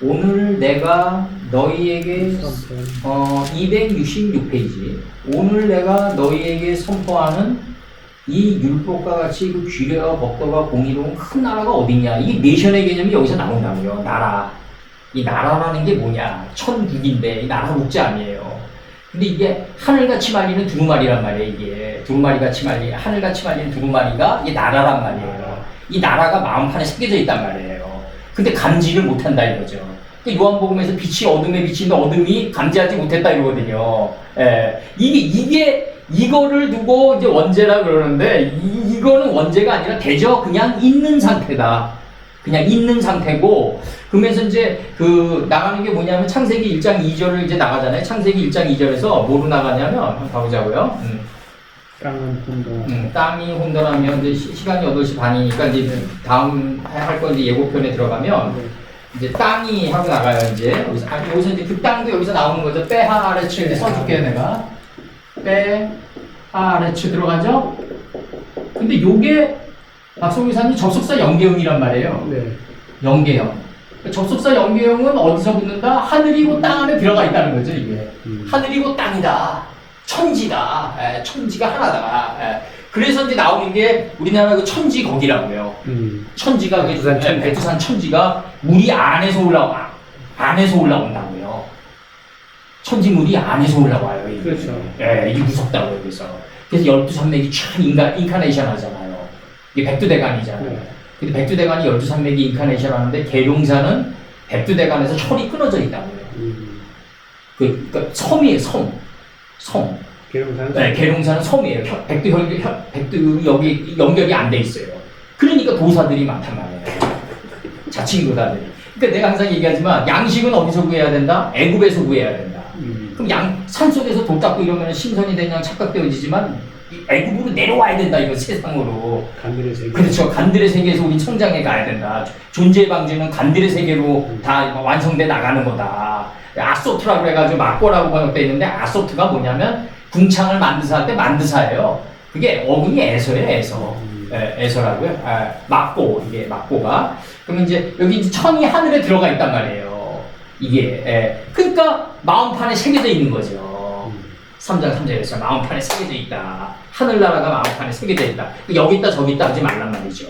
오늘 내가 너희에게 266페이지 오늘 내가 너희에게 선포하는 이 율법과 같이 그 규례와 법도가 공의로운 큰 나라가 어딨냐. 이 내션의 개념이 여기서 나온다고요. 나라. 이 나라라는 게 뭐냐. 천국인데 이 나라 국제 아니에요. 근데 이게 하늘같이 말리는 두루마리란 말이에요. 이게 두루마리같이 하늘같이 말리는 두루마리가 이게 나라란 말이에요. 이 나라가 마음판에 새겨져 있단 말이에요. 근데 감지를 못한다 이거죠. 요한복음에서 빛이 어둠에 비치는데 어둠이 감지하지 못했다 이러거든요. 이거를 두고 이제 원죄라 그러는데 이거는 원죄가 아니라 대저 그냥 있는 상태다. 그냥 있는 상태고 그러면서 이제 나가는 게 뭐냐면 창세기 1장 2절을 이제 나가잖아요. 창세기 1장 2절에서 뭐로 나가냐면 한번 가보자고요. 땅이 혼돈하면 이제 시간이 8시 반이니까 이제 다음 할 건 이제 예고편에 들어가면 이제 땅이 하고 나가요, 이제. 여기서 이제 그 땅도 여기서 나오는 거죠. 빼, 하, 아래치. 이렇게 써줄게요, 내가. 빼, 하, 아래치 들어가죠? 근데 요게 박성규 이사님 접속사 연계형이란 말이에요. 네. 연계형. 접속사 연계형은 어디서 붙는다? 하늘이고 땅 안에 들어가 있다는 거죠, 이게. 하늘이고 땅이다. 천지다. 천지가 하나다. 그래서 이제 나오는 게 우리나라 그 천지 거기라고요. 천지가 백두산 천지. 백두산 천지가 물이 안에서 올라온다고요. 천지물이 안에서 올라와요. 이게. 그렇죠. 이게 무섭다고요. 그래서 12산맥이 참 인카네이션 하잖아요. 이게 백두대간이잖아요. 네. 근데 백두대간이 12산맥이 인카네이션 하는데 계룡산은 백두대간에서 철이 끊어져 있다고요. 그러니까 섬이에요, 섬. 계룡산. 네, 계룡산은 섬이에요. 백두 여기 연결이 안 돼 있어요. 그러니까 도사들이 많단 말이에요. 자칭 도사들이. 그러니까 내가 항상 얘기하지만 양식은 어디서 구해야 된다? 애굽에서 구해야 된다. 그럼 산속에서 돌 닦고 이러면 신선이 그냥 착각되어지지만 애굽으로 내려와야 된다. 이거 세상으로. 간들의 세계. 그렇죠. 간들의 세계에서 우리 성장해 가야 된다. 존재의 방주는 간들의 세계로 다 완성돼 나가는 거다. 아소트라고 해가지고 막고라고 번역돼 있는데 아소트가 뭐냐면 궁창을 만드사 할 때 만드사예요. 그게 어근이 에서예요, 에서. 에서라고요. 막고, 이게 막고가. 그러면 이제 여기 이제 천이 하늘에 들어가 있단 말이에요. 이게. 그러니까 마음판에 새겨져 있는 거죠. 3장 3절에서 마음판에 새겨져 있다. 하늘나라가 마음판에 새겨져 있다. 여기 있다 저기 있다 하지 말란 말이죠.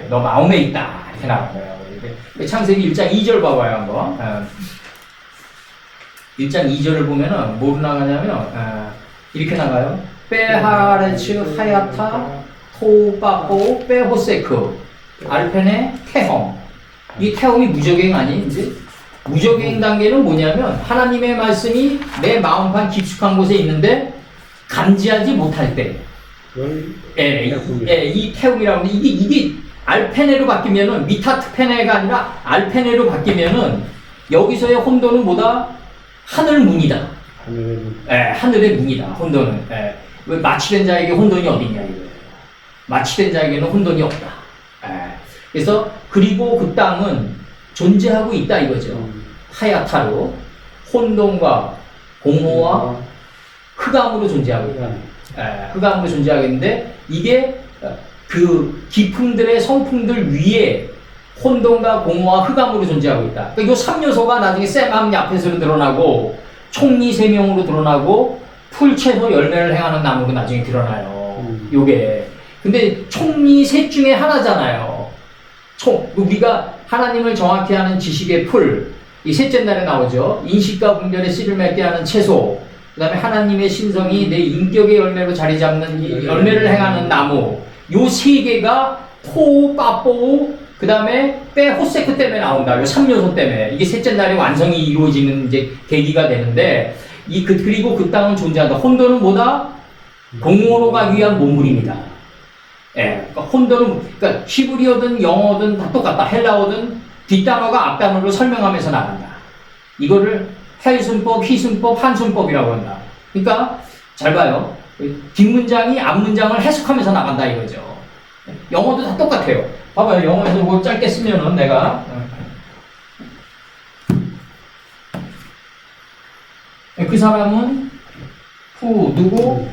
너 마음에 있다. 이렇게 나온 거예요. 창세기 1장 2절 봐봐요, 한번. 1장 2절을 보면은 뭐로 나가냐면, 이렇게 나가요. 빼하레츠 하야타 토바보 빼호세크 알펜의 태험. 이 태험이 무적행 아니? 이제 무적행 단계는 뭐냐면 하나님의 말씀이 내 마음판 깊숙한 곳에 있는데 감지하지 못할 때. 이 태움이라고 하는데 이게 알페네로 바뀌면은 미타트페네가 아니라 알페네로 바뀌면은 여기서의 혼돈은 뭐다? 하늘문이다. 하늘의 문이다. 혼돈은. 왜 마취된 자에게 혼돈이 어디냐 이거예요. 마취된 자에게는 혼돈이 없다. 그래서 그리고 그 땅은 존재하고 있다 이거죠. 하야타로 혼돈과 공허와 흑암으로 존재하고 있다. 흑암으로 존재하고 있는데 이게 그 기품들의 성품들 위에 혼돈과 공허와 흑암으로 존재하고 있다. 그러니까 이 3요소가 나중에 셈암 야펫으로 드러나고 총리 3명으로 드러나고 풀 채소 열매를 행하는 나무로 나중에 드러나요. 요게. 근데 총리 셋 중에 하나잖아요. 우리가 하나님을 정확히 하는 지식의 풀, 이 셋째 날에 나오죠. 인식과 분별의 씨를 맺게 하는 채소, 그 다음에 하나님의 신성이 내 인격의 열매로 자리 잡는 이 열매를 행하는 나무, 요 세 개가 토, 빠뽀, 그 다음에 빼, 호세크 때문에 나온다. 요 3요소 때문에. 이게 셋째 날에 완성이 이루어지는 이제 계기가 되는데, 그리고 그 땅은 존재한다. 혼돈은 뭐다? 공허로 가기 위한 몸물입니다. 그러니까 혼돈은, 그러니까 히브리어든 영어든 다 똑같다. 헬라어든 뒷단어가 앞단어로 설명하면서 나간다. 이거를 헬순법, 희순법, 한순법이라고 한다. 그러니까 잘 봐요. 뒷문장이 앞문장을 해석하면서 나간다 이거죠. 영어도 다 똑같아요. 봐봐요. 영어에서 뭐 짧게 쓰면은 내가 그 사람은 who 누구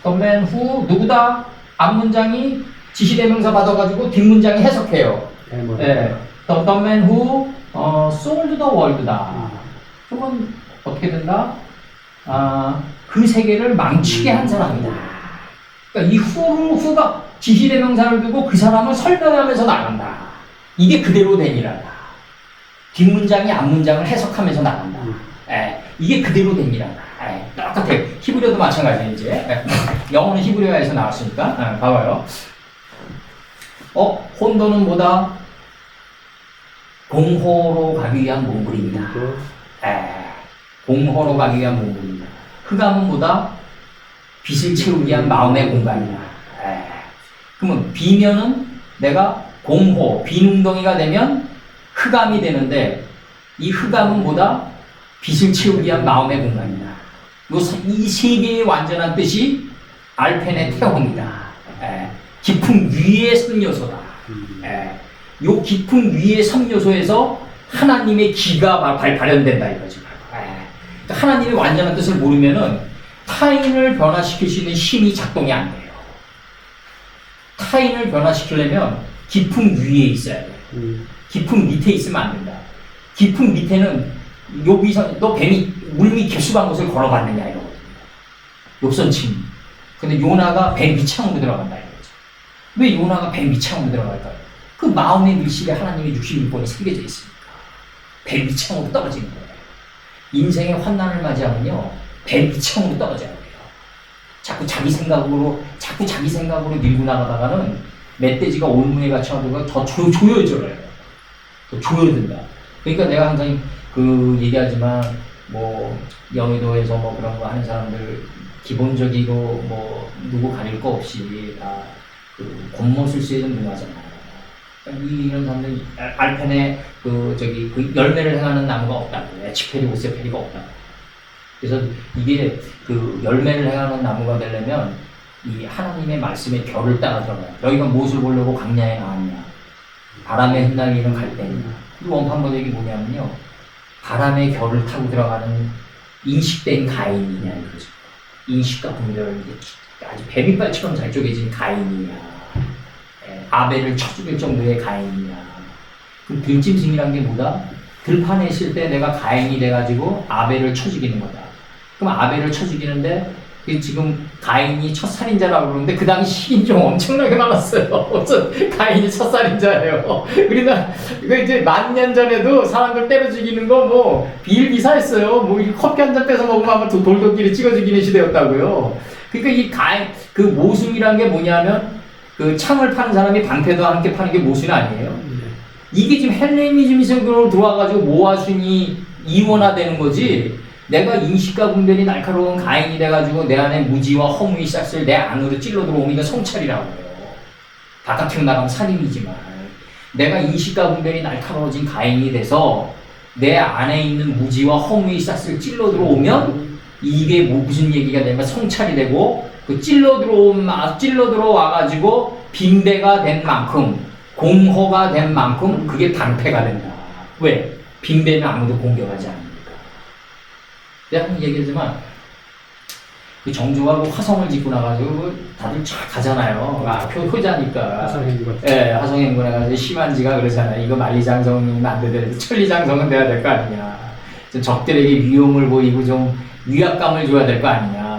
the man who 누구다. 앞문장이 지시대명사 받아가지고 뒷문장이 해석해요. the man who sold the world다. 그러면 어떻게 된다? 그 세계를 망치게 한 사람이다. 그러니까 이 who가 지시대명사를 두고 그 사람을 설명하면서 나간다. 이게 그대로 되니라다. 뒷문장이 앞문장을 해석하면서 나간다. 이게 그대로 되니라다. 똑같아요. 히브리어도 마찬가지예요, 이제. 영어는 히브리어에서 나왔으니까. 봐봐요. 혼돈은 뭐다? 공허로 가기 위한 몸부림이다. 공허로 가기 위한 몸부림이다. 흑암은 뭐다? 빛을 채우기 위한 마음의 공간이다. 그러면 비면은 내가 공허, 빈웅덩이가 되면 흑암이 되는데 이 흑암은 뭐다? 빛을 채우기 위한 마음의 공간이다. 이 세 개의 완전한 뜻이 알펜의 태홍이다. 깊은 위의 3요소다. 요 깊은 위의 3요소에서 하나님의 기가 발현된다 이거지. 그러니까 하나님의 완전한 뜻을 모르면은 타인을 변화시킬 수 있는 힘이 작동이 안 돼요. 타인을 변화시키려면 깊은 위에 있어야 돼. 깊은 밑에 있으면 안 된다. 깊은 밑에는 요 위선, 너 뱀이 물밑 깊숙한 곳을 걸어봤느냐 이러거든요. 욕선침. 근데 요나가 뱀 밑창으로 들어간다 이거죠. 왜 요나가 뱀 밑창으로 들어갈까요? 그 마음의 밀실에 하나님의 66번이 새겨져 있으니까. 뱀 밑창으로 떨어지는 거예요. 인생의 환난을 맞이하면요, 뱀 밑창으로 떨어져야 돼요. 자꾸 자기 생각으로 밀고 나가다가는 멧돼지가 올무에 갇혀가지고 더 조여져요. 더 조여든다. 그러니까 내가 항상 그 얘기하지만, 뭐, 여의도에서 뭐 그런 거 하는 사람들, 기본적이고 뭐, 누구 가릴 거 없이 다 그 겉멋을 쓰이는 문화잖아요. 이런 사람들, 알펜에 그 열매를 행하는 나무가 없다고. 에치페리, 오세페리가 없다고. 그래서 이게 그 열매를 행하는 나무가 되려면 이 하나님의 말씀의 결을 따라 들어가요. 너희가 무엇을 보려고 광야에 나왔냐? 바람에 흩날리는 갈대냐? 이 원판번역이 뭐냐면요. 바람의 결을 타고 들어가는 인식된 가인이냐 이거죠. 인식과 분별을 아주 뱀이빨처럼 잘 쪼개진 가인이냐. 아벨을 쳐죽일 정도의 가인이냐. 그럼 들짐승이란 게 뭐다? 들판에 있을 때 내가 가인이 돼가지고 아벨을 쳐 죽이는 거다. 그럼 아벨을 쳐 죽이는데 지금 가인이 첫 살인자라고 그러는데 그 당시 식인종 엄청나게 많았어요. 어쩐 가인이 첫 살인자예요. 우리나라 이거 이제 10,000년 전에도 사람들 때려 죽이는 거 뭐 비일비사했어요. 뭐 커피 한 잔 뺏어 먹으면 아마 돌도끼리 찍어 죽이는 시대였다고요. 그러니까 이 가인 그 모순이란 게 뭐냐면 그 창을 파는 사람이 방패도 함께 파는 게 모순 아니에요. 이게 지금 헬레니즘으로 들어와가지고 모아순이 이원화되는 거지. 내가 인식과 분별이 날카로운 가인이 돼가지고 내 안에 무지와 허무의 싹을 내 안으로 찔러 들어오면 이건 성찰이라고 해요. 바깥으로 나가면 살인이지만 내가 인식과 분별이 날카로워진 가인이 돼서 내 안에 있는 무지와 허무의 싹을 찔러 들어오면 이게 무슨 얘기가 되면 성찰이 되고 그 찔러 들어와가지고 빙배가 된 만큼 공허가 된 만큼 그게 방패가 된다. 왜? 빙배는 아무도 공격하지 않으니까. 내가 한번 얘기했지만 그 정조가 그 화성을 짓고 나가지고 다들 쫙 가잖아요. 효자니까. 화성행군에 가서 심한지가 그러잖아요. 이거 만리장성이면 안 되더라도 천리장성은 돼야 될 거 아니냐. 좀 적들에게 위험을 보이고 좀 위압감을 줘야 될 거 아니냐.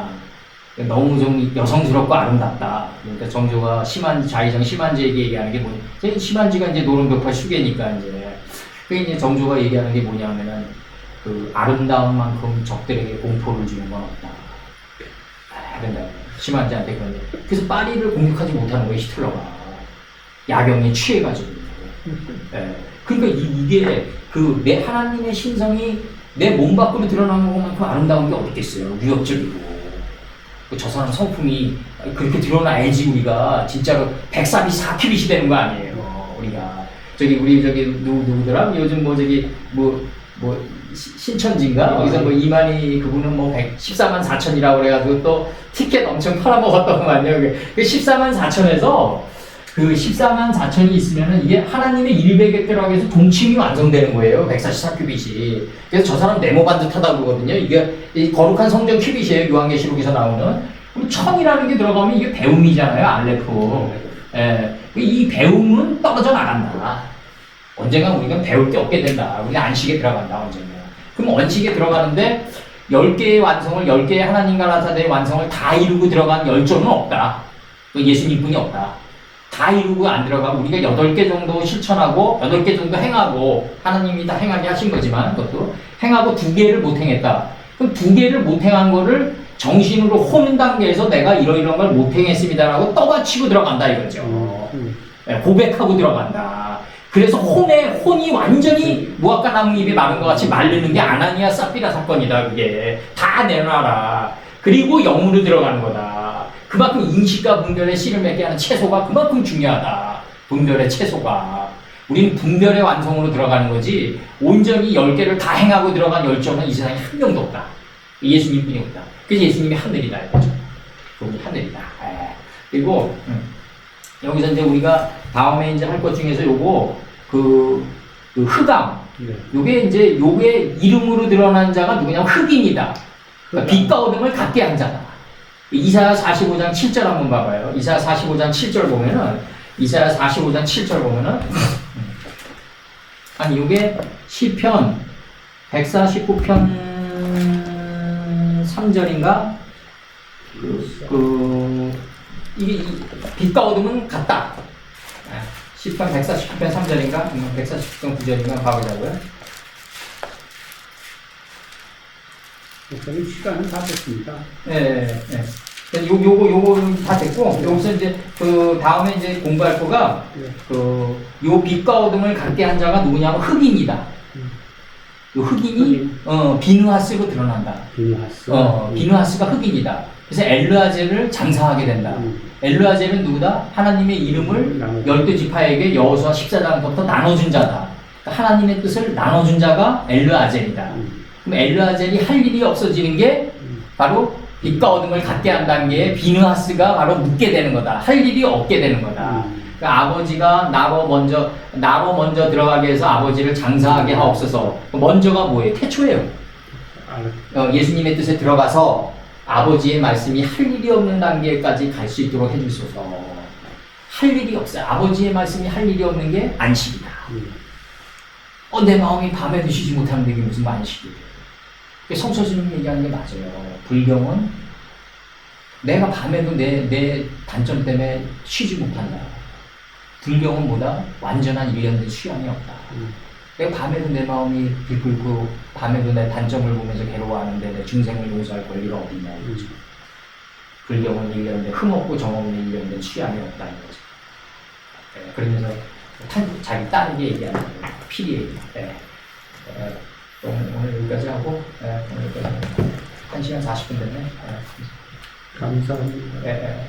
너무 좀 여성스럽고 아름답다. 그러니까 정조가 좌의정 심한지에게 얘기하는 게 뭐냐. 심한지가 이제 노름벽화 수계니까 이제. 그 이제 정조가 얘기하는 게 뭐냐면은 그 아름다운 만큼 적들에게 공포를 주는 건 없다. 그런다. 심한지한테 그런데. 그래서 파리를 공격하지 못하는 거예요, 히틀러가. 야경에 취해가지고. 그러니까 이게 그 내 하나님의 신성이 내 몸 밖으로 드러나는 것만큼 아름다운 게 어디 있겠어요. 위협적이고. 저 사람 성품이 그렇게 드러나야지 우리가 진짜로 134큐빗이 되는 거 아니에요. 우리가 우리 누구더라? 요즘 신천지인가? 거기서 이만희 그분은 14만 4천이라고 그래가지고 또 티켓 엄청 팔아먹었더구만요. 그 14만 4천에서 그 14만 4천이 있으면은 이게 하나님의 일백액들하고 해서 동침이 완성되는 거예요. 144큐빗이. 그래서 저 사람 네모 반듯하다고 그러거든요. 이게 이 거룩한 성전 큐빗이에요. 요한계시록에서 나오는. 그럼 천이라는 게 들어가면 이게 배움이잖아요. 알레프. 이 배움은 떨어져 나간다. 언젠가 우리가 배울 게 없게 된다. 우리가 안식에 들어간다. 언젠가. 그럼 안식에 들어가는데 10개의 완성을 10개의 하나님과 나타내의 완성을 다 이루고 들어간 열조는 없다. 예수님뿐이 없다. 다 이루고 안 들어가고 우리가 8개 정도 실천하고 8개 정도 행하고 하나님이 다 행하게 하신 거지만 그것도 행하고 2개를 못 행했다. 그럼 2개를 못 행한 거를 정신으로 호는 단계에서 내가 이런 걸 못 행했습니다라고 떠받치고 들어간다 이거죠. 고백하고 들어간다. 그래서 혼이 완전히 무화과 나무 잎이 마른 것 같이 마르는 게 아나니아 삽비라 사건이다. 그게 다 내놔라. 그리고 영으로 들어가는 거다. 그만큼 인식과 분별의 씨를 맺게 하는 채소가 그만큼 중요하다. 분별의 채소가. 우리는 분별의 완성으로 들어가는 거지 온전히 10개를 다 행하고 들어간 열정은 이 세상에 한 명도 없다. 예수님뿐이 없다. 그래서 예수님이 하늘이다 이거죠. 그분이 하늘이다. 그리고 여기서 이제 우리가 다음에 이제 할 것 중에서 요거 그 흑암. 네. 요게 이제 요게 이름으로 드러난 자가 누구냐면 흑인이다. 그러니까 빛과 어둠을 갖게 한 자다. 이사야 45장 7절 한번 봐봐요. 이사야 45장 7절 보면은 이사야 45장 7절 보면은 아니 요게 시편 149편 3절인가 이게 빛과 어둠은 같다. 시편 149편 3절인가 149편 9절인가 봐보자고요. 목사님 시간은 다 됐습니다. 네. 요거 다 됐고 여기서 이제 그 다음에 이제 공부할 거가 요 빛과 어둠을 갖게 한 자가 누구냐면 흑인이다. 요 흑인이 비누하스로 드러난다. 비누하스. 비누하스가 흑인이다. 그래서 엘르아젤을 장사하게 된다. 엘르아젤은 누구다? 하나님의 이름을 열두 지파에게 여호수아 14장부터 나눠준 자다. 그러니까 하나님의 뜻을 나눠준 자가 엘르아젤이다. 그럼 엘르아젤이 할 일이 없어지는 게 바로 빛과 어둠을 갖게 한다는 게 비느하스가 바로 묻게 되는 거다. 할 일이 없게 되는 거다. 그러니까 아버지가 나로 먼저 들어가게 해서 아버지를 장사하게 하옵소서. 먼저가 뭐예요? 태초예요. 예수님의 뜻에 들어가서 아버지의 말씀이 할 일이 없는 단계까지 갈 수 있도록 해주소서. 할 일이 없어요. 아버지의 말씀이 할 일이 없는 게 안식이다. 내 마음이 밤에도 쉬지 못하는데 이게 무슨 안식이에요? 성서스님 얘기하는 게 맞아요. 불경은 내가 밤에도 내 단점 때문에 쉬지 못한다. 불경은 뭐다? 완전한 일련된 취향이 없다. 내가 밤에도 내 마음이 들끓고 밤에도 내 단점을 보면서 괴로워하는데 내 중생을 용서할 권리가 어딨냐 이거죠. 불경은 일련된 흠없고 정없는 일련된 취향이 없다는 거죠. 네, 그러면서 자기 딸에게 얘기하는 거예요. 필히 얘기. 오늘 여기까지 하고 오늘 여기까지 1시간 40분 됐네. 감사합니다. 예.